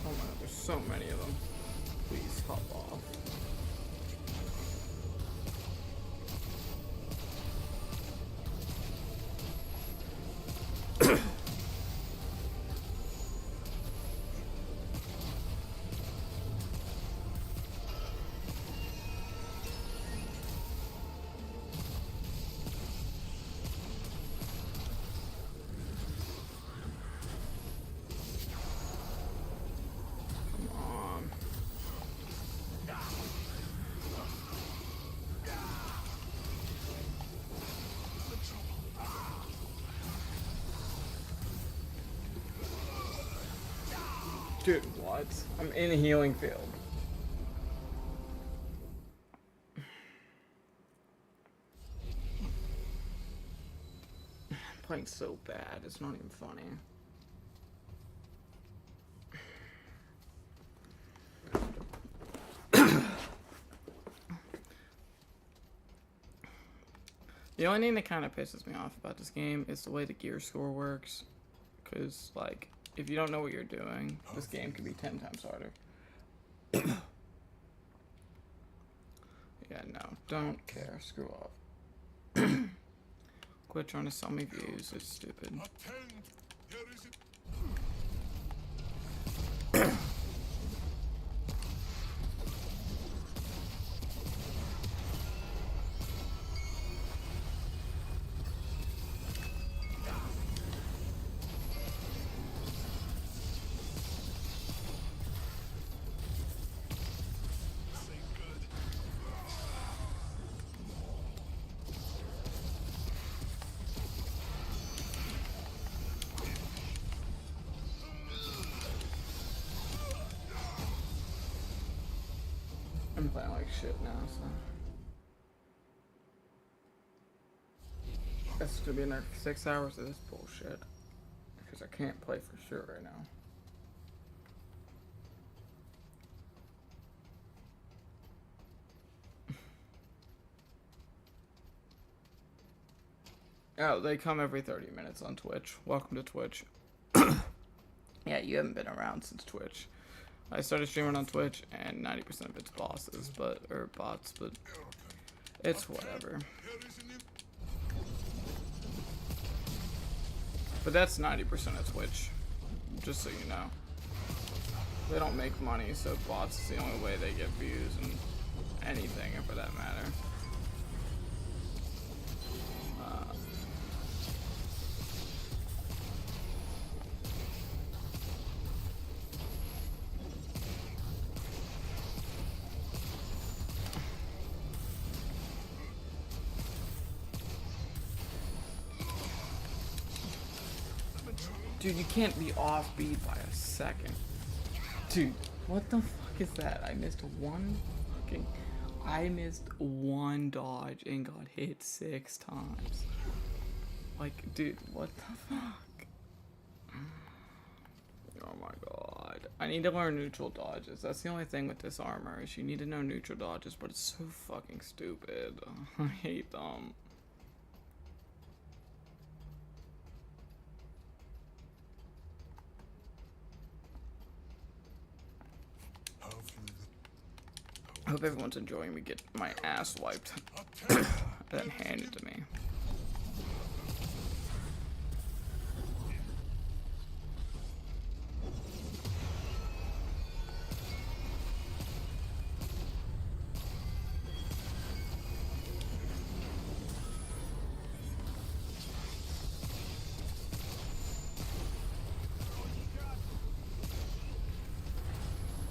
Speaker 1: Oh my god, there's so many of them. Please hop off. Dude, what? I'm in a healing field. I'm playing so bad, it's not even funny. The only thing that kind of pisses me off about this game is the way the gear score works. Because, like, if you don't know what you're doing, this game can be 10 times harder. Yeah, no, don't care. Screw off. Quit trying to sell me views. It's stupid. playing like shit now, so. That's gonna be another 6 hours of this bullshit. Because I can't play for sure right now. Oh, they come every 30 minutes on Twitch. Welcome to Twitch. Yeah, you haven't been around since Twitch. I started streaming on Twitch, and 90% of it's bosses, or bots, but it's whatever. But that's 90% of Twitch, just so you know. They don't make money, so bots is the only way they get views and anything, for that matter. Dude, you can't be offbeat by a second. Dude, what the fuck is that? I missed one dodge and got hit 6 times. Like, dude, what the fuck? Oh my god. I need to learn neutral dodges. That's the only thing with this armor, is you need to know neutral dodges, but it's so fucking stupid. I hate them. I hope everyone's enjoying me get my ass wiped and then handed to me.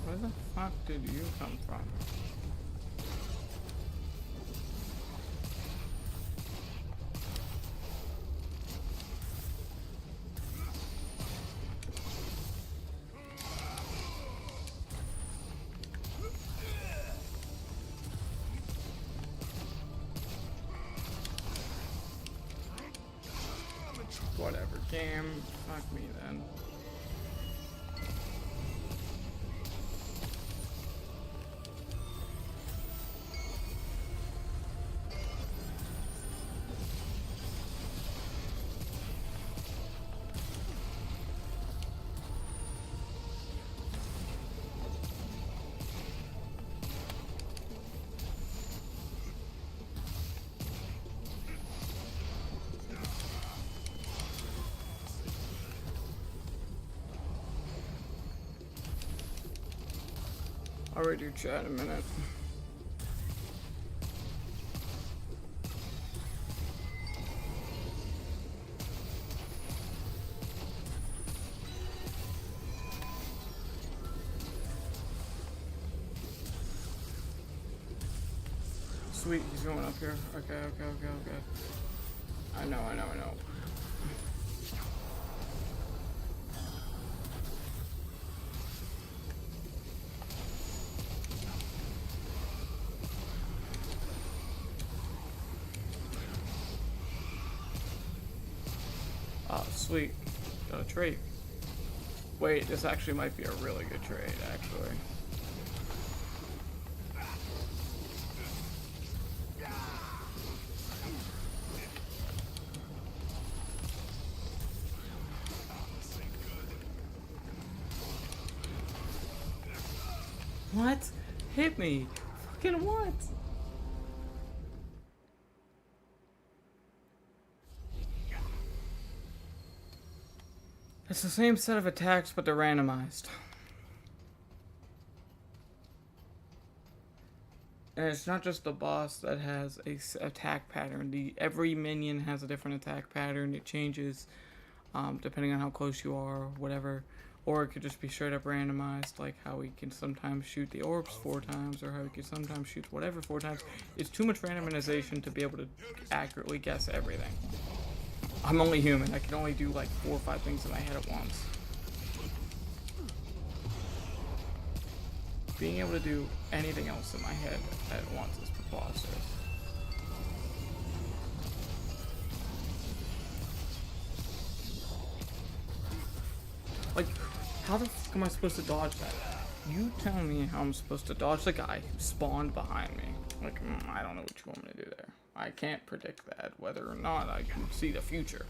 Speaker 1: Where the fuck did you come from? Whatever, game. Fuck me then. I'll read your chat in a minute. Sweet, he's going up here. Okay. I know. Oh, sweet. Got a trade. Wait, this actually might be a really good trade, actually. What? Hit me. Fucking what? It's the same set of attacks, but they're randomized. And it's not just the boss that has a attack pattern. Every minion has a different attack pattern. It changes depending on how close you are or whatever. Or it could just be straight up randomized, like how we can sometimes shoot the orbs 4 times, or how we can sometimes shoot whatever 4 times. It's too much randomization to be able to accurately guess everything. I'm only human. I can only do like 4 or 5 things in my head at once. being able to do anything else in my head at once is preposterous. Like, how the fuck am I supposed to dodge that? You tell me how I'm supposed to dodge the guy who spawned behind me. Like, I don't know what you want me to do there. I can't predict that, whether or not I can see the future.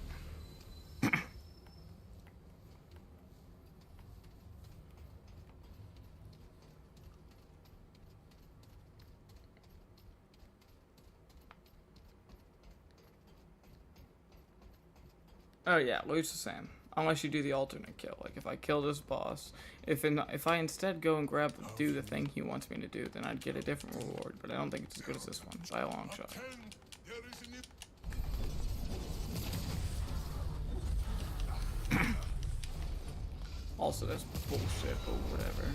Speaker 1: Oh yeah, Luis is saying, unless you do the alternate kill. Like, if I kill this boss, if I instead go and do the thing he wants me to do, then I'd get a different reward. But I don't think it's as good as this one, by a long shot.
Speaker 2: Attend, there is an
Speaker 1: Also, that's bullshit, but whatever.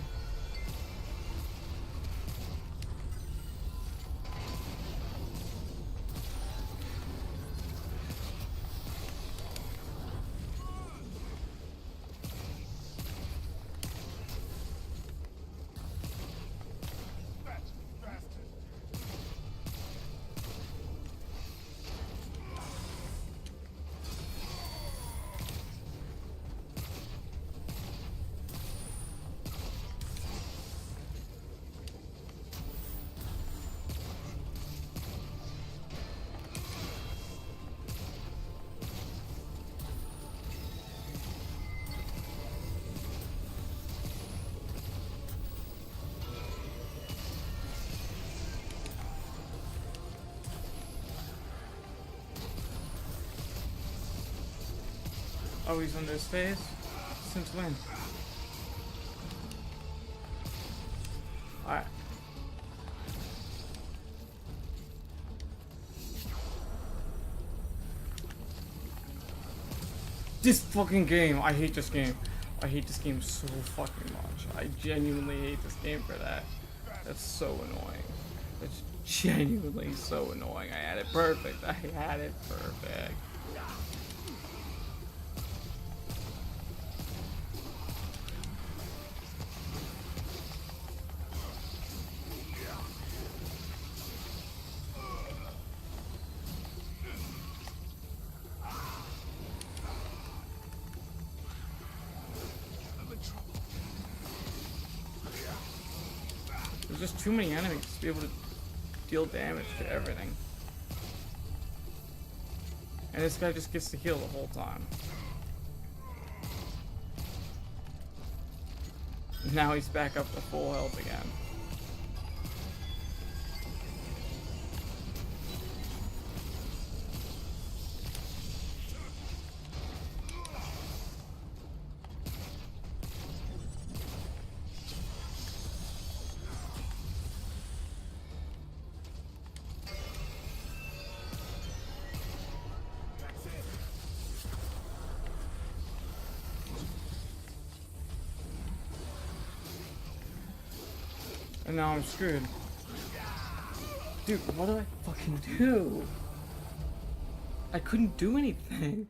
Speaker 1: Oh, he's on this phase? Since when? Alright. This fucking game! I hate this game. I hate this game so fucking much. I genuinely hate this game for that. That's so annoying. That's genuinely so annoying. I had it perfect. I had it perfect. There's just too many enemies to be able to deal damage to everything. And this guy just gets to heal the whole time. Now he's back up to full health again. And now I'm screwed. Dude, what do I fucking do? I couldn't do anything.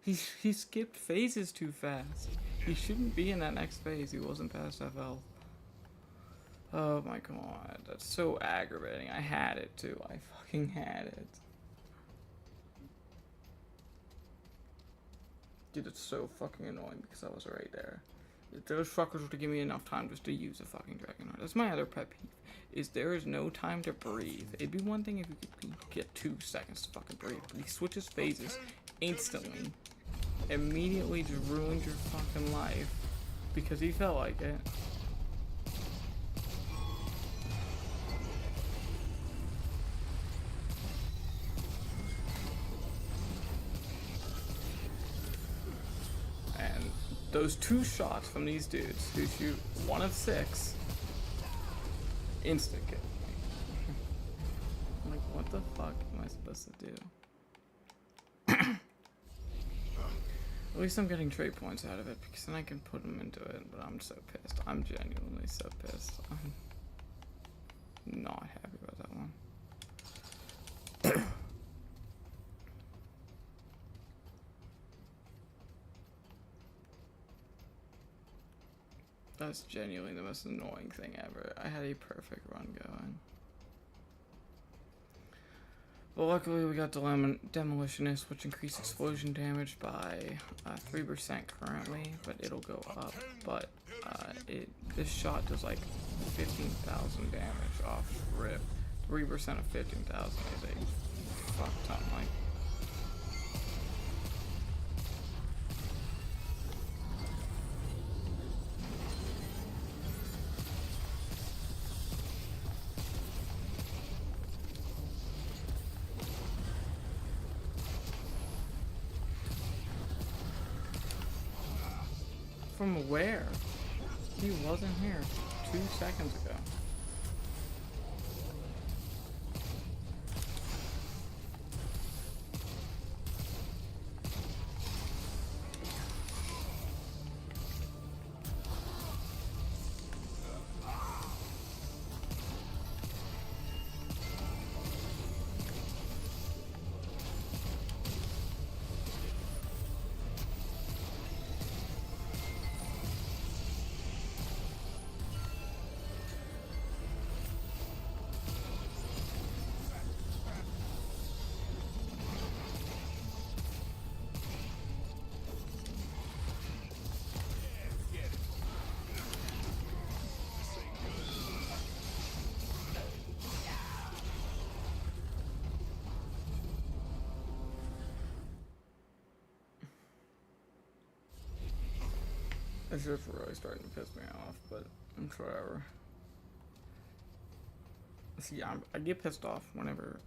Speaker 1: He skipped phases too fast. He shouldn't be in that next phase. He wasn't past FL. Oh my god, that's so aggravating. I had it too. I fucking had it. Dude, it's so fucking annoying because I was right there. If those fuckers were to give me enough time just to use a fucking Dragonheart. That's my other pet peeve. Is there is no time to breathe. It'd be one thing if you could get 2 seconds to fucking breathe. But he switches phases instantly. Immediately just ruined your fucking life. Because he felt like it. Those 2 shots from these dudes who shoot 1 of 6 instant kill. Like, what the fuck am I supposed to do? At least I'm getting trait points out of it because then I can put them into it, but I'm so pissed. I'm genuinely so pissed. I'm not happy about that one. That's genuinely the most annoying thing ever. I had a perfect run going. But luckily we got Demolitionist, which increased explosion damage by 3% currently, but it'll go up. But this shot does like 15,000 damage off rip. 3% of 15,000 is a fuck ton. Like, from where? He wasn't here 2 seconds ago. It's just really starting to piss me off, but it's whatever. See, I get pissed off whenever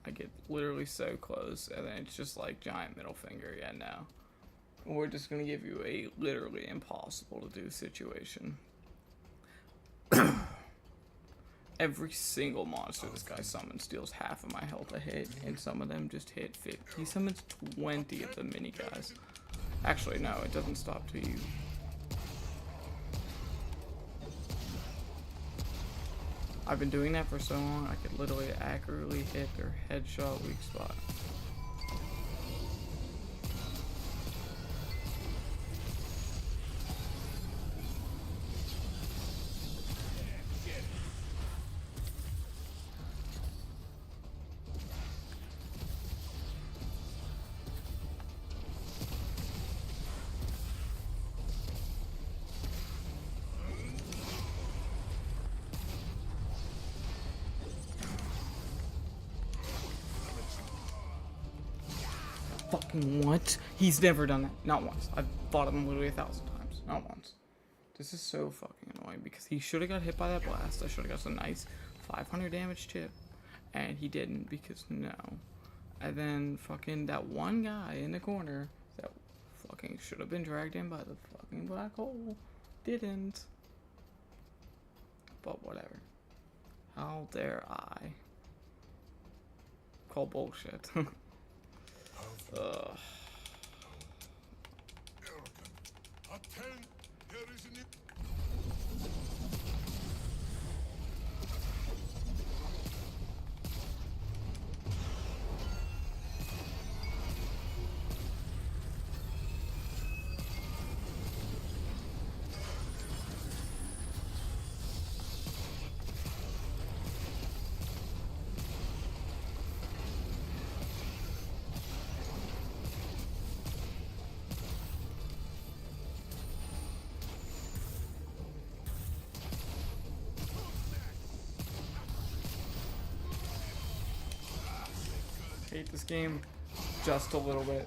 Speaker 1: I get literally so close, and then it's just like giant middle finger, yeah, no. We're just gonna give you a literally impossible to do situation. Every single monster this guy summons steals half of my health a hit, and some of them just hit 50. He summons 20 of the mini guys. Actually, no, it doesn't stop till you. I've been doing that for so long, I could literally accurately hit their headshot weak spot. Fucking what? He's never done that. Not once. I've fought him literally 1,000 times. Not once. This is so fucking annoying because he should have got hit by that blast. I should have got some nice 500 damage chip. And he didn't because no. And then fucking that one guy in the corner that fucking should have been dragged in by the fucking black hole didn't. But whatever. How dare I call bullshit.
Speaker 2: Attend, there is an
Speaker 1: hate this game just a little bit,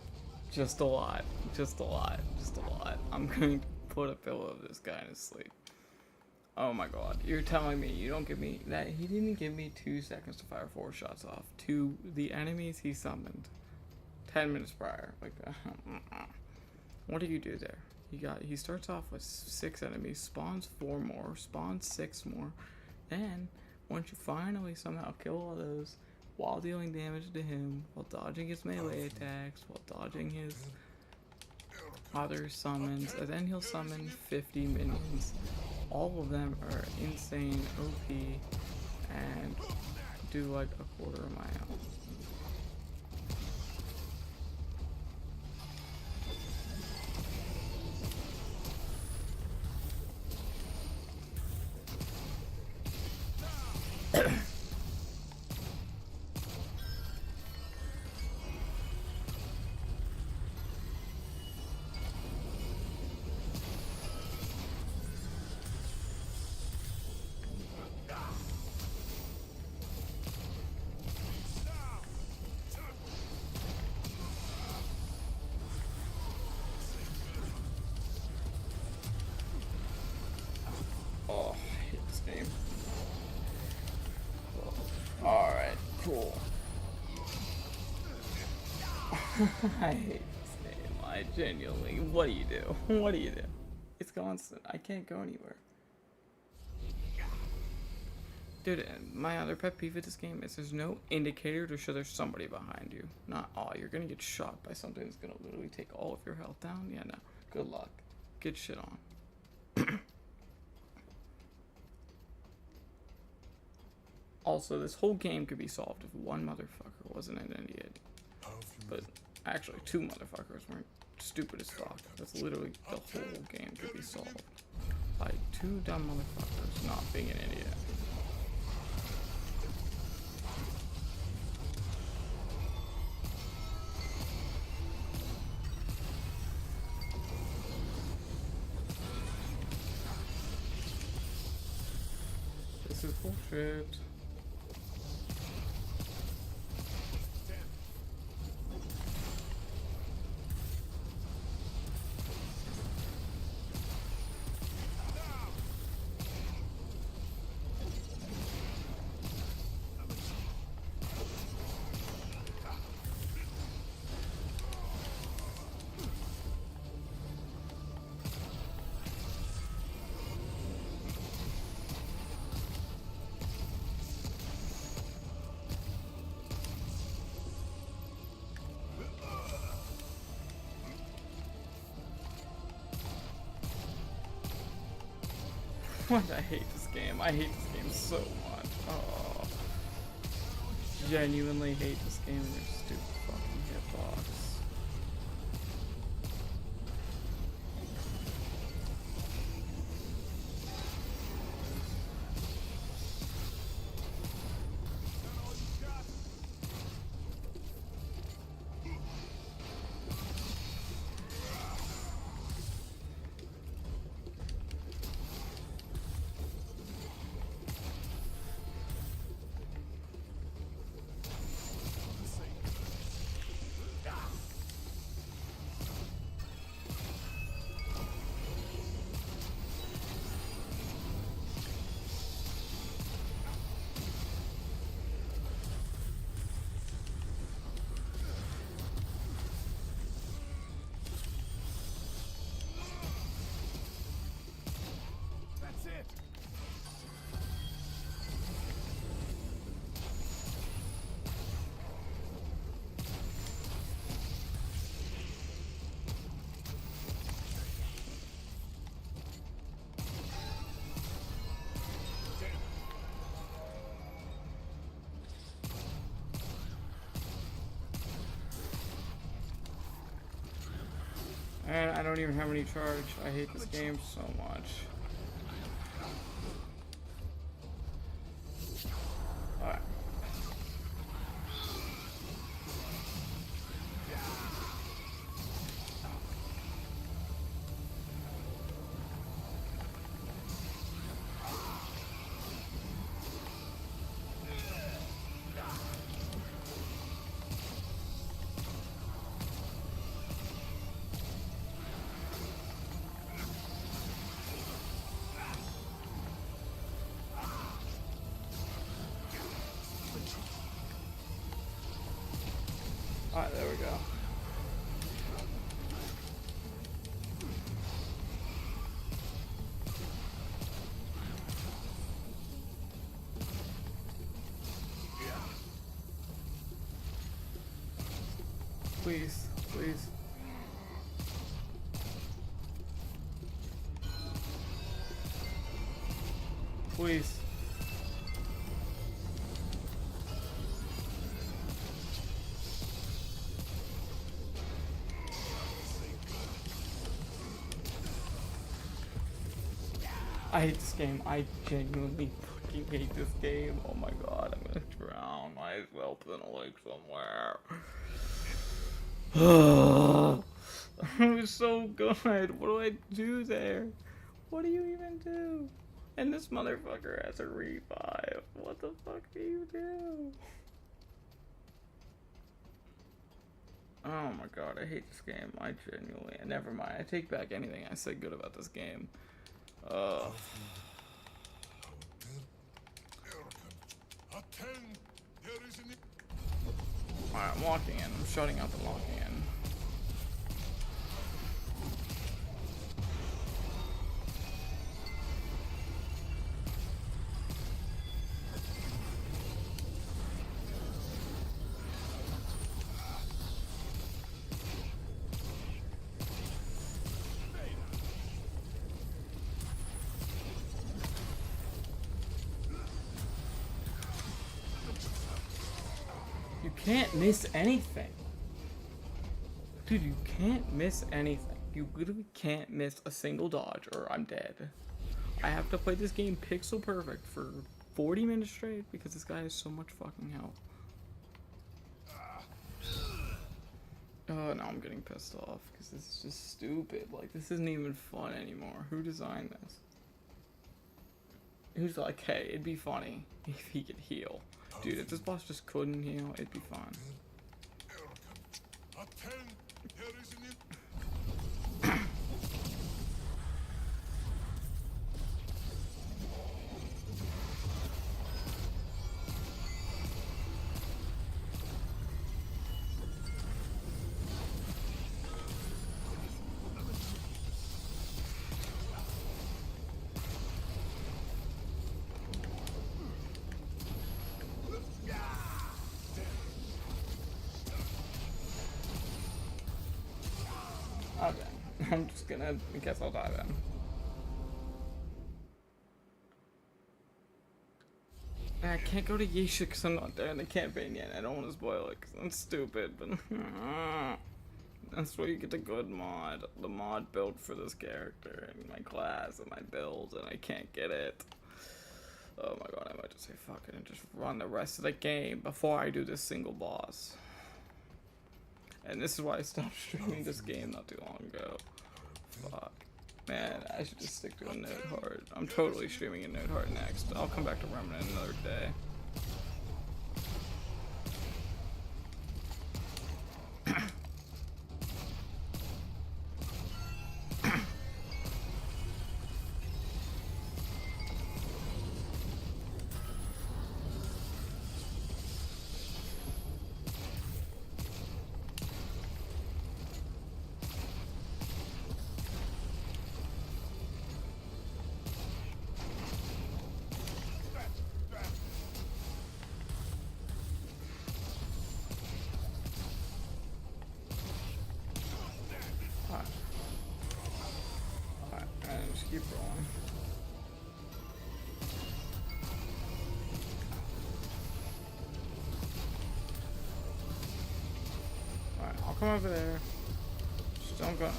Speaker 1: just a lot, just a lot, just a lot. I'm going to put a pillow of this guy to sleep. Oh my god, you're telling me you don't give me that? He didn't give me 2 seconds to fire 4 shots off to the enemies he summoned 10 minutes prior. Like, what do you do there? He starts off with 6 enemies, spawns 4 more, spawns 6 more. Then once you finally somehow kill all those while dealing damage to him, while dodging his melee attacks, while dodging his other summons, and then he'll summon 50 minions. All of them are insane OP and do like a quarter of my health. Cool. I hate this game. I genuinely. What do you do? What do you do? It's constant. I can't go anywhere. Dude, my other pet peeve of this game is there's no indicator to show there's somebody behind you. Not, oh, you're gonna get shot by something that's gonna literally take all of your health down. Yeah, no. Good luck. Get shit on. Also, this whole game could be solved if one motherfucker wasn't an idiot. But actually, two motherfuckers weren't stupid as fuck. That's literally the whole game could be solved by two dumb motherfuckers not being an idiot. This is bullshit. What? I hate this game. I hate this game so much. Oh. Genuinely hate this game and their stupid fucking hitbox. And I don't even have any charge. I hate this game so much. Alright. Alright, there we go. Please, please. Please. I hate this game. I genuinely fucking hate this game. Oh my god, I'm gonna drown. Might as well put in a lake somewhere. It was so good. What do I do there? What do you even do? And this motherfucker has a revive. What the fuck do you do? Oh my god, I hate this game. I genuinely. Never mind. I take back anything I said good about this game.
Speaker 2: Attend! There is an
Speaker 1: Alright, I'm walking in. I'm shutting up and walking in. You can't miss anything. Dude, you can't miss anything. You literally can't miss a single dodge or I'm dead. I have to play this game pixel perfect for 40 minutes straight because this guy has so much fucking health. Oh, now I'm getting pissed off because this is just stupid. Like, this isn't even fun anymore. Who designed this? Who's like, hey, it'd be funny if he could heal. Dude, if this boss just couldn't heal, it'd be fun.
Speaker 2: Attend, there is an
Speaker 1: Oh, damn. I'm just gonna, I guess I'll die then. I can't go to Yesha because I'm not there in the campaign yet. I don't want to spoil it because I'm stupid, but that's where you get the good mod. The mod built for this character and my class and my build, and I can't get it. Oh my god, I might just say fuck it and just run the rest of the game before I do this single boss. And this is why I stopped streaming this game not too long ago. Fuck. Man, I should just stick to a Node Hard. I'm totally streaming a Node Hard next. I'll come back to Remnant another day. Keep rolling. Alright, I'll come over there. Just don't go nowhere.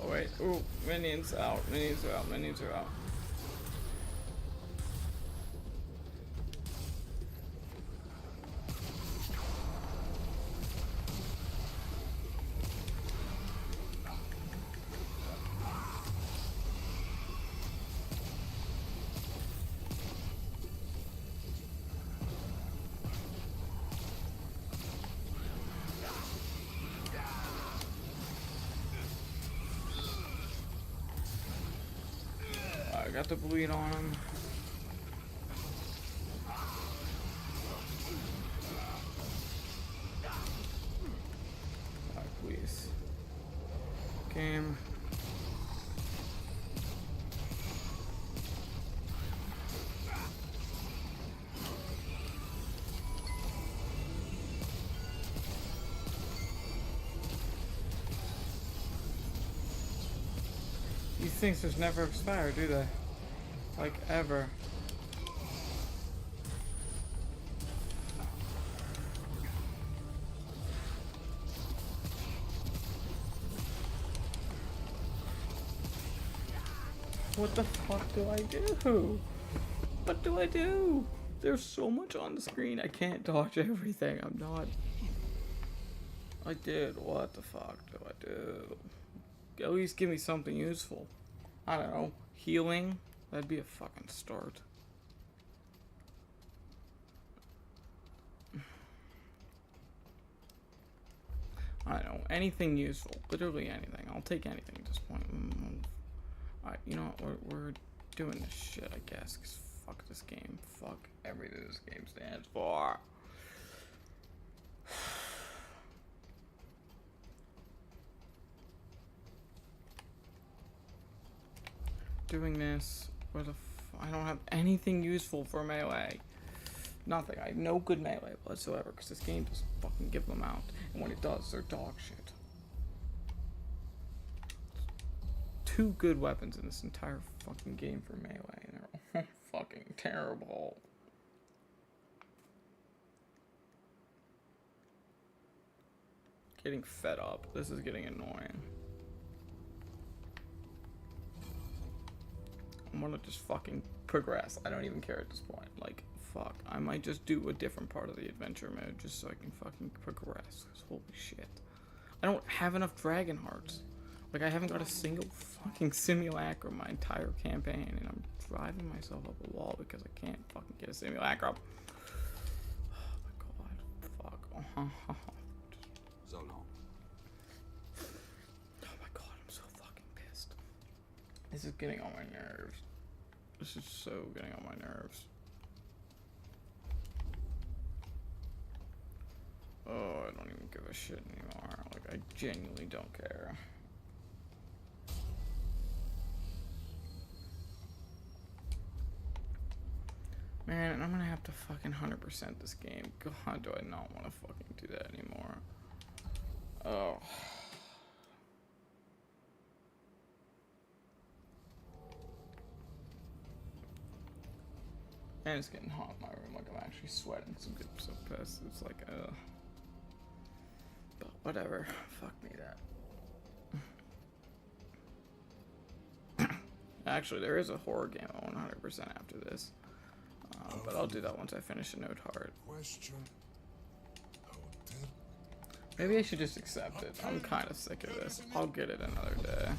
Speaker 1: Wait, ooh, minions out, minions are out, minions are out. I got the bleed on him. Alright, please. Game. These things just never expire, do they? Like, ever. What the fuck do I do? What do I do? There's so much on the screen. I can't dodge everything. I'm not. I did. What the fuck do I do? At least give me something useful. I don't know. Healing? That'd be a fucking start. I don't know. Anything useful. Literally anything. I'll take anything at this point. Alright, you know what? We're doing this shit, I guess. Because fuck this game. Fuck everything this game stands for. Doing this. Where the I don't have anything useful for melee. Nothing. I have no good melee whatsoever because this game doesn't fucking give them out. And when it does, they're dog shit. Two good weapons in this entire fucking game for melee, and they're all fucking terrible. Getting fed up. This is getting annoying. I'm gonna just fucking progress. I don't even care at this point. Like, fuck. I might just do a different part of the adventure mode just so I can fucking progress. 'Cause holy shit. I don't have enough dragon hearts. Like, I haven't got a single fucking simulacrum my entire campaign, and I'm driving myself up a wall because I can't fucking get a simulacrum. Oh my god. Fuck.
Speaker 3: So long.
Speaker 1: Oh my god, I'm so fucking pissed. This is getting on my nerves. This is so getting on my nerves. Oh, I don't even give a shit anymore. Like, I genuinely don't care. Man, and I'm gonna have to fucking 100% this game. God, do I not want to fucking do that anymore. Oh. And it's getting hot in my room. Like, I'm actually sweating. So I'm so pissed. It's like, but whatever. Fuck me that. Actually, there is a horror game I want 100% after this. But I'll do that once I finish a Node Heart.
Speaker 2: Question.
Speaker 1: Maybe I should just accept it. I'm kind of sick of this. I'll get it another day.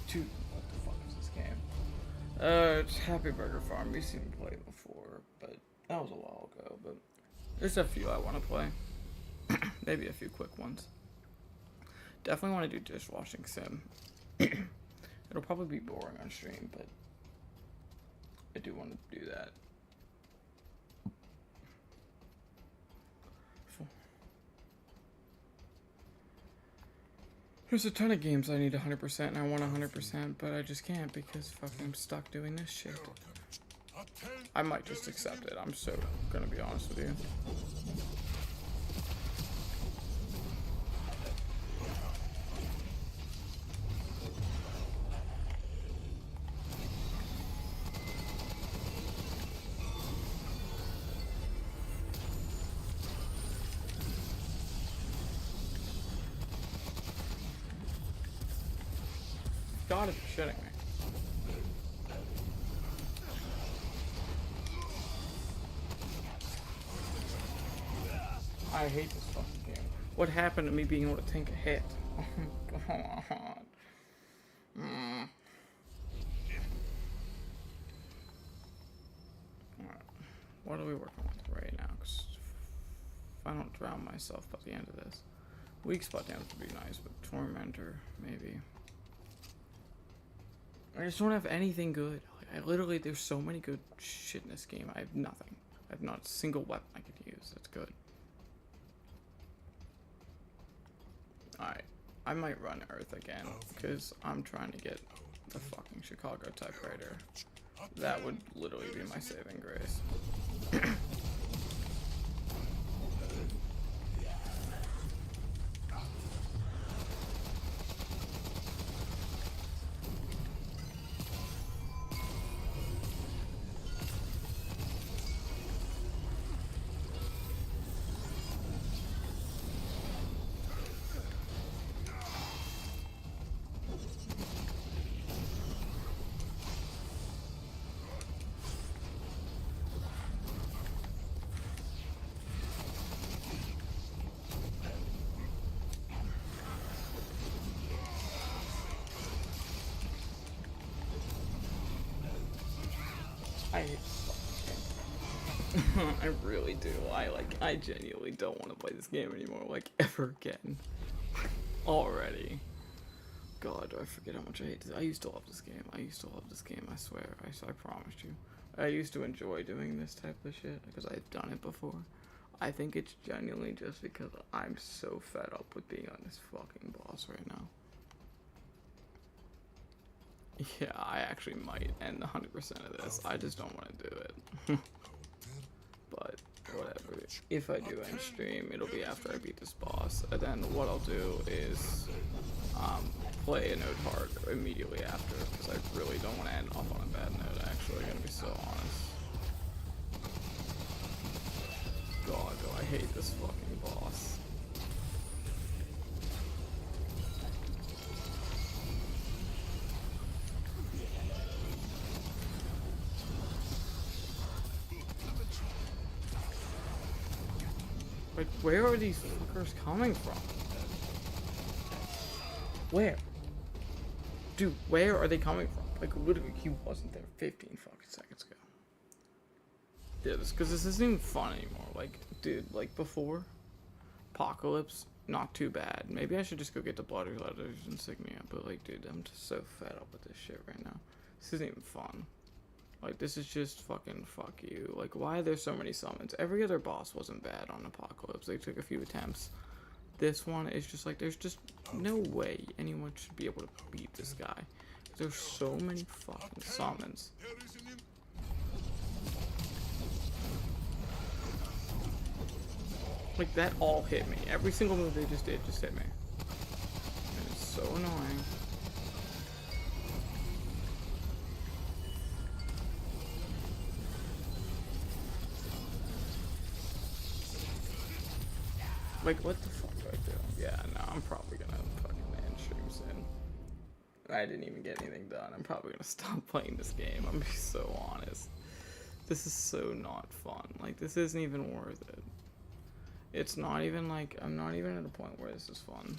Speaker 1: Dude, what the fuck is this game? It's Happy Burger Farm. We've seen me play it before, but that was a while ago. But there's a few I want to play. Maybe a few quick ones. Definitely want to do dishwashing sim. It'll probably be boring on stream, but I do want to do that. There's a ton of games I need 100% and I want 100%, but I just can't because fucking I'm stuck doing this shit. I might just accept it. I'm so gonna be honest with you. Gotta be shitting me. I hate this fucking game. What happened to me being able to tank a hit? Oh my god. Alright. What are we working with right now? 'Cause if I don't drown myself by the end of this. Weak spot damage would be nice, but Tormentor, maybe. I just don't have anything good. Like, I literally, there's so many good shit in this game. I have nothing. I have not a single weapon I could use. That's good. Alright. I might run Earth again, because I'm trying to get the fucking Chicago typewriter. That would literally be my saving grace. I I really do. I genuinely don't want to play this game anymore, like, ever again. Already. God, do I forget how much I hate this. I used to love this game. I swear. I promised you. I used to enjoy doing this type of shit, because I've done it before. I think it's genuinely just because I'm so fed up with being on this fucking boss right now. Yeah, I actually might end 100% of this. I just don't want to do it. But whatever. If I do end stream, it'll be after I beat this boss. And then what I'll do is play a note hard immediately after, because I really don't want to end off on a bad note. Actually, I'm gonna be so honest. God, do I hate this fucking boss. Like, where are these fuckers coming from? Where? Dude, where are they coming from? Like, literally, he wasn't there 15 fucking seconds ago. Yeah, because this isn't even fun anymore. Like, dude, like before, Apocalypse, not too bad. Maybe I should just go get the Bloody Letters insignia. But, like, dude, I'm just so fed up with this shit right now. This isn't even fun. Like, this is just fucking fuck you. Like, why are there so many summons? Every other boss wasn't bad on Apocalypse. They took a few attempts. This one is just like, there's just no way anyone should be able to beat this guy. There's so many fucking summons. Like, that all hit me. Every single move they just did just hit me. And it's so annoying. Like, what the fuck do I do? Yeah, no, I'm probably gonna fucking end stream soon. I didn't even get anything done. I'm probably gonna stop playing this game. I'm gonna be so honest. This is so not fun. Like, this isn't even worth it. It's not even like, I'm not even at a point where this is fun.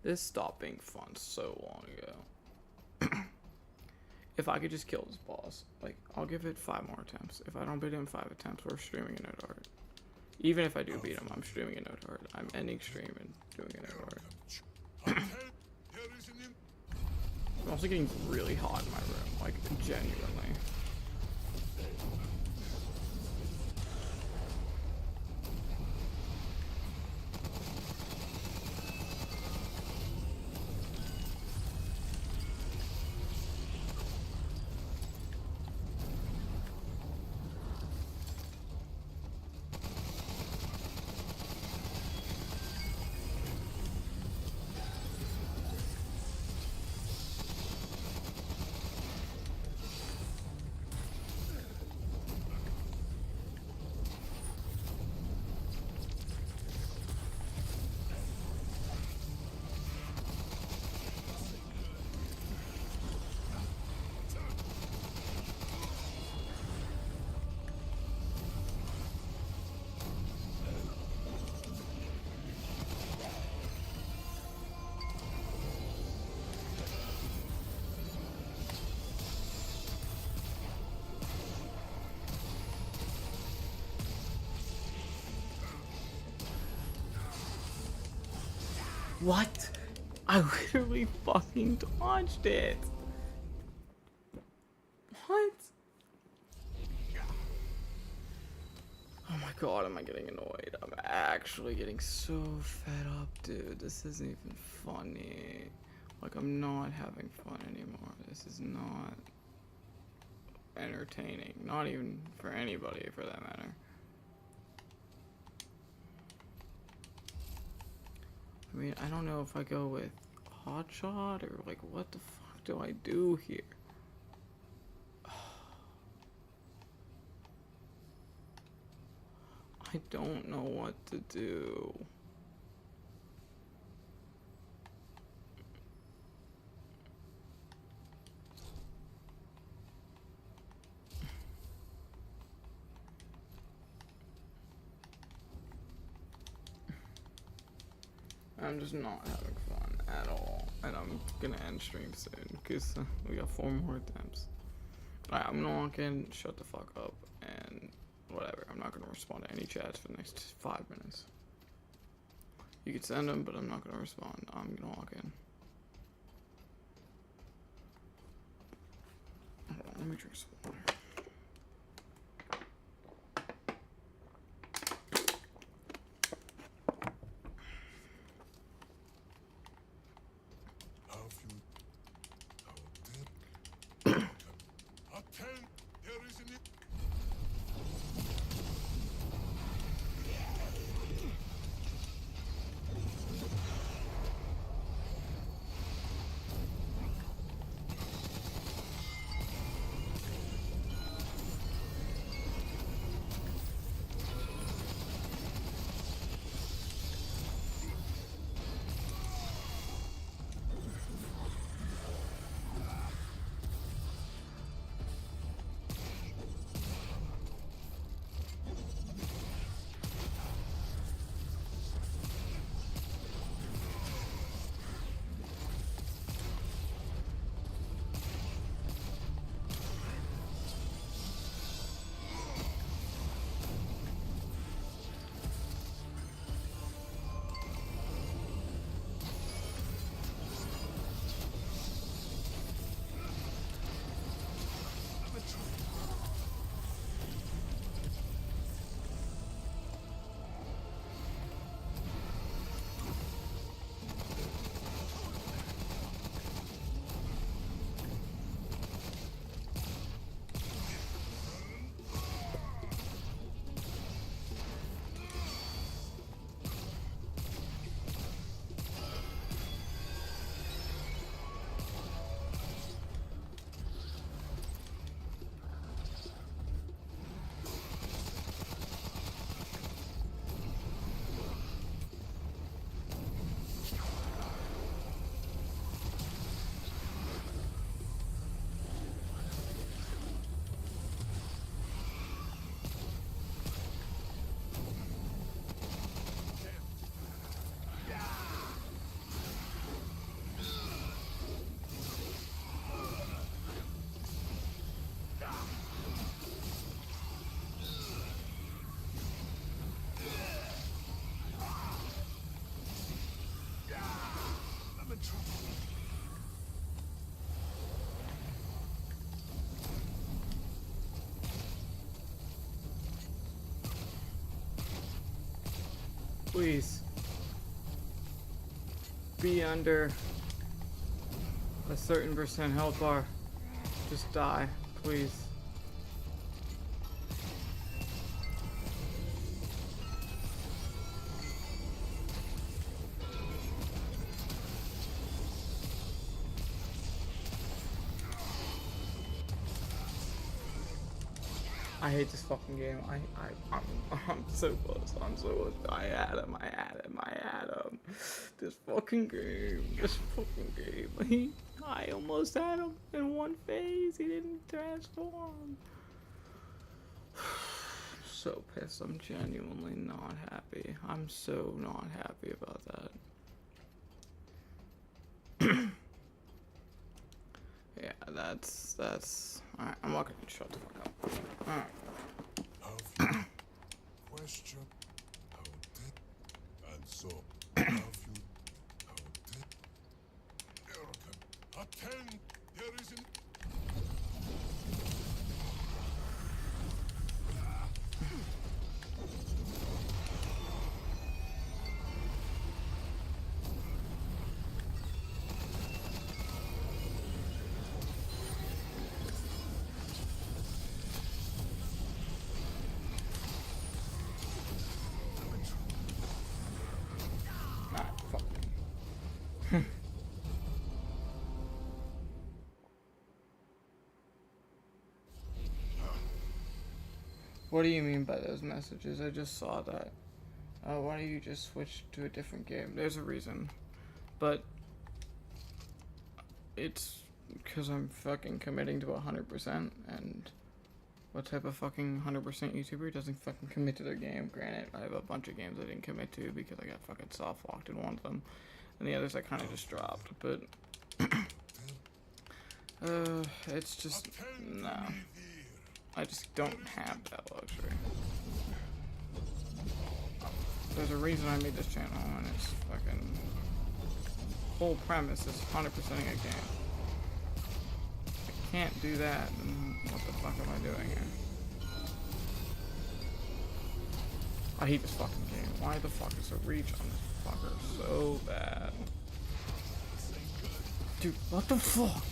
Speaker 1: This stopped being fun so long ago. If I could just kill this boss, like, I'll give it 5 more attempts. If I don't beat him in 5 attempts, we're streaming a note art. Even if I do beat him, I'm streaming a note art. I'm ending stream and doing a note art. I'm also getting really hot in my room, like, genuinely. What? I literally fucking dodged it. What? Oh my god, am I getting annoyed? I'm actually getting so fed up, dude. This isn't even funny. Like, I'm not having fun anymore. This is not entertaining. Not even for anybody, for that matter. I mean, I don't know if I go with hotshot or, like, what the fuck do I do here? I don't know what to do. I'm just not having fun at all, and I'm gonna end stream soon because we got 4 more attempts. Alright, I'm gonna walk in, shut the fuck up, and whatever. I'm not gonna respond to any chats for the next 5 minutes. You can send them, but I'm not gonna respond. I'm gonna walk in. Hold on, let me drink some water. Please be under a certain % health bar. Just die, please. I hate this fucking game. I'm so close. I'm so close. I had him. This fucking game. I almost had him in one phase. He didn't transform. So pissed. I'm genuinely not happy. I'm so not happy about that. Yeah, that's. Alright, I'm not gonna shut the fuck up. Alright.
Speaker 2: Question how did and so have you how did arrogant attend there is an
Speaker 1: What do you mean by those messages? I just saw that. Why don't you just switch to a different game? There's a reason. But it's because I'm fucking committing to 100%, and what type of fucking 100% YouTuber doesn't fucking commit to their game? Granted, I have a bunch of games I didn't commit to because I got fucking soft-locked in one of them, and the others I kind of just dropped, but it's just, nah. I just don't have that luxury. There's a reason I made this channel, and it's fucking whole premise is 100%ing a game. If I can't do that, then what the fuck am I doing here? I hate this fucking game. Why the fuck is the reach on this fucker so bad? Dude, what the fuck?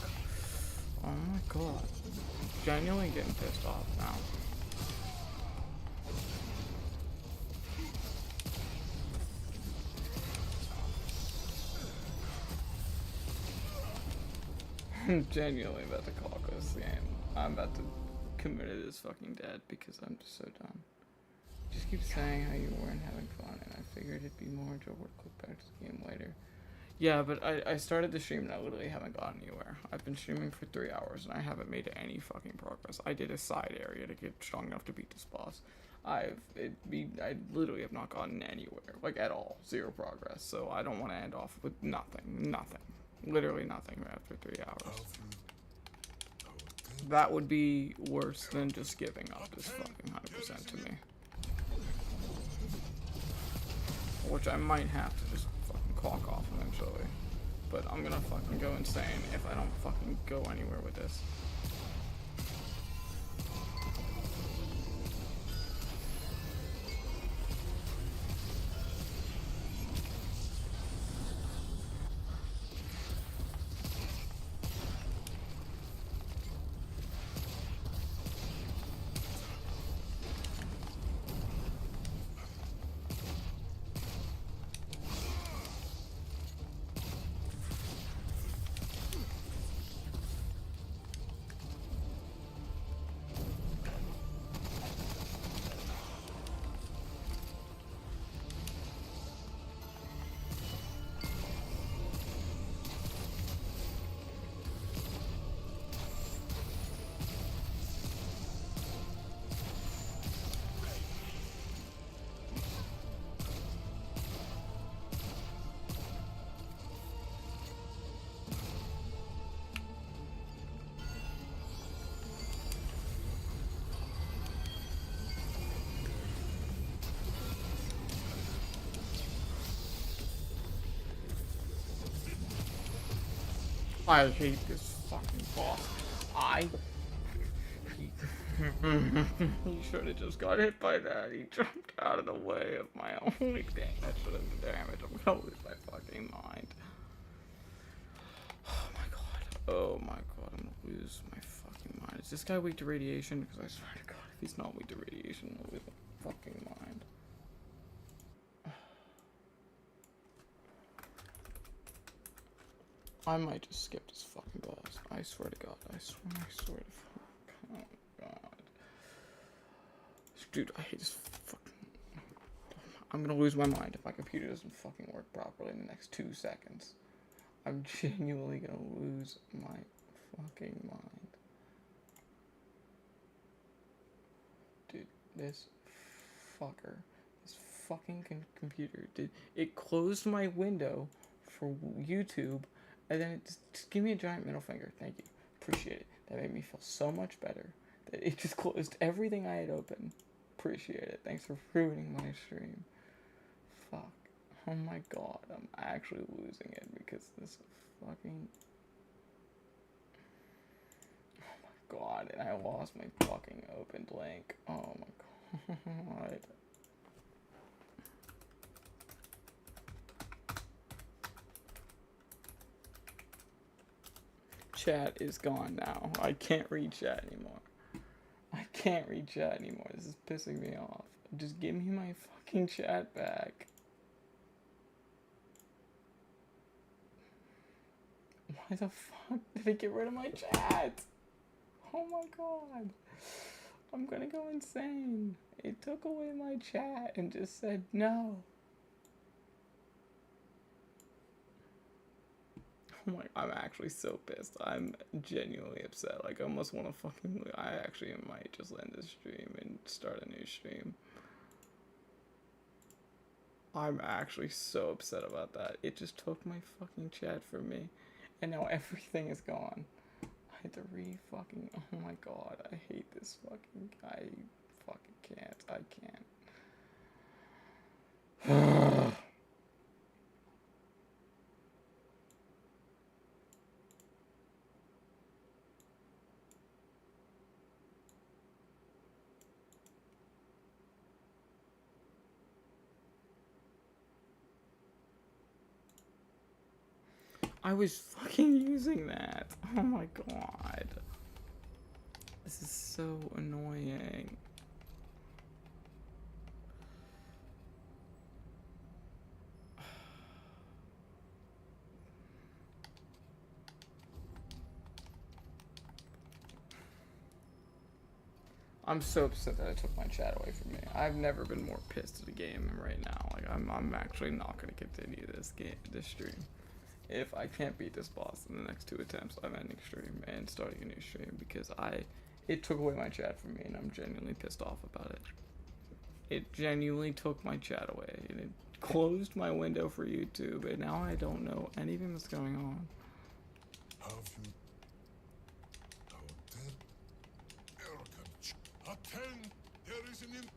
Speaker 1: Oh my god. I'm genuinely getting pissed off now. I'm genuinely about to call this game. I'm about to commit it as fucking dead because I'm just so done. Just keep saying how you weren't having fun, and I figured it'd be more enjoyable to click back to the game later. Yeah, but I started the stream and I literally haven't gotten anywhere. I've been streaming for 3 hours and I haven't made any fucking progress. I did a side area to get strong enough to beat this boss. I literally have not gotten anywhere, like at all, 0 progress. So I don't want to end off with nothing, literally nothing after 3 hours. That would be worse than just giving up this fucking 100% to me. Which I might have to just fucking clock off eventually. But I'm gonna fucking go insane if I don't fucking go anywhere with this. I hate this fucking boss. He should have just got hit by that. He jumped out of the way of my only thing. That should have been damage. I'm gonna lose my fucking mind. Oh my god. Oh my god. I'm gonna lose my fucking mind. Is this guy weak to radiation? Because I swear to god, if he's not weak to radiation, I'll lose my fucking mind. I might just skip this fucking boss. I swear to god. I swear to fuck. Oh god. Dude, I hate this fucking... I'm gonna lose my mind if my computer doesn't fucking work properly in the next 2 seconds. I'm genuinely gonna lose my fucking mind. Dude, this fucker. This fucking computer. Dude, it closed my window for YouTube, and then it just give me a giant middle finger. Thank you. Appreciate it. That made me feel so much better. That it just closed everything I had open. Appreciate it. Thanks for ruining my stream. Fuck. Oh my god. I'm actually losing it because this fucking... Oh my god. And I lost my fucking opened link. Oh my god. Chat is gone now. I can't read chat anymore. I can't read chat anymore. This is pissing me off. Just give me my fucking chat back. Why the fuck did it get rid of my chat? Oh my god. I'm gonna go insane. It took away my chat and just said no. Oh my, I'm actually so pissed. I'm genuinely upset. Like, I almost want to fucking. I actually might just end this stream and start a new stream. I'm actually so upset about that. It just took my fucking chat from me. And now everything is gone. I had to re-fucking. Oh my god, I hate this fucking. I fucking can't. I can't. I was fucking using that. Oh my god. This is so annoying. I'm so upset that I took my chat away from me. I've never been more pissed at a game than right now. Like, I'm actually not gonna continue this stream. If I can't beat this boss in the next 2 attempts, I'm ending stream and starting a new stream because it took away my chat from me and I'm genuinely pissed off about it. It genuinely took my chat away and it closed my window for YouTube and now I don't know anything that's going on.
Speaker 2: Have you doubted? Arrogant. Attend! There is an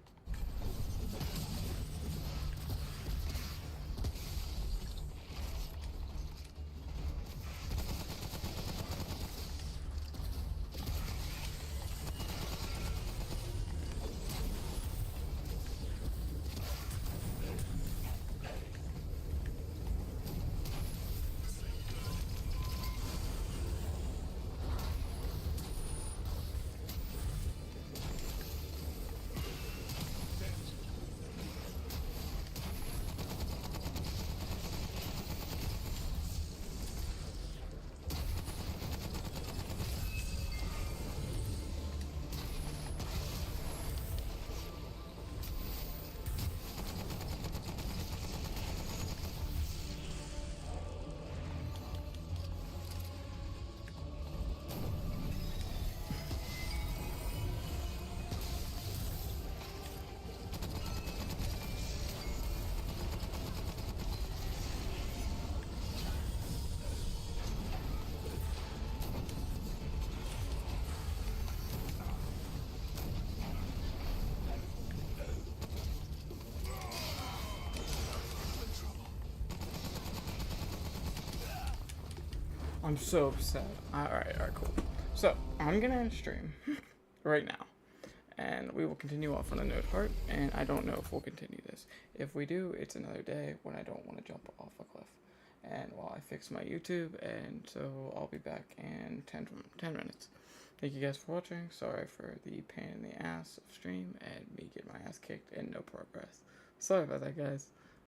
Speaker 1: I'm so upset. Alright, cool. So, I'm gonna end stream right now. And we will continue off on a note heart, and I don't know if we'll continue this. If we do, it's another day when I don't want to jump off a cliff. And while I fix my YouTube, and so I'll be back in 10 minutes. Thank you guys for watching. Sorry for the pain in the ass of stream and me getting my ass kicked and no progress. Sorry about that, guys.